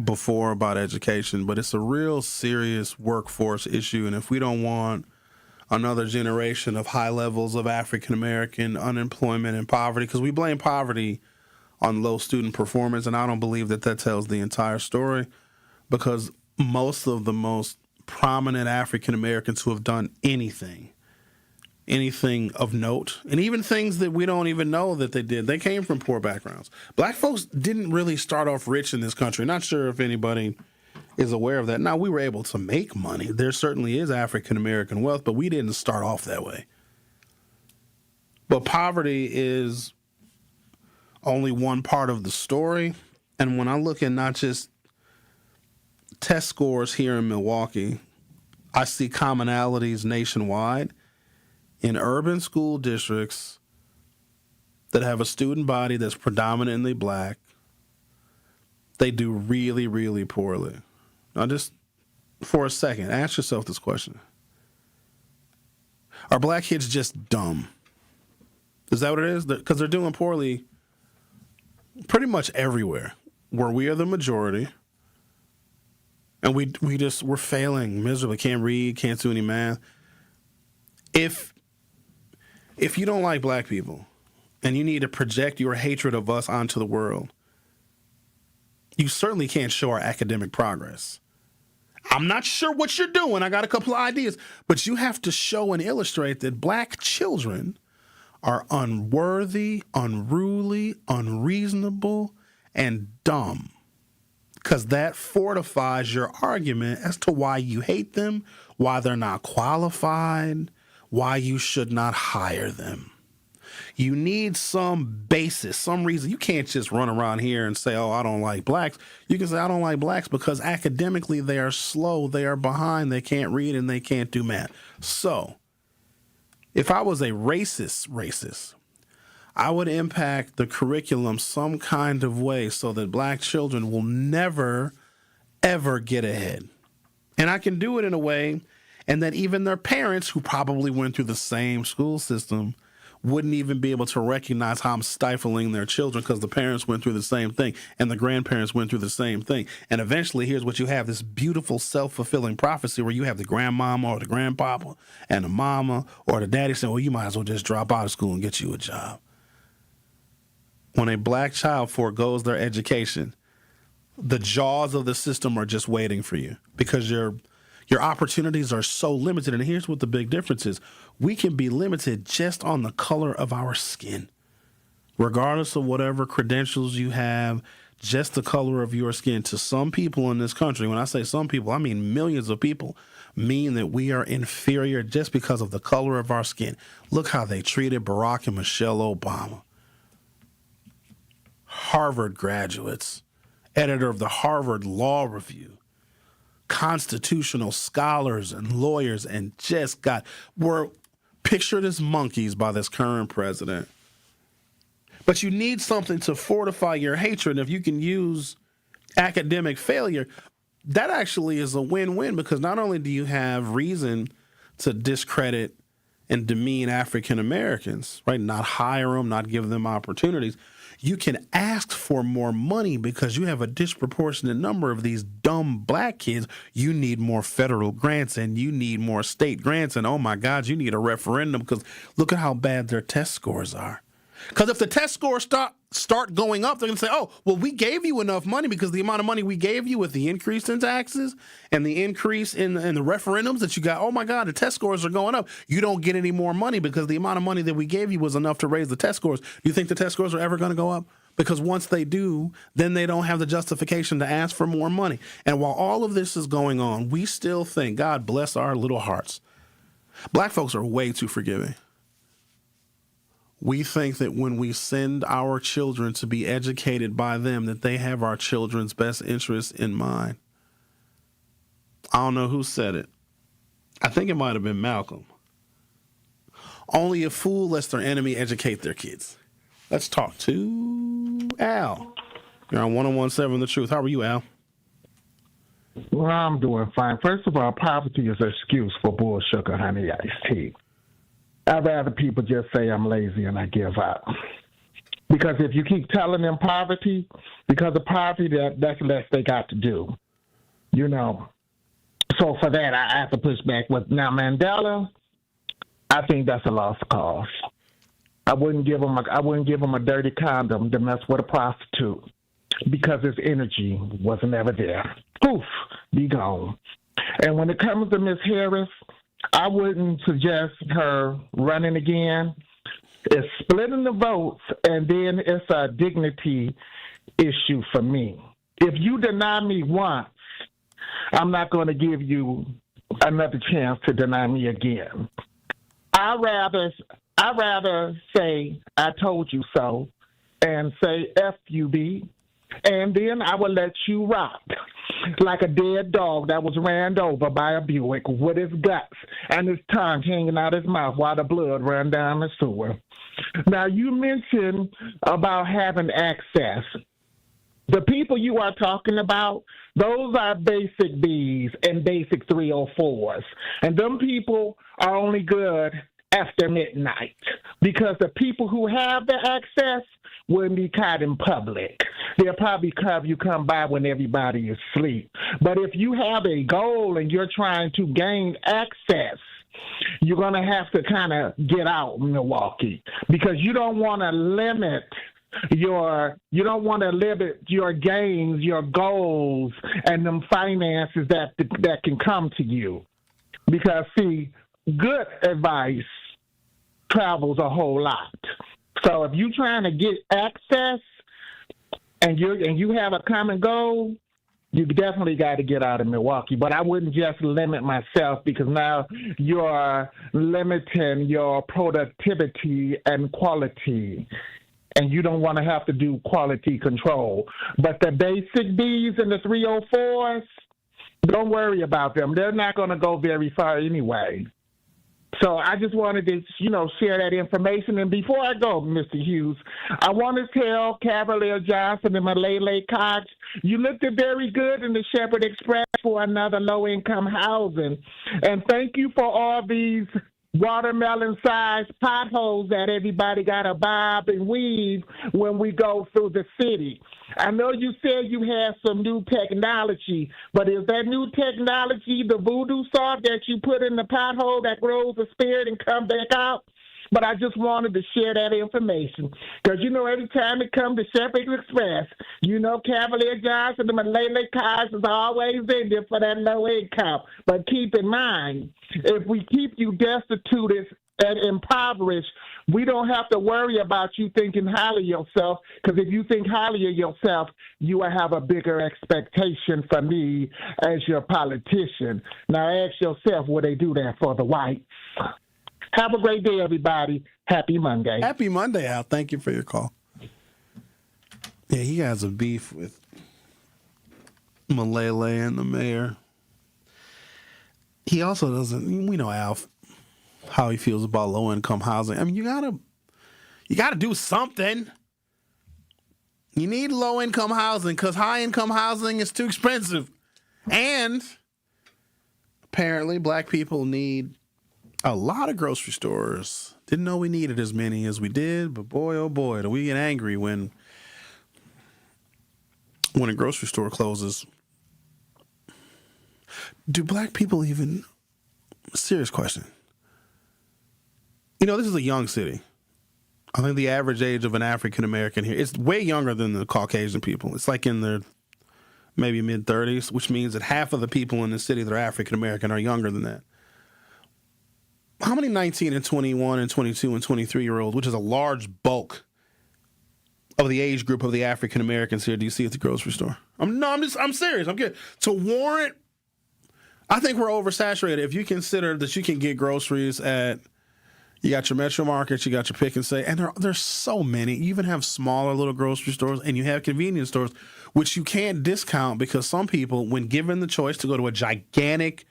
before about education, but it's a real serious workforce issue, and if we don't want another generation of high levels of African American unemployment and poverty, because we blame poverty on low student performance, and I don't believe that that tells the entire story, because most of the most prominent African Americans who have done anything of note, and even things that we don't even know that they did, they came from poor backgrounds. Black folks didn't really start off rich in this country. Not sure if anybody is aware of that. Now, we were able to make money. There certainly is African American wealth, but we didn't start off that way. But poverty is only one part of the story. And when I look at not just test scores here in Milwaukee, I see commonalities nationwide. In urban school districts that have a student body that's predominantly black, they do really, really poorly. Now, just for a second, ask yourself this question. Are black kids just dumb? Is that what it is? Because they're doing poorly pretty much everywhere where we are the majority. And we're failing miserably. Can't read, can't do any math. If you don't like black people, and you need to project your hatred of us onto the world, you certainly can't show our academic progress. I'm not sure what you're doing. I got a couple of ideas, but you have to show and illustrate that black children are unworthy, unruly, unreasonable, and dumb, because that fortifies your argument as to why you hate them, why they're not qualified, why you should not hire them. You need some basis, some reason. You can't just run around here and say, oh, I don't like blacks. You can say, I don't like blacks because academically they are slow, they are behind, they can't read, and they can't do math. So if I was a racist, I would impact the curriculum some kind of way so that black children will never, ever get ahead. And I can do it in a way, and that even their parents, who probably went through the same school system, wouldn't even be able to recognize how I'm stifling their children, because the parents went through the same thing and the grandparents went through the same thing. And eventually, here's what you have, this beautiful self-fulfilling prophecy where you have the grandmama or the grandpapa and the mama or the daddy saying, well, you might as well just drop out of school and get you a job. When a black child forgoes their education, the jaws of the system are just waiting for you, because your opportunities are so limited. And here's what the big difference is. We can be limited just on the color of our skin. Regardless of whatever credentials you have, just the color of your skin. To some people in this country, when I say some people, I mean millions of people, mean that we are inferior just because of the color of our skin. Look how they treated Barack and Michelle Obama. Harvard graduates, editor of the Harvard Law Review, constitutional scholars and lawyers, and were pictured as monkeys by this current president. But you need something to fortify your hatred. If you can use academic failure, that actually is a win-win, because not only do you have reason to discredit and demean African Americans, right? Not hire them, not give them opportunities. You can ask for more money because you have a disproportionate number of these dumb black kids. You need more federal grants and you need more state grants. And oh my God, you need a referendum, because look at how bad their test scores are. Because if the test scores start going up, they're going to say, oh, well, we gave you enough money, because the amount of money we gave you with the increase in taxes and the increase in the referendums that you got, oh my God, the test scores are going up. You don't get any more money because the amount of money that we gave you was enough to raise the test scores. Do you think the test scores are ever going to go up? Because once they do, then they don't have the justification to ask for more money. And while all of this is going on, we still think, God bless our little hearts, black folks are way too forgiving. We think that when we send our children to be educated by them, that they have our children's best interests in mind. I don't know who said it. I think it might have been Malcolm. Only a fool lets their enemy educate their kids. Let's talk to Al. You're on 101.7 The Truth. How are you, Al? Well, I'm doing fine. First of all, poverty is an excuse for bull sugar honey iced tea. I'd rather people just say I'm lazy and I give up. Because if you keep telling them poverty, because of poverty, that's less they got to do. You know. So for that, I have to push back with, now Mandela, I think that's a lost cause. I wouldn't give him a dirty condom to mess with a prostitute, because his energy wasn't ever there. Poof, be gone. And when it comes to Miss Harris, I wouldn't suggest her running again. It's splitting the votes, and then it's a dignity issue for me. If you deny me once, I'm not going to give you another chance to deny me again. I'd rather say I told you so and say F-U-B, and then I will let you rock like a dead dog that was ran over by a Buick with his guts and his tongue hanging out his mouth while the blood ran down the sewer. Now, you mentioned about having access. The people you are talking about, those are basic Bs and basic 304s. And them people are only good after midnight, because the people who have the access wouldn't be caught in public. They'll probably have you come by when everybody is asleep. But if you have a goal and you're trying to gain access, you're going to have to kind of get out in Milwaukee because you don't want to limit your gains, your goals, and them finances that can come to you. Because, see, good advice travels a whole lot. So if you're trying to get access and you have a common goal, you definitely got to get out of Milwaukee. But I wouldn't just limit myself because now you're limiting your productivity and quality. And you don't want to have to do quality control. But the basic Bs and the 304s, don't worry about them. They're not going to go very far anyway. So I just wanted to, share that information. And before I go, Mr. Hughes, I want to tell Cavalier Johnson and Malele Koch, you looked very good in the Shepherd Express for another low-income housing. And thank you for all these watermelon-sized potholes that everybody got to bob and weave when we go through the city. I know you said you had some new technology, but is that new technology the voodoo salt that you put in the pothole that grows a spirit and come back out? But I just wanted to share that information because, every time it comes to Shepherd Express, Cavalier Johnson and Malele Koch is always in there for that low income. But keep in mind, if we keep you destitute and impoverished, we don't have to worry about you thinking highly of yourself, because if you think highly of yourself, you will have a bigger expectation for me as your politician. Now ask yourself, will they do that for the whites? Have a great day, everybody. Happy Monday. Happy Monday, Al. Thank you for your call. Yeah, he has a beef with Malele and the mayor. He also doesn't, we know Al, how he feels about low-income housing. I mean, you gotta do something. You need low-income housing because high-income housing is too expensive. And apparently black people need a lot of grocery stores. Didn't know we needed as many as we did, but boy, oh boy, do we get angry when a grocery store closes. Do black people even... Serious question. This is a young city. I think the average age of an African American here, it's way younger than the Caucasian people. It's like in their maybe mid-30s, which means that half of the people in the city that are African American are younger than that. How many 19 and 21 and 22 and 23-year-olds, which is a large bulk of the age group of the African Americans here, do you see at the grocery store? I'm serious. I'm good. To warrant, I think we're oversaturated. If you consider that you can get groceries at, you got your Metro Markets, you got your Pick and Save, and there's so many. You even have smaller little grocery stores, and you have convenience stores, which you can't discount because some people, when given the choice to go to a gigantic,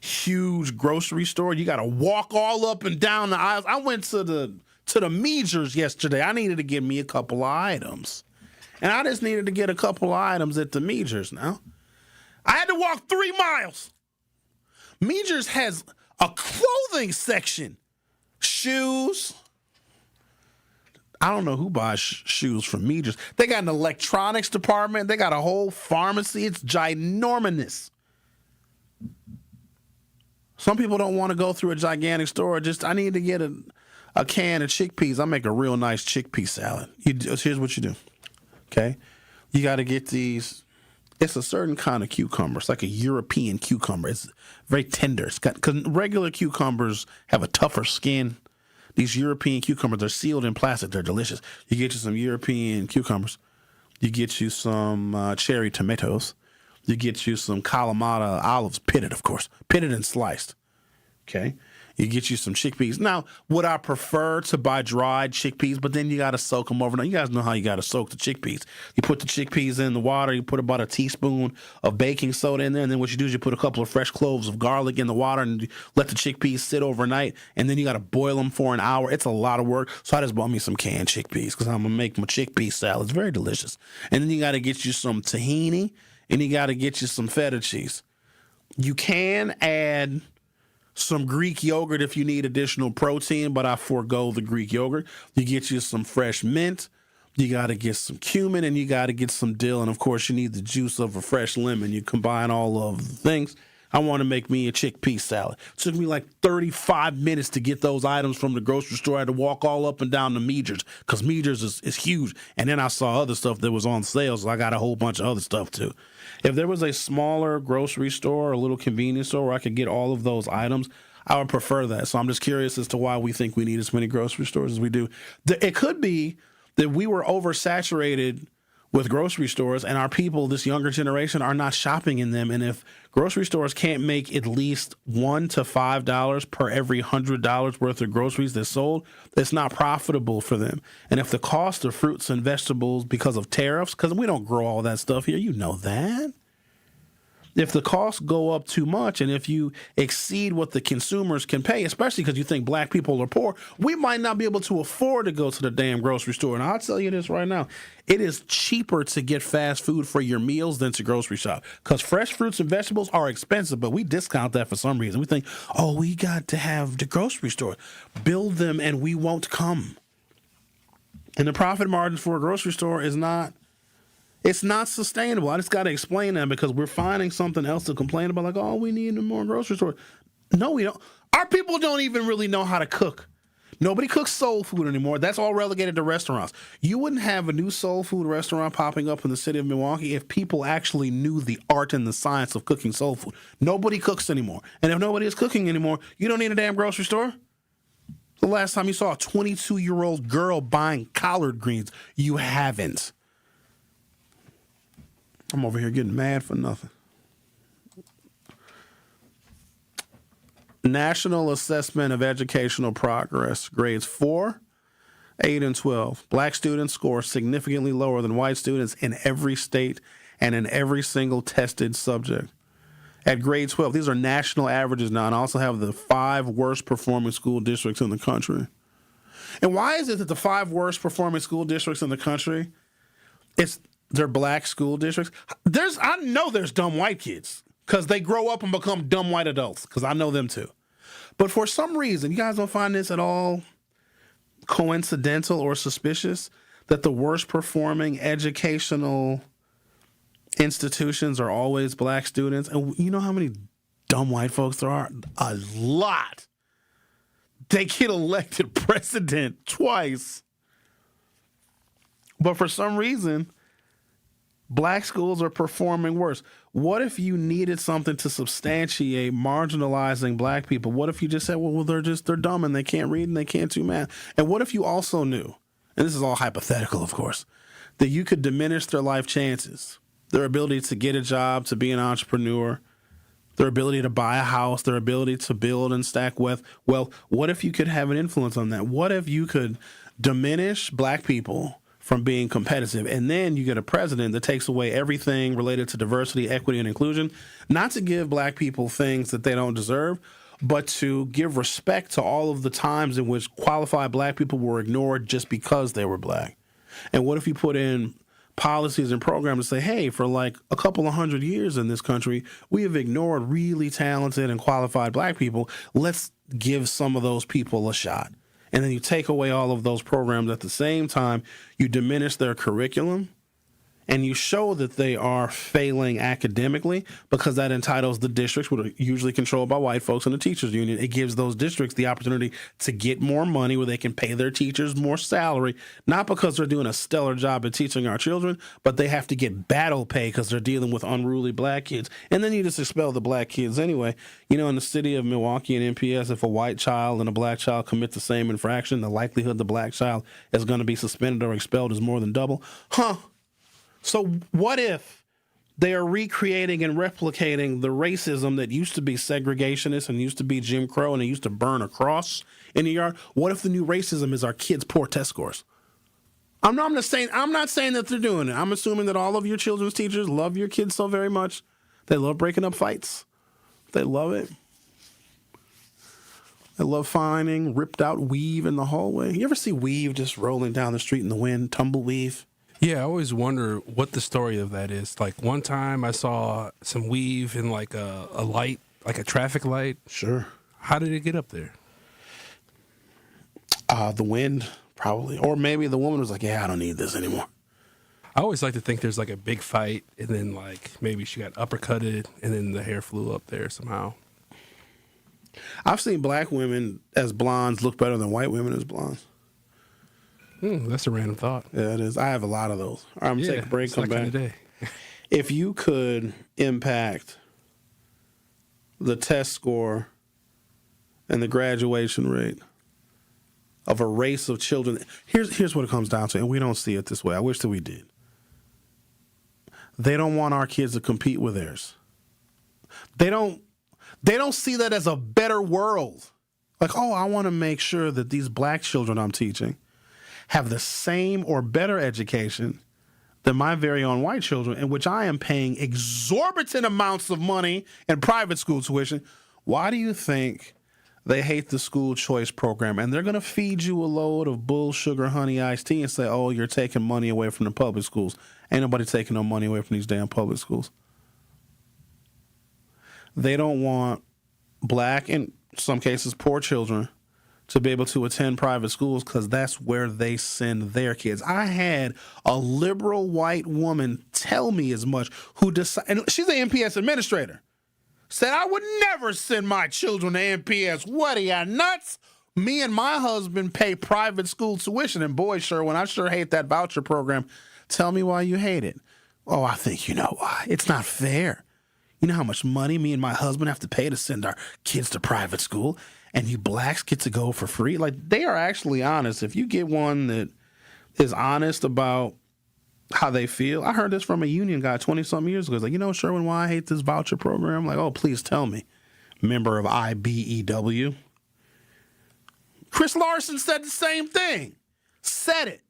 huge grocery store, you got to walk all up and down the aisles. I went to the Meejers yesterday. I needed to get me a couple of items. And I just needed to get a couple of items at the Meejers now. I had to walk 3 miles. Meejers has a clothing section. Shoes. I don't know who buys shoes from Meejers. They got an electronics department. They got a whole pharmacy. It's ginormous. Some people don't want to go through a gigantic store. I need to get a can of chickpeas. I make a real nice chickpea salad. Here's what you do. Okay? You got to get these. It's a certain kind of cucumber. It's like a European cucumber. It's very tender. Because regular cucumbers have a tougher skin. These European cucumbers, they're sealed in plastic. They're delicious. You get you some European cucumbers. You get you some cherry tomatoes. You get you some Kalamata olives, pitted, of course. Pitted and sliced. Okay? You get you some chickpeas. Now, would I prefer to buy dried chickpeas, but then you got to soak them overnight. You guys know how you got to soak the chickpeas. You put the chickpeas in the water. You put about a teaspoon of baking soda in there, and then what you do is you put a couple of fresh cloves of garlic in the water and let the chickpeas sit overnight, and then you got to boil them for an hour. It's a lot of work, so I just bought me some canned chickpeas because I'm going to make my chickpea salad. It's very delicious. And then you got to get you some tahini, and you got to get you some feta cheese. You can add some Greek yogurt if you need additional protein, but I forego the Greek yogurt. You get you some fresh mint. You got to get some cumin, and you got to get some dill. And, of course, you need the juice of a fresh lemon. You combine all of the things. I want to make me a chickpea salad. It took me like 35 minutes to get those items from the grocery store. I had to walk all up and down to Meejers because Meejers is huge. And then I saw other stuff that was on sale, so I got a whole bunch of other stuff too. If there was a smaller grocery store or a little convenience store where I could get all of those items, I would prefer that. So I'm just curious as to why we think we need as many grocery stores as we do. It could be that we were oversaturated with grocery stores, and our people, this younger generation, are not shopping in them. And if grocery stores can't make at least $1 to $5 per every $100 worth of groceries that's sold, it's not profitable for them. And if the cost of fruits and vegetables because of tariffs, because we don't grow all that stuff here, you know that. If the costs go up too much and if you exceed what the consumers can pay, especially because you think black people are poor, we might not be able to afford to go to the damn grocery store. And I'll tell you this right now, it is cheaper to get fast food for your meals than to grocery shop because fresh fruits and vegetables are expensive, but we discount that for some reason. We think, oh, we got to have the grocery store. Build them and we won't come. And the profit margin for a grocery store is not... It's not sustainable. I just got to explain that because we're finding something else to complain about, like, oh, we need more grocery store. No, we don't. Our people don't even really know how to cook. Nobody cooks soul food anymore. That's all relegated to restaurants. You wouldn't have a new soul food restaurant popping up in the city of Milwaukee if people actually knew the art and the science of cooking soul food. Nobody cooks anymore. And if nobody is cooking anymore, you don't need a damn grocery store. The last time you saw a 22-year-old girl buying collard greens, you haven't. I'm over here getting mad for nothing. National Assessment of Educational Progress, grades 4, 8, and 12. Black students score significantly lower than white students in every state and in every single tested subject. At grade 12, these are national averages now, and I also have the 5 worst performing school districts in the country. And why is it that the 5 worst performing school districts in the country, they're black school districts? I know there's dumb white kids because they grow up and become dumb white adults because I know them too. But for some reason, you guys don't find this at all coincidental or suspicious that the worst performing educational institutions are always black students? And you know how many dumb white folks there are? A lot. They get elected president twice. But for some reason, black schools are performing worse. What if you needed something to substantiate marginalizing black people? What if you just said, well, they're dumb and they can't read and they can't do math? And what if you also knew, and this is all hypothetical, of course, that you could diminish their life chances, their ability to get a job, to be an entrepreneur, their ability to buy a house, their ability to build and stack wealth? Well, what if you could have an influence on that? What if you could diminish black people from being competitive, and then you get a president that takes away everything related to diversity, equity, and inclusion, not to give black people things that they don't deserve, but to give respect to all of the times in which qualified black people were ignored just because they were black? And what if you put in policies and programs to say, hey, for like a couple of 100 years in this country, we have ignored really talented and qualified black people. Let's give some of those people a shot. And then you take away all of those programs at the same time, you diminish their curriculum, and you show that they are failing academically because that entitles the districts, which are usually controlled by white folks in the teachers union. It gives those districts the opportunity to get more money where they can pay their teachers more salary, not because they're doing a stellar job at teaching our children, but they have to get battle pay because they're dealing with unruly black kids. And then you just expel the black kids anyway. You know, in the city of Milwaukee and MPS, if a white child and a black child commit the same infraction, the likelihood the black child is going to be suspended or expelled is more than double. So what if they are recreating and replicating the racism that used to be segregationist and used to be Jim Crow and they used to burn a cross in the yard? What if the new racism is our kids' poor test scores? I'm not saying that they're doing it. I'm assuming that all of your children's teachers love your kids so very much. They love breaking up fights. They love it. They love finding ripped out weave in the hallway. You ever see weave just rolling down the street in the wind, tumbleweave? Yeah, I always wonder what the story of that is. Like one time I saw some weave in like a light, like a traffic light. Sure. How did it get up there? The wind, probably. Or maybe the woman was like, yeah, I don't need this anymore. I always like to think there's like a big fight, and then like maybe she got uppercutted, and then the hair flew up there somehow. I've seen black women as blondes look better than white women as blondes. That's a random thought. Yeah, it is. I have a lot of those. All right, I'm gonna take a break. Come back. If you could impact the test score and the graduation rate of a race of children, here's what it comes down to, and we don't see it this way. I wish that we did. They don't want our kids to compete with theirs. They don't see that as a better world. Like, oh, I want to make sure that these black children I'm teaching have the same or better education than my very own white children, in which I am paying exorbitant amounts of money in private school tuition. Why do you think they hate the school choice program? And they're going to feed you a load of bull sugar honey iced tea and say, oh, you're taking money away from the public schools. Ain't nobody taking no money away from these damn public schools. They don't want black, in some cases poor children, to be able to attend private schools because that's where they send their kids. I had a liberal white woman tell me as much, who decided, and she's an MPS administrator, said, I would never send my children to MPS. What are you, nuts? Me and my husband pay private school tuition, and boy, Sherwin, I sure hate that voucher program. Tell me why you hate it. Oh, I think you know why. It's not fair. You know how much money me and my husband have to pay to send our kids to private school, and you blacks get to go for free? Like, they are actually honest. If you get one that is honest about how they feel. I heard this from a union guy 20-something years ago. He's like, you know, Sherwin, why I hate this voucher program? I'm like, oh, please tell me. Member of IBEW. Chris Larson said the same thing. Said it.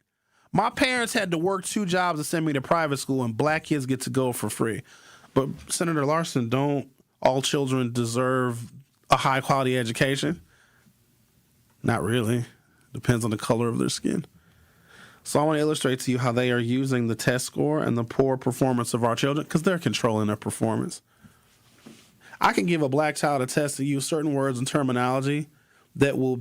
My parents had to work 2 jobs to send me to private school, and black kids get to go for free. But Senator Larson, don't all children deserve a high-quality education? Not really. Depends on the color of their skin. So I want to illustrate to you how they are using the test score and the poor performance of our children because they're controlling their performance. I can give a black child a test to use certain words and terminology that will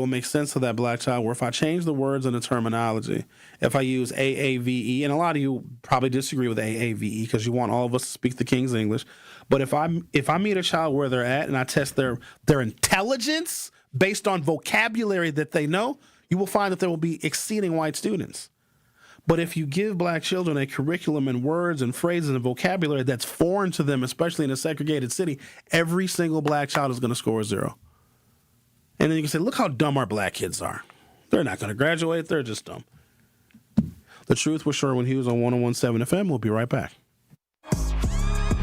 make sense to that black child, where if I change the words and the terminology, if I use AAVE, and a lot of you probably disagree with AAVE because you want all of us to speak the King's English, but if I meet a child where they're at and I test their intelligence based on vocabulary that they know, you will find that there will be exceeding white students. But if you give black children a curriculum and words and phrases and vocabulary that's foreign to them, especially in a segregated city, every single black child is going to score a 0. And then you can say, look how dumb our black kids are. They're not going to graduate. They're just dumb. The Truth with Sherwin Hughes on 101.7 FM. We'll be right back.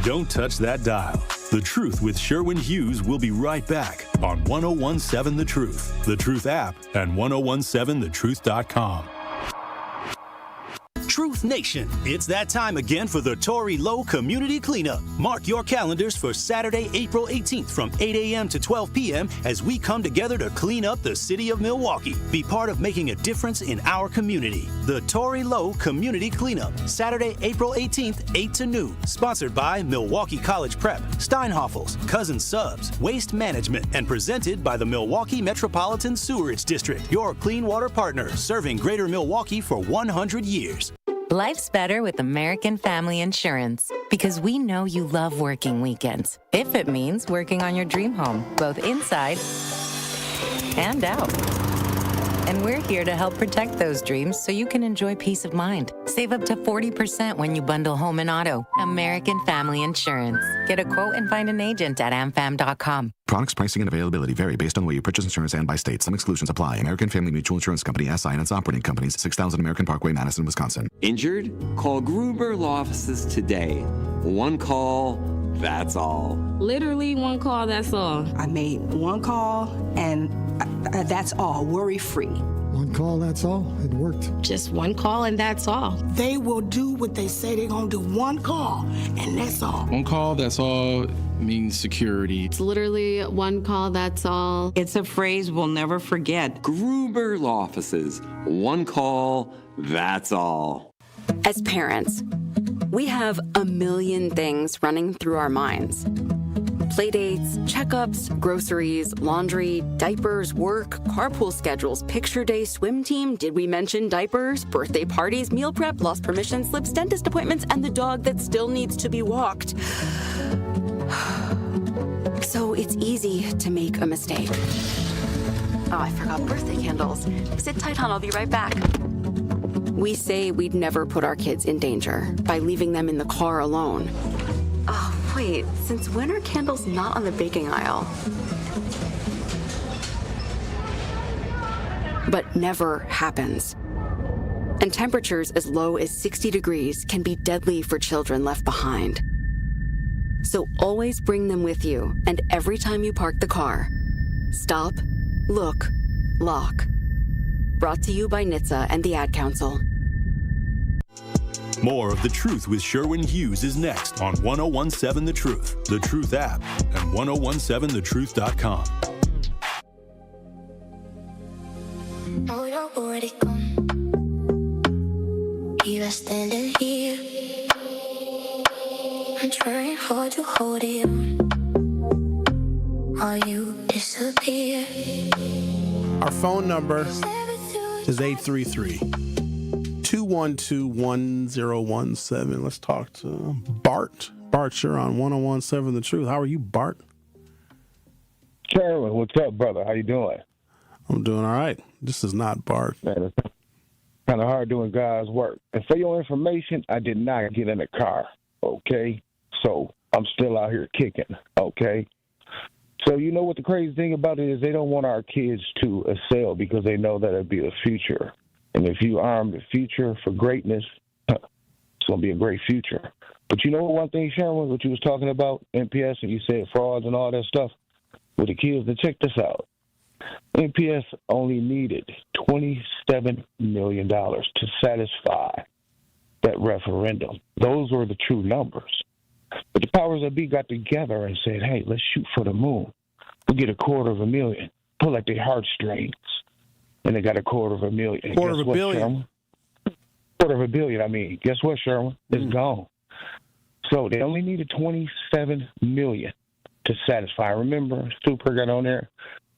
Don't touch that dial. The Truth with Sherwin Hughes will be right back on 101.7 The Truth, The Truth app, and 1017thetruth.com. Truth Nation, it's that time again for the Tory Lowe Community Cleanup. Mark your calendars for Saturday, April 18th from 8 a.m. to 12 p.m. as we come together to clean up the city of Milwaukee. Be part of making a difference in our community. The Tory Lowe Community Cleanup, Saturday, April 18th, 8 to noon. Sponsored by Milwaukee College Prep, Steinhoffels, Cousin Subs, Waste Management, and presented by the Milwaukee Metropolitan Sewerage District, your clean water partner, serving Greater Milwaukee for 100 years. Life's better with American Family Insurance because we know you love working weekends. If it means working on your dream home, both inside and out. And we're here to help protect those dreams so you can enjoy peace of mind. Save up to 40% when you bundle home and auto. American Family Insurance. Get a quote and find an agent at amfam.com. Products, pricing, and availability vary based on where you purchase insurance and by state. Some exclusions apply. American Family Mutual Insurance Company, SI, and its operating companies, 6000 American Parkway, Madison, Wisconsin. Injured? Call Gruber Law Offices today. One call, that's all. Literally one call, that's all. I made one call, and that's all, worry-free. One call, that's all. It worked. Just one call, and that's all. They will do what they say they're going to do. One call, and that's all. One call, that's all means security. It's literally one call, that's all. It's a phrase we'll never forget. Gruber Law Offices. One call, that's all. As parents, we have a million things running through our minds. Playdates, checkups, groceries, laundry, diapers, work, carpool schedules, picture day, swim team. Did we mention diapers, birthday parties, meal prep, lost permission slips, dentist appointments, and the dog that still needs to be walked? So it's easy to make a mistake. Oh, I forgot birthday candles. Sit tight, hon. I'll be right back. We say we'd never put our kids in danger by leaving them in the car alone. Oh, wait. Since when are candles not on the baking aisle? But never happens. And temperatures as low as 60 degrees can be deadly for children left behind. So always bring them with you, and every time you park the car, stop, look, lock. Brought to you by NHTSA and the Ad Council. More of The Truth with Sherwin Hughes is next on 1017 The Truth, The Truth app, and 1017thetruth.com. Oh, you're already gone. You are standing here. I'm trying hard to hold it on. While you disappear. Our phone number is 833-212-1017. Let's talk to Bart. Bart, you're on 1017 The Truth. How are you, Bart? Sherwin, what's up, brother? How you doing? I'm doing all right. This is not Bart. Man, it's kind of hard doing God's work. And for your information, I did not get in a car, okay? So I'm still out here kicking, okay? So you know what the crazy thing about it is? They don't want our kids to excel because they know that it'll be a future. And if you arm the future for greatness, it's going to be a great future. But you know one thing, Sherwin, what you was talking about, NPS, and you said frauds and all that stuff with the kids, then check this out. NPS only needed $27 million to satisfy that referendum. Those were the true numbers. But the powers that be got together and said, hey, let's shoot for the moon. We'll get $250,000. Pull at their heartstrings. And they got $250,000. $250 million. $250 million. I mean, guess what, Sherwin? It's gone. So they only needed $27 million to satisfy. Remember, Super got on there.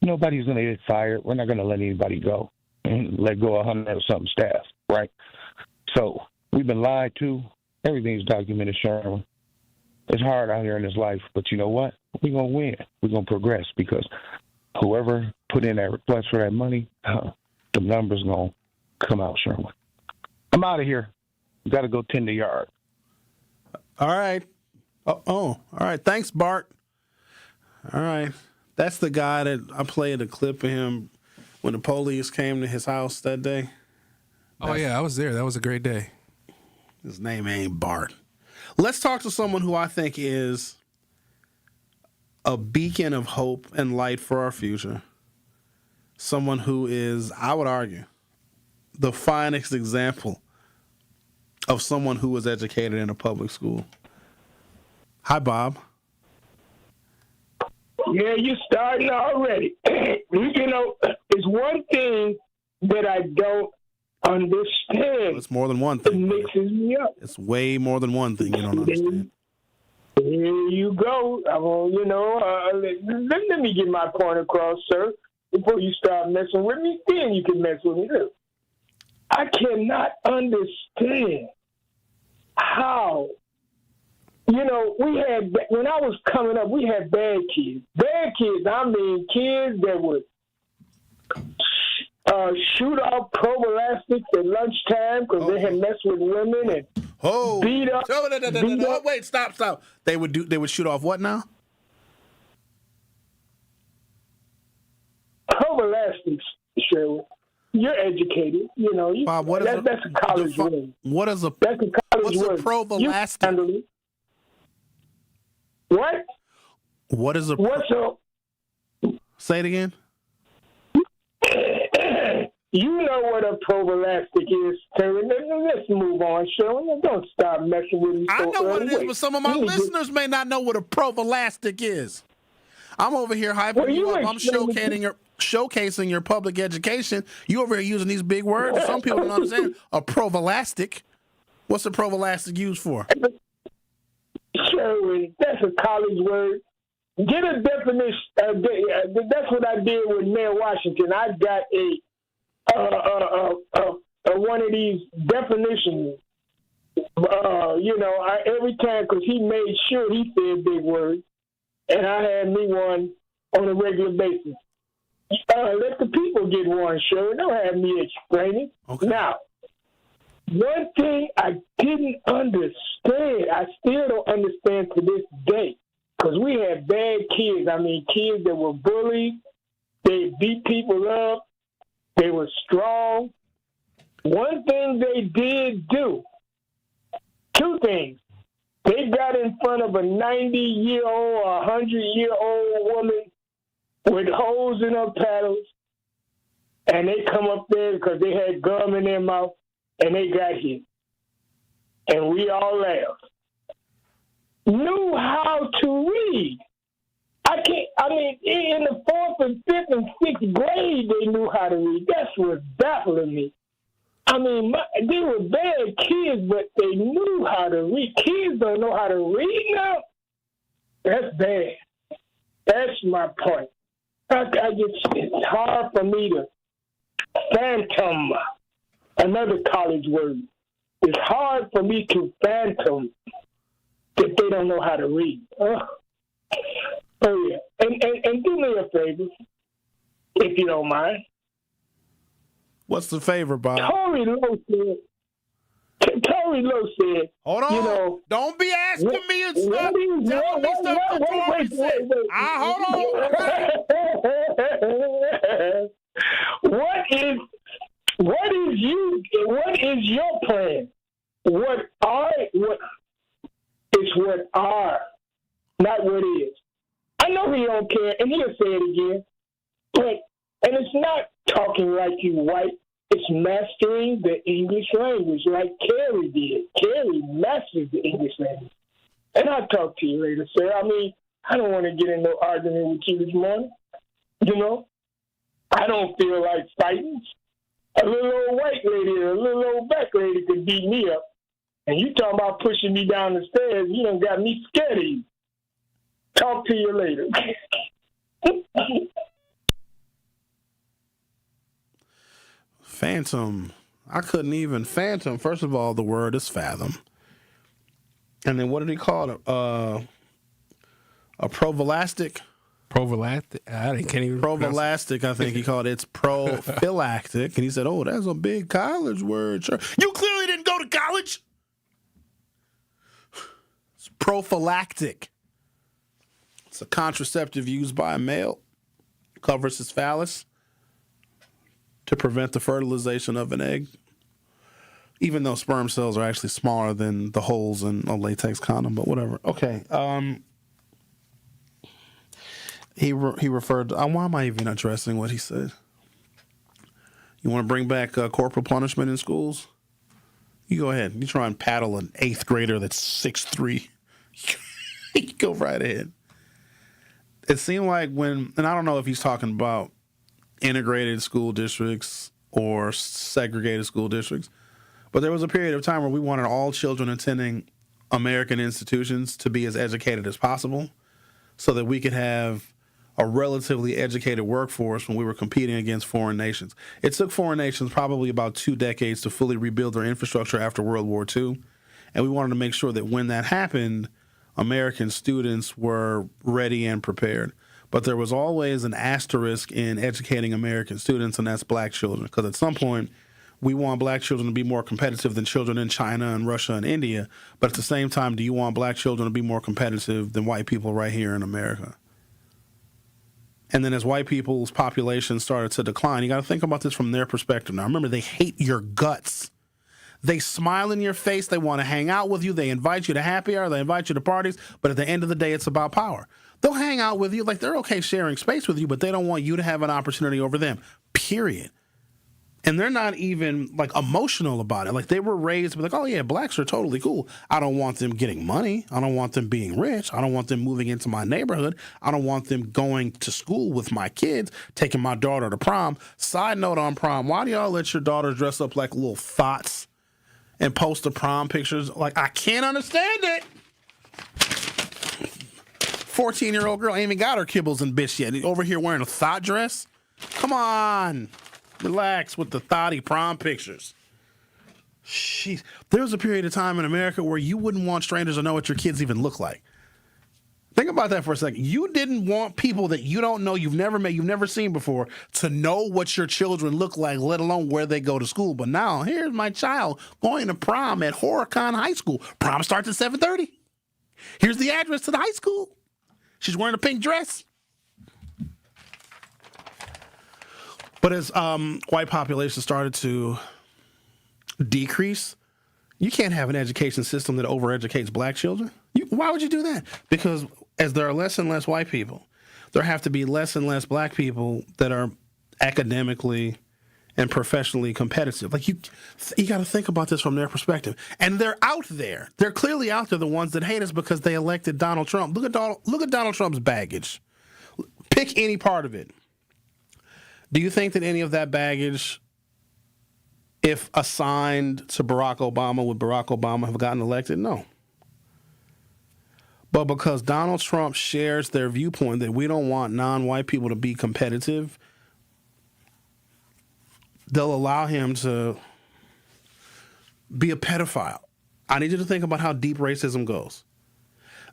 Nobody's going to get fired. We're not going to let anybody go and let go of 100 or something staff, right? So we've been lied to. Everything's documented, Sherwin. It's hard out here in this life, but you know what? We're going to win. We're going to progress because whoever put in that request for that money, the numbers going to come out, Sherwin. I'm out of here. You got to go tend the yard. All right. All right. Thanks, Bart. All right. That's the guy that I played a clip of him when the police came to his house that day. Oh, yeah, I was there. That was a great day. His name ain't Bart. Let's talk to someone who I think is a beacon of hope and light for our future. Someone who is, I would argue, the finest example of someone who was educated in a public school. Hi, Bob. Yeah, you're starting already. You know, it's one thing that I don't understand. It's more than one thing. It mixes me up. It's way more than one thing you don't understand. Here you go. Let me get my point across, sir. Before you start messing with me, then you can mess with me. Look, I cannot understand how. You know, when I was coming up, we had bad kids. Bad kids, I mean kids that would shoot off prophylactics at lunchtime because they had messed with women and beat up. No, wait, stop. They would shoot off what now? Prophylactics, Sherwin. You're educated, you know. Bob, that's a college word. What is a? That's a college word. What's a prophylactic? What? What is a? What's up? Say it again. You know what a prophylactic is, Terry. Let's move on, Sherwin. Don't stop messing with me. I know what it is, but some of my listeners may not know what a prophylactic is. I'm over here hyping you up. I'm showcasing your public education. You over here using these big words. Some people don't understand. A prophylactic. What's a prophylactic used for? Sherwin, that's a college word. get a definition. That's what I did with Mayor Washington. I got one of these definitions. Every time, because he made sure he said big words, and I had me one on a regular basis. Let the people get one, sure. Don't have me explain it. Okay. Now, one thing I didn't understand, I still don't understand to this day, because we had bad kids. I mean, kids that were bullied, they beat people up, they were strong. One thing they did do, two things. They got in front of a 90-year-old or 100-year-old woman with holes in her paddles, and they come up there because they had gum in their mouth, and they got hit. And we all laughed. Knew how to read. In the 4th and 5th and 6th grade, they knew how to read. That's what's baffling me. They were bad kids, but they knew how to read. Kids don't know how to read now. That's bad. That's my point. It's hard for me to phantom another college word. It's hard for me to phantom that they don't know how to read. Oh yeah. And do me a favor, if you don't mind. What's the favor, Bob? Tory Lowe said, hold on. Don't be asking me and stuff. Telling me stuff that Tory said. Hold on. What is your plan? What are, not what is. I know he don't care, and he'll say it again, and it's not talking like you white. It's mastering the English language like Carrie did. Carrie mastered the English language. And I'll talk to you later, sir. I don't want to get in no argument with you this morning. I don't feel like fighting. A little old white lady or a little old black lady could beat me up. And you talking about pushing me down the stairs, you done got me scared of you. Talk to you later. Phantom. I couldn't even phantom. First of all, the word is fathom. And then what did he call it? A prophylactic? Prophylactic? I can't even Prophylactic, I think he called it. It's prophylactic. And he said, oh, that's a big college word. Sure. You clearly didn't go to college. It's prophylactic. It's a contraceptive used by a male. Covers his phallus to prevent the fertilization of an egg, even though sperm cells are actually smaller than the holes in a latex condom, but whatever. Okay. He referred to, why am I even addressing what he said? You want to bring back corporal punishment in schools? You go ahead. You try and paddle an 8th grader that's 6'3". You go right ahead. It seemed like and I don't know if he's talking about integrated school districts or segregated school districts, but there was a period of time where we wanted all children attending American institutions to be as educated as possible so that we could have a relatively educated workforce when we were competing against foreign nations. It took foreign nations probably about 2 decades to fully rebuild their infrastructure after World War II, and we wanted to make sure that when that happened, American students were ready and prepared. But there was always an asterisk in educating American students, and that's black children. Because at some point, we want black children to be more competitive than children in China and Russia and India. But at the same time, do you want black children to be more competitive than white people right here in America? And then as white people's population started to decline, you got to think about this from their perspective. Now, remember, they hate your guts. They smile in your face. They want to hang out with you. They invite you to happy hour. They invite you to parties. But at the end of the day, it's about power. They'll hang out with you. Like, they're okay sharing space with you, but they don't want you to have an opportunity over them, period. And they're not even, like, emotional about it. Like, they were raised to be like, oh, yeah, blacks are totally cool. I don't want them getting money. I don't want them being rich. I don't want them moving into my neighborhood. I don't want them going to school with my kids, taking my daughter to prom. Side note on prom, why do y'all let your daughters dress up like little thoughts and post the prom pictures? Like, I can't understand it. 14-year-old girl ain't even got her kibbles and bits yet. Over here wearing a thought dress? Come on. Relax with the thotty prom pictures. Jeez. There was a period of time in America where you wouldn't want strangers to know what your kids even look like. Think about that for a second. You didn't want people that you don't know, you've never met, you've never seen before, to know what your children look like, let alone where they go to school. But now, here's my child going to prom at Horicon High School. Prom starts at 7:30. Here's the address to the high school. She's wearing a pink dress. But as white population started to decrease, you can't have an education system that overeducates black children. Why would you do that? Because as there are less and less white people, there have to be less and less black people that are academically and professionally competitive. Like you got to think about this from their perspective. And they're out there. They're clearly out there, the ones that hate us because they elected Donald Trump. Look at Donald Trump's baggage. Pick any part of it. Do you think that any of that baggage, if assigned to Barack Obama, would Barack Obama have gotten elected? No. But because Donald Trump shares their viewpoint that we don't want non-white people to be competitive, they'll allow him to be a pedophile. I need you to think about how deep racism goes.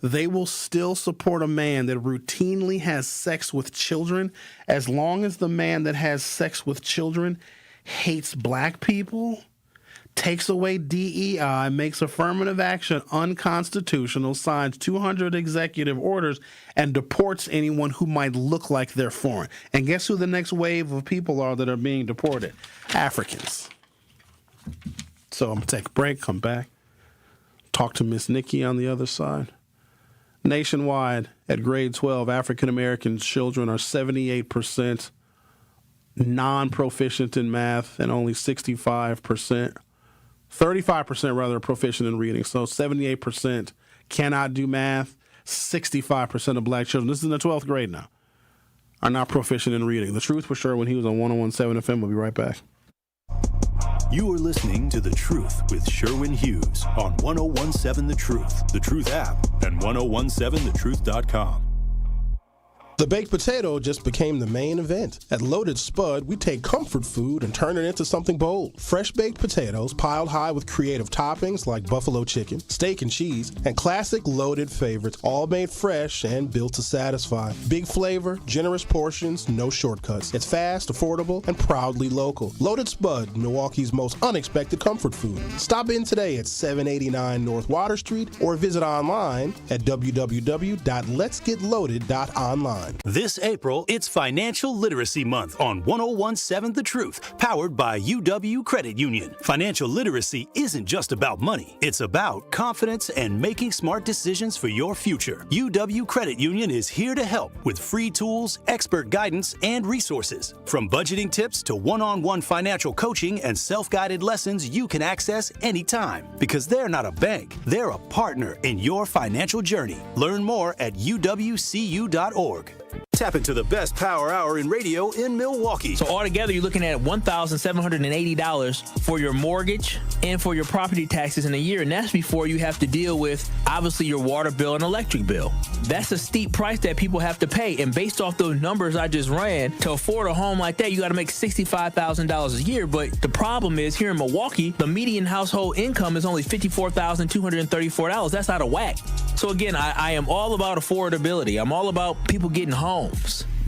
They will still support a man that routinely has sex with children as long as the man that has sex with children hates black people, takes away DEI, makes affirmative action unconstitutional, signs 200 executive orders, and deports anyone who might look like they're foreign. And guess who the next wave of people are that are being deported? Africans. So I'm going to take a break, come back, talk to Miss Nikki on the other side. Nationwide, at grade 12, African-American children are 78% non-proficient in math and only 35% proficient in reading. So 78% cannot do math. 65% of black children, this is in the 12th grade now, are not proficient in reading. The Truth with Sherwin Hughes on 101.7 FM. We'll be right back. You are listening to The Truth with Sherwin Hughes on 101.7 The Truth, The Truth app, and 1017thetruth.com. The baked potato just became the main event. At Loaded Spud, we take comfort food and turn it into something bold. Fresh baked potatoes piled high with creative toppings like buffalo chicken, steak and cheese, and classic loaded favorites, all made fresh and built to satisfy. Big flavor, generous portions, no shortcuts. It's fast, affordable, and proudly local. Loaded Spud, Milwaukee's most unexpected comfort food. Stop in today at 789 North Water Street or visit online at www.letsgetloaded.online. This April, it's Financial Literacy Month on 101.7 The Truth, powered by UW Credit Union. Financial literacy isn't just about money. It's about confidence and making smart decisions for your future. UW Credit Union is here to help with free tools, expert guidance, and resources. From budgeting tips to one-on-one financial coaching and self-guided lessons you can access anytime. Because they're not a bank, they're a partner in your financial journey. Learn more at uwcu.org. Tap into the best power hour in radio in Milwaukee. So altogether, you're looking at $1,780 for your mortgage and for your property taxes in a year. And that's before you have to deal with, obviously, your water bill and electric bill. That's a steep price that people have to pay. And based off those numbers I just ran, to afford a home like that, you got to make $65,000 a year. But the problem is, here in Milwaukee, the median household income is only $54,234. That's out of whack. So again, I am all about affordability. I'm all about people getting homes.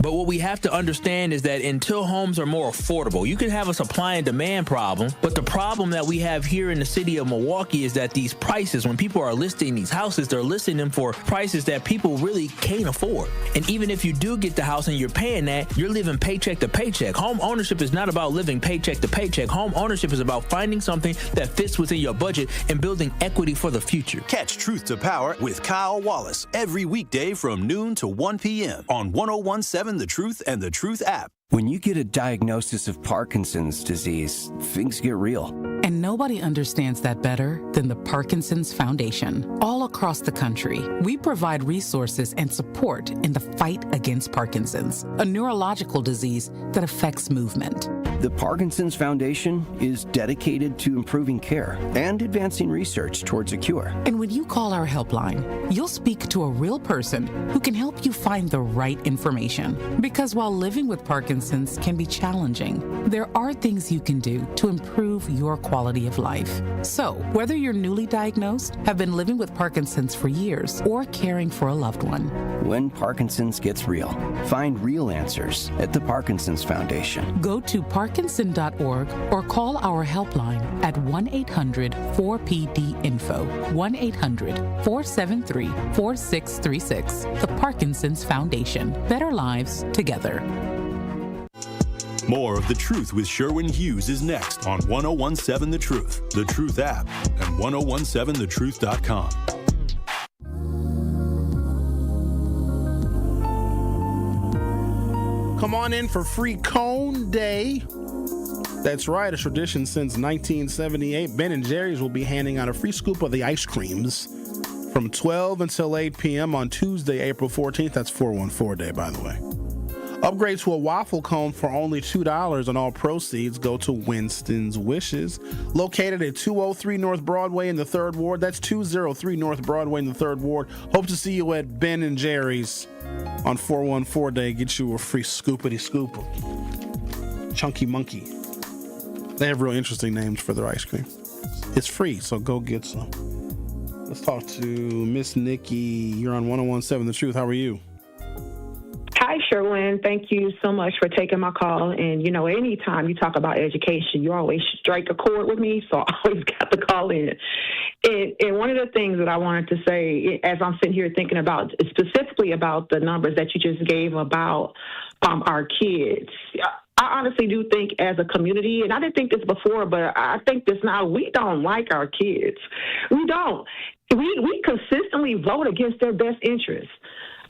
But what we have to understand is that until homes are more affordable, you can have a supply and demand problem. But the problem that we have here in the city of Milwaukee is that these prices, when people are listing these houses, they're listing them for prices that people really can't afford. And even if you do get the house and you're paying that, you're living paycheck to paycheck. Home ownership is not about living paycheck to paycheck. Home ownership is about finding something that fits within your budget and building equity for the future. Catch Truth to Power with Kyle Wallace every weekday from noon to 1 p.m. on 101.7 The Truth and The Truth app. When you get a diagnosis of Parkinson's disease, things get real. And nobody understands that better than the Parkinson's Foundation. All across the country, we provide resources and support in the fight against Parkinson's, a neurological disease that affects movement. The Parkinson's Foundation is dedicated to improving care and advancing research towards a cure. And when you call our helpline, you'll speak to a real person who can help you find the right information. Because while living with Parkinson's can be challenging, there are things you can do to improve your quality of life. So, whether you're newly diagnosed, have been living with Parkinson's for years, or caring for a loved one, When Parkinson's gets real, find real answers at the Parkinson's Foundation. go to parkinson.org or call our helpline at 1-800-4PD-INFO, 1-800-473-4636. The Parkinson's Foundation. Better lives together. More of The Truth with Sherwin Hughes is next on 1017 The Truth, The Truth app, and 1017thetruth.com. Come on in for Free Cone Day. That's right, a tradition since 1978. Ben & Jerry's will be handing out a free scoop of the ice creams from 12 until 8 p.m. on Tuesday, April 14th. That's 414 Day, by the way. Upgrade to a waffle cone for only $2, and all proceeds go to Winston's Wishes. Located at 203 North Broadway in the 3rd Ward. That's 203 North Broadway in the 3rd Ward. Hope to see you at Ben & Jerry's on 414 Day. Get you a free scoopity scoop. Chunky Monkey. They have real interesting names for their ice cream. It's free, so go get some. Let's talk to Miss Nikki. You're on 1017 The Truth. How are you? Hi, Sherwin. Thank you so much for taking my call. And, you know, anytime you talk about education, you always strike a chord with me, so I always got to call in. And one of the things that I wanted to say, as I'm sitting here thinking about, specifically about the numbers that you just gave about our kids, I honestly do think as a community, and I didn't think this before, but I think this now, we don't like our kids. We don't. We consistently vote against their best interests.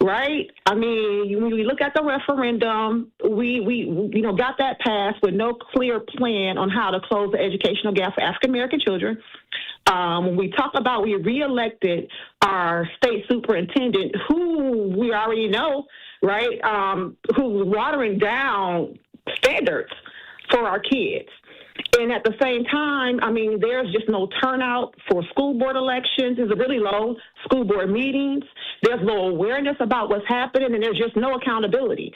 Right? I mean, when we look at the referendum, we got that passed with no clear plan on how to close the educational gap for African American children. When we talk about we reelected our state superintendent, who we already know, right, who's watering down standards for our kids. And at the same time, I mean, there's just no turnout for school board elections. There's really low school board meetings. There's low awareness about what's happening, and there's just no accountability.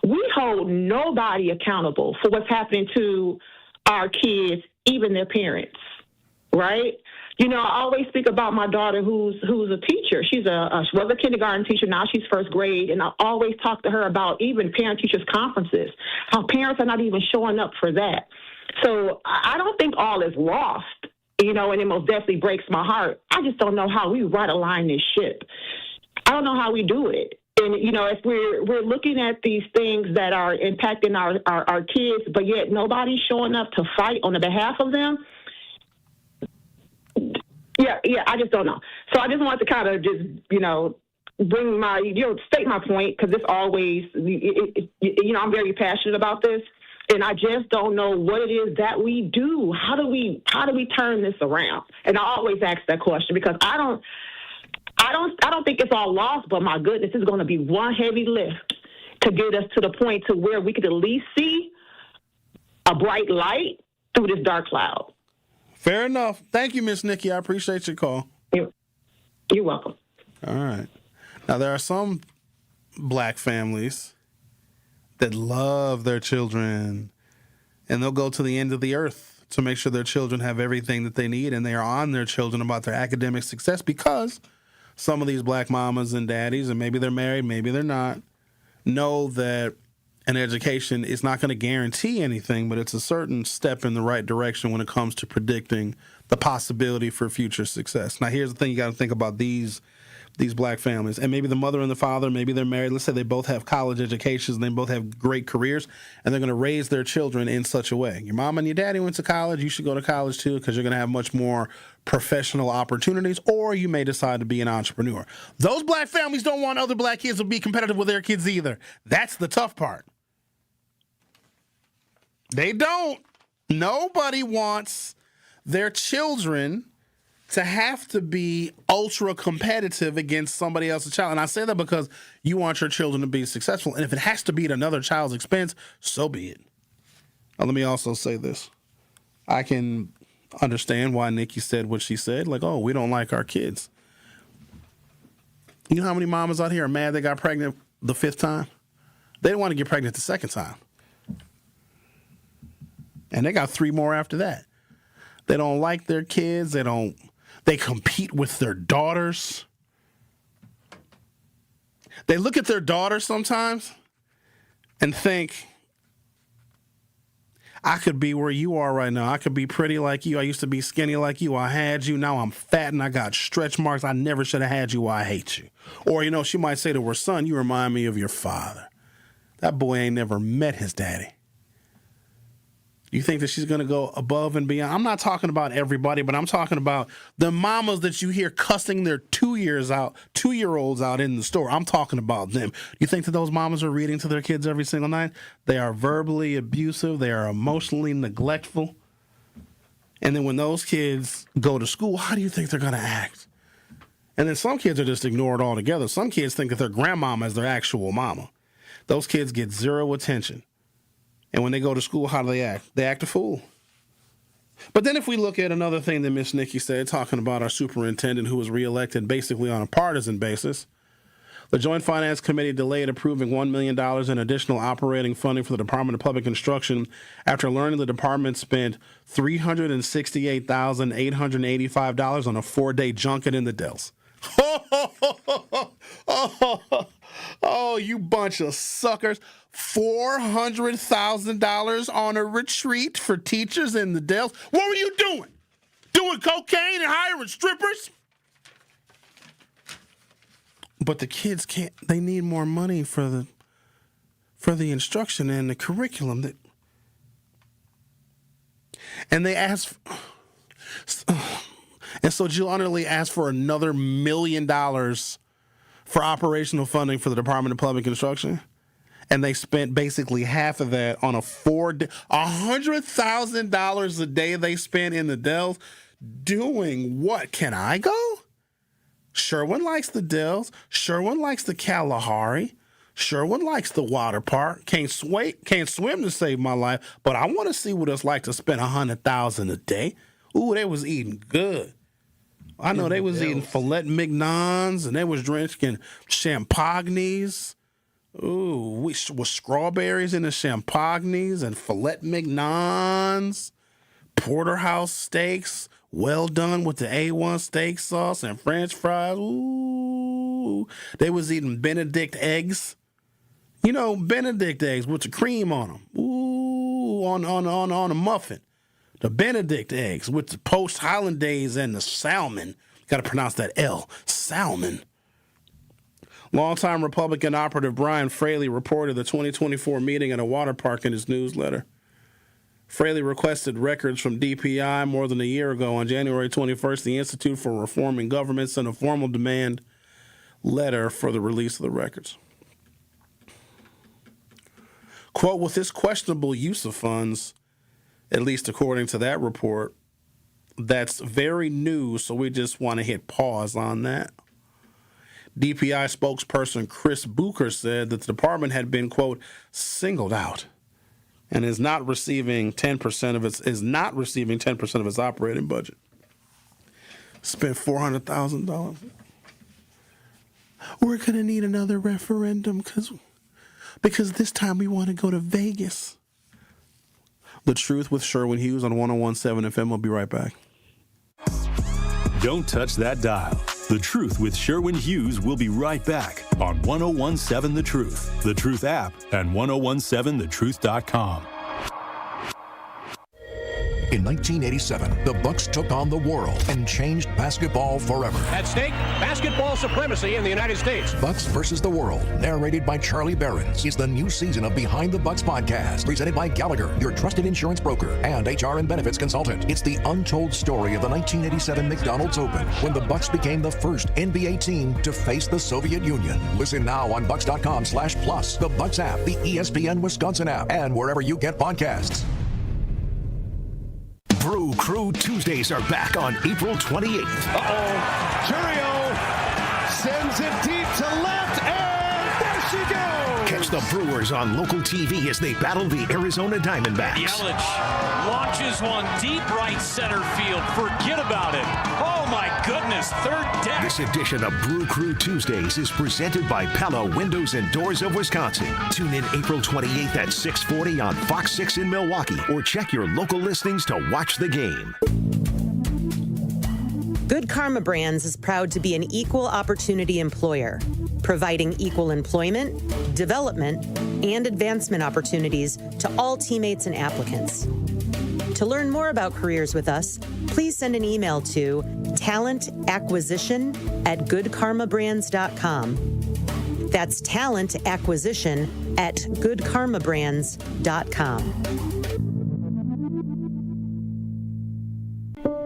We hold nobody accountable for what's happening to our kids, even their parents, right? You know, I always speak about my daughter who's a teacher. She was a kindergarten teacher. Now she's first grade. And I always talk to her about even parent-teachers conferences, how parents are not even showing up for that. So I don't think all is lost, you know, and it most definitely breaks my heart. I just don't know how we right align this ship. I don't know how we do it. And, you know, if we're looking at these things that are impacting our kids, but yet nobody's showing up to fight on the behalf of them. Yeah, I just don't know. So I just wanted to kind of just, you know, bring my, state my point, because it's always, I'm very passionate about this. And I just don't know what it is that we do. How do we turn this around? And I always ask that question because I don't think it's all lost, but my goodness, it's going to be one heavy lift to get us to the point to where we could at least see a bright light through this dark cloud. Fair enough. Thank you, Miss Nikki. I appreciate your call. You're welcome. All right. Now, there are some black families that love their children, and they'll go to the end of the earth to make sure their children have everything that they need, and they are on their children about their academic success because some of these black mamas and daddies, and maybe they're married, maybe they're not, know that an education is not going to guarantee anything, but it's a certain step in the right direction when it comes to predicting the possibility for future success. Now, here's the thing you got to think about these black families, and maybe the mother and the father, maybe they're married. Let's say they both have college educations and they both have great careers, and they're going to raise their children in such a way. Your mom and your daddy went to college. You should go to college too, because you're going to have much more professional opportunities, or you may decide to be an entrepreneur. Those black families don't want other black kids to be competitive with their kids either. That's the tough part. They don't. Nobody wants their children to have to be ultra competitive against somebody else's child. And I say that because you want your children to be successful. And if it has to be at another child's expense, so be it. Let me also say this. I can understand why Nikki said what she said. Like, oh, we don't like our kids. You know how many mamas out here are mad they got pregnant the 5th time? They didn't want to get pregnant the 2nd time. And they got 3 more after that. They don't like their kids. They compete with their daughters. They look at their daughters sometimes and think, I could be where you are right now. I could be pretty like you. I used to be skinny like you. I had you. Now I'm fat and I got stretch marks. I never should have had you. I hate you. Or, she might say to her son, you remind me of your father. That boy ain't never met his daddy. You think that she's going to go above and beyond? I'm not talking about everybody, but I'm talking about the mamas that you hear cussing their 2-year-olds out in the store. I'm talking about them. You think that those mamas are reading to their kids every single night? They are verbally abusive. They are emotionally neglectful. And then when those kids go to school, how do you think they're going to act? And then some kids are just ignored altogether. Some kids think that their grandmama is their actual mama. Those kids get zero attention. And when they go to school, how do they act? They act a fool. But then if we look at another thing that Miss Nikki said, talking about our superintendent who was reelected basically on a partisan basis, the Joint Finance Committee delayed approving $1 million in additional operating funding for the Department of Public Instruction after learning the department spent $368,885 on a 4-day junket in the Dells. Oh, you bunch of suckers. $400,000 on a retreat for teachers in the Dells. What were you doing? Doing cocaine and hiring strippers? But the kids can't. They need more money for the instruction and the curriculum. And they asked. And so Jill Underly asked for another $1 million for operational funding for the Department of Public Instruction. And they spent basically half of that on a 4-day, $100,000 a day they spent in the Dells doing what? Can I go? Sherwin likes the Dells. Sherwin likes the Kalahari. Sherwin likes the water park. Can't swim to save my life, but I want to see what it's like to spend $100,000 a day. Ooh, they was eating good. I know they was eating filet mignons and they was drinking champagnes. Ooh, with strawberries in the champagnes and filet mignons, porterhouse steaks, well done with the A1 steak sauce and French fries. Ooh, they was eating Benedict eggs. Benedict eggs with the cream on them. Ooh, on a muffin. The Benedict eggs with the post hollandaise and the salmon. Got to pronounce that L. Salmon. Longtime Republican operative Brian Fraley reported the 2024 meeting at a water park in his newsletter. Fraley requested records from DPI more than a year ago. On January 21st, the Institute for Reforming Government sent a formal demand letter for the release of the records. Quote, with this questionable use of funds, at least according to that report, that's very new, so we just want to hit pause on that. DPI spokesperson Chris Bucher said that the department had been, quote, singled out and is not receiving 10% of its operating budget. Spent $400,000. We're going to need another referendum because this time we want to go to Vegas. The Truth with Sherwin Hughes on 101.7 FM. We'll be right back. Don't touch that dial. The Truth with Sherwin Hughes will be right back on 101.7 The Truth, The Truth app, and 1017thetruth.com. In 1987, the Bucks took on the world and changed basketball forever. At stake, basketball supremacy in the United States. Bucks versus the World, narrated by Charlie Behrens, is the new season of Behind the Bucks podcast, presented by Gallagher, your trusted insurance broker and HR and benefits consultant. It's the untold story of the 1987 McDonald's Open, when the Bucks became the first NBA team to face the Soviet Union. Listen now on Bucks.com/plus, the Bucks app, the ESPN Wisconsin app, and wherever you get podcasts. Brew Crew Tuesdays are back on April 28th. Turio sends it deep to left, and there she goes. Catch the Brewers on local TV as they battle the Arizona Diamondbacks. Yelich launches one deep right center field. Forget about it. Oh, my goodness. Third deck. This edition of Brew Crew Tuesdays is presented by Pella Windows and Doors of Wisconsin. Tune in April 28th at 6:40 on Fox 6 in Milwaukee, or check your local listings to watch the game. Good Karma Brands is proud to be an equal opportunity employer, providing equal employment, development, and advancement opportunities to all teammates and applicants. To learn more about careers with us, please send an email to talentacquisition@goodkarmabrands.com. That's talentacquisition@goodkarmabrands.com.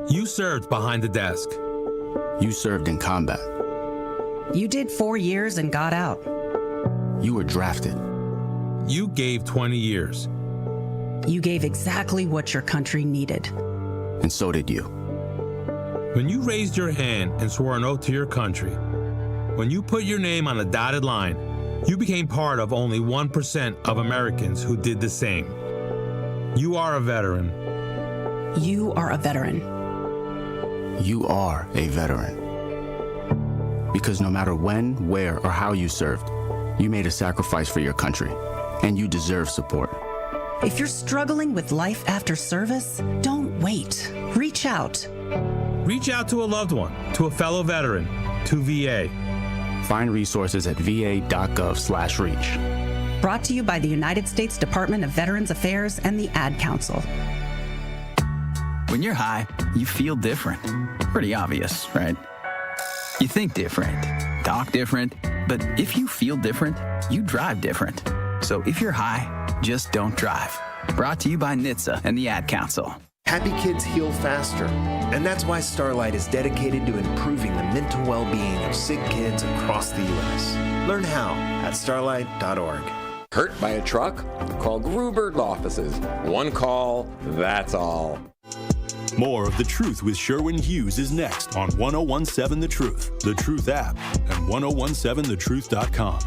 You served behind the desk. You served in combat. You did 4 years and got out. You were drafted. You gave 20 years. You gave exactly what your country needed. And so did you. When you raised your hand and swore an oath to your country, when you put your name on a dotted line, you became part of only 1% of Americans who did the same. You are a veteran. You are a veteran. You are a veteran. Because no matter when, where, or how you served, you made a sacrifice for your country, and you deserve support. If you're struggling with life after service, don't wait. Reach out. Reach out to a loved one, to a fellow veteran, to VA. Find resources at va.gov/reach. Brought to you by the United States Department of Veterans Affairs and the Ad Council. When you're high, you feel different. Pretty obvious, right? You think different, talk different, but if you feel different, you drive different. So if you're high, just don't drive. Brought to you by NHTSA and the Ad Council. Happy kids heal faster, and that's why Starlight is dedicated to improving the mental well-being of sick kids across the U.S. Learn how at starlight.org. Hurt by a truck? Call Gruber Law Offices. One call, that's all. More of The Truth with Sherwin Hughes is next on 1017 The Truth, The Truth app, and 1017thetruth.com.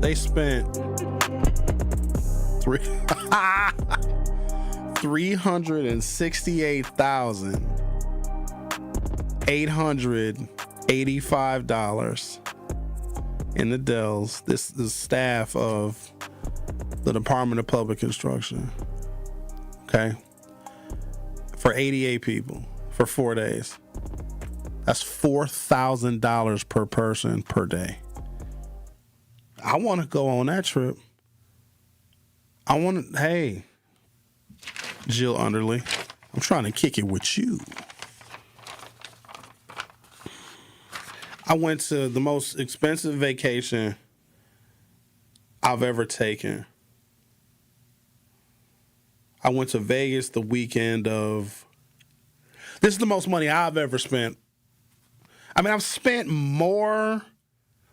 They spent $368,885 in the Dells. This is staff of the Department of Public Instruction. Okay. For 88 people for 4 days. That's $4,000 per person per day. I want to go on that trip. Hey, Jill Underly, I'm trying to kick it with you. I went to the most expensive vacation I've ever taken. I went to Vegas the weekend of... This is the most money I've ever spent. I mean, I've spent more,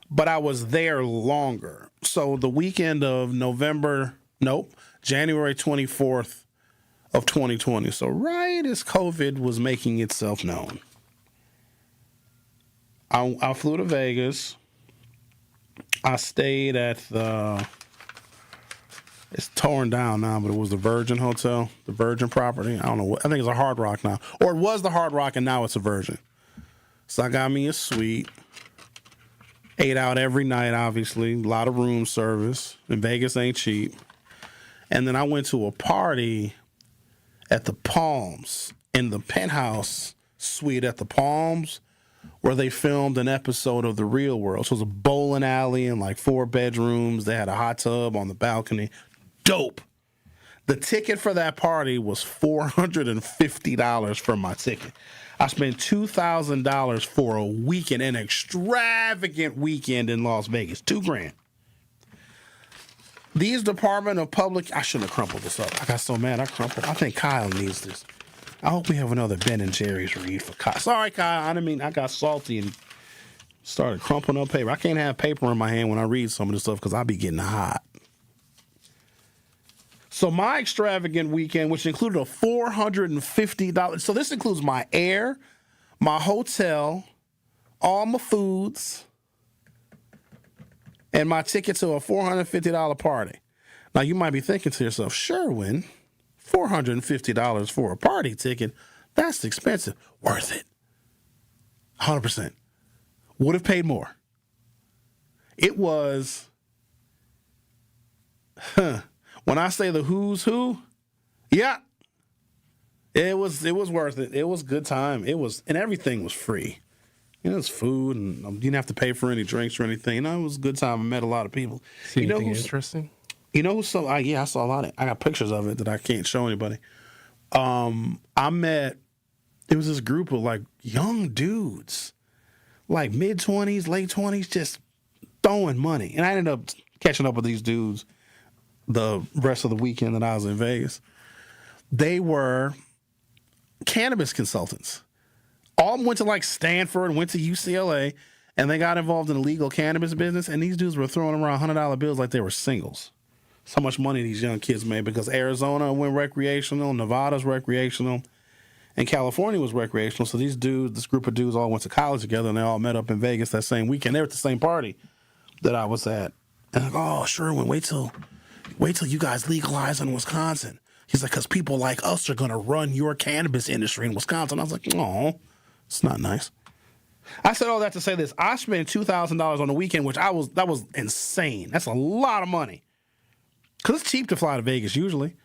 but I was there longer. So the weekend of January 24th of 2020. So right as COVID was making itself known. I flew to Vegas. I stayed at it's torn down now, but it was the Virgin Hotel, the Virgin property. I don't know. I think it's a Hard Rock now. Or it was the Hard Rock and now it's a Virgin. So I got me a suite. Ate out every night, obviously. A lot of room service. And Vegas ain't cheap. And then I went to a party at the Palms, in the penthouse suite at the Palms, where they filmed an episode of The Real World. So it was a bowling alley and like 4 bedrooms. They had a hot tub on the balcony. Dope. The ticket for that party was $450 for my ticket. I spent $2,000 for a weekend, an extravagant weekend in Las Vegas. $2,000. These Department of Public... I shouldn't have crumpled this up. I got so mad I crumpled. I think Kyle needs this. I hope we have another Ben & Jerry's read for Kyle. Sorry, Kyle. I didn't mean... I got salty and started crumpling up paper. I can't have paper in my hand when I read some of this stuff because I be getting hot. So my extravagant weekend, which included a $450, so this includes my air, my hotel, all my foods, and my ticket to a $450 party. Now, you might be thinking to yourself, Sherwin, $450 for a party ticket, that's expensive. Worth it. 100%. Would have paid more. It was, when I say the who's who, yeah, it was worth it. It was a good time. And everything was free. It was food, and you didn't have to pay for any drinks or anything. It was a good time. I met a lot of people. See anything interesting? You know who saw? I saw a lot of. I got pictures of it that I can't show anybody. I met. It was this group of like young dudes, like mid-20s, late 20s, just throwing money. And I ended up catching up with these dudes the rest of the weekend that I was in Vegas. They were cannabis consultants. All went to like Stanford, went to UCLA, and they got involved in the legal cannabis business. And these dudes were throwing around $100 bills like they were singles. So much money these young kids made because Arizona went recreational, Nevada's recreational, and California was recreational. So these dudes, this group of dudes all went to college together, and they all met up in Vegas that same weekend. They were at the same party that I was at. And I'm like, oh, Sherwin, wait till you guys legalize in Wisconsin. He's like, because people like us are going to run your cannabis industry in Wisconsin. I was like, oh, it's not nice. I said all that to say this. I spent $2,000 on the weekend, which that was insane. That's a lot of money. Because it's cheap to fly to Vegas usually.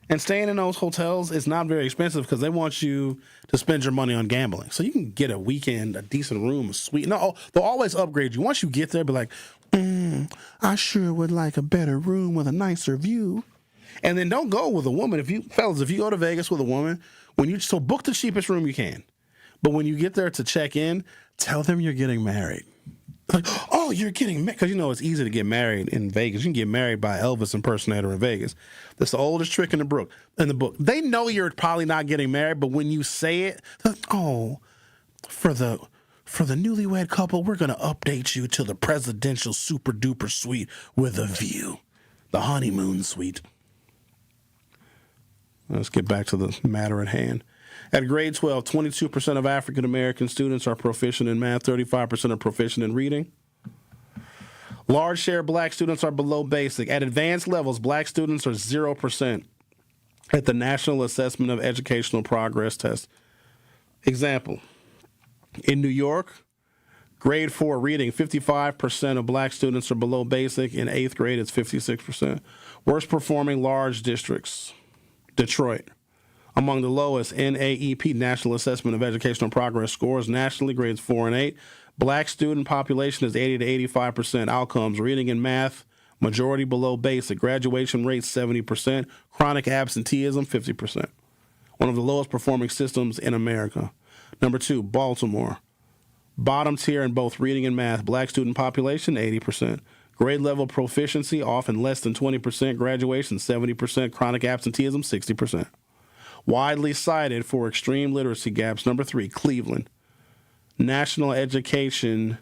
And staying in those hotels is not very expensive because they want you to spend your money on gambling. So you can get a weekend, a decent room, a suite. No, they'll always upgrade you. Once you get there, be like, I sure would like a better room with a nicer view. And then don't go with a woman. If you go to Vegas with a woman, so book the cheapest room you can. But when you get there to check in, tell them you're getting married. Like, oh, you're getting married. Because it's easy to get married in Vegas. You can get married by Elvis impersonator in Vegas. That's the oldest trick in the book. They know you're probably not getting married, but when you say it, they're like, oh, for the newlywed couple, we're going to update you to the presidential super duper suite with a view. The honeymoon suite. Let's get back to the matter at hand. At grade 12, 22% of African American students are proficient in math, 35% are proficient in reading. Large share of black students are below basic. At advanced levels, black students are 0% at the National Assessment of Educational Progress test. Example, in New York, grade 4 reading, 55% of black students are below basic. In 8th grade, it's 56%. Worst performing large districts, Detroit. Among the lowest NAEP, National Assessment of Educational Progress scores nationally, grades 4 and 8. Black student population is 80 to 85%. Outcomes, reading and math, majority below basic. Graduation rate, 70%. Chronic absenteeism, 50%. One of the lowest performing systems in America. Number 2, Baltimore. Bottom tier in both reading and math. Black student population, 80%. Grade level proficiency, often less than 20%. Graduation, 70%. Chronic absenteeism, 60%. Widely cited for extreme literacy gaps. Number 3, Cleveland. National Education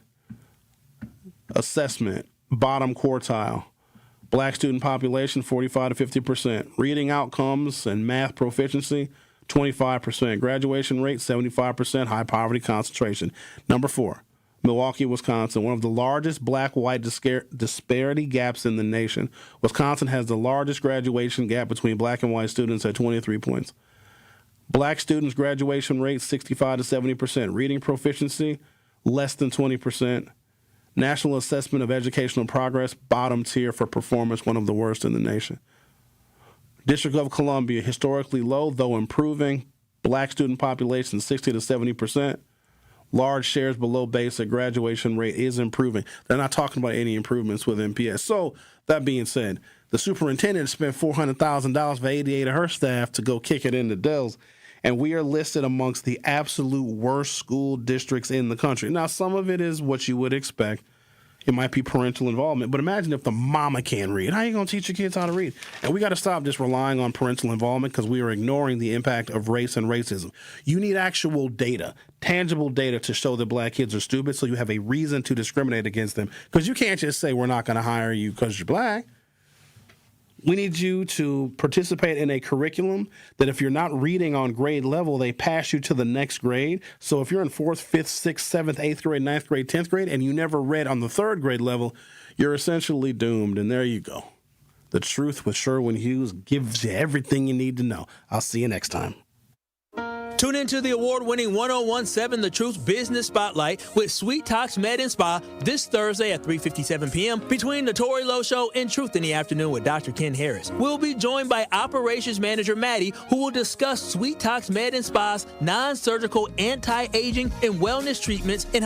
Assessment, bottom quartile. Black student population, 45 to 50%. Reading outcomes and math proficiency, 25%. Graduation rate, 75%. High poverty concentration. Number 4, Milwaukee, Wisconsin. One of the largest black-white disparity gaps in the nation. Wisconsin has the largest graduation gap between black and white students at 23 points. Black students' graduation rate, 65 to 70%. Reading proficiency, less than 20%. National Assessment of Educational Progress, bottom tier for performance, one of the worst in the nation. District of Columbia, historically low, though improving. Black student population, 60 to 70%. Large shares below basic. Graduation rate is improving. They're not talking about any improvements with MPS. So, that being said, the superintendent spent $400,000 for 88 of her staff to go kick it into Dells. And we are listed amongst the absolute worst school districts in the country. Now, some of it is what you would expect. It might be parental involvement. But imagine if the mama can't read. How are you going to teach your kids how to read? And we got to stop just relying on parental involvement because we are ignoring the impact of race and racism. You need actual data, tangible data to show that black kids are stupid so you have a reason to discriminate against them. Because you can't just say we're not going to hire you because you're black. We need you to participate in a curriculum that if you're not reading on grade level, they pass you to the next grade. So if you're in 4th, 5th, 6th, 7th, 8th grade, 9th grade, 10th grade, and you never read on the 3rd grade level, you're essentially doomed. And there you go. The Truth with Sherwin Hughes gives you everything you need to know. I'll see you next time. Tune into the award-winning 1017 The Truth Business Spotlight with Sweet Talks Med and Spa this Thursday at 3:57 p.m. between the Tory Lowe Show and Truth in the Afternoon with Dr. Ken Harris. We'll be joined by Operations Manager Maddie, who will discuss Sweet Talks Med and Spa's non-surgical anti-aging and wellness treatments and how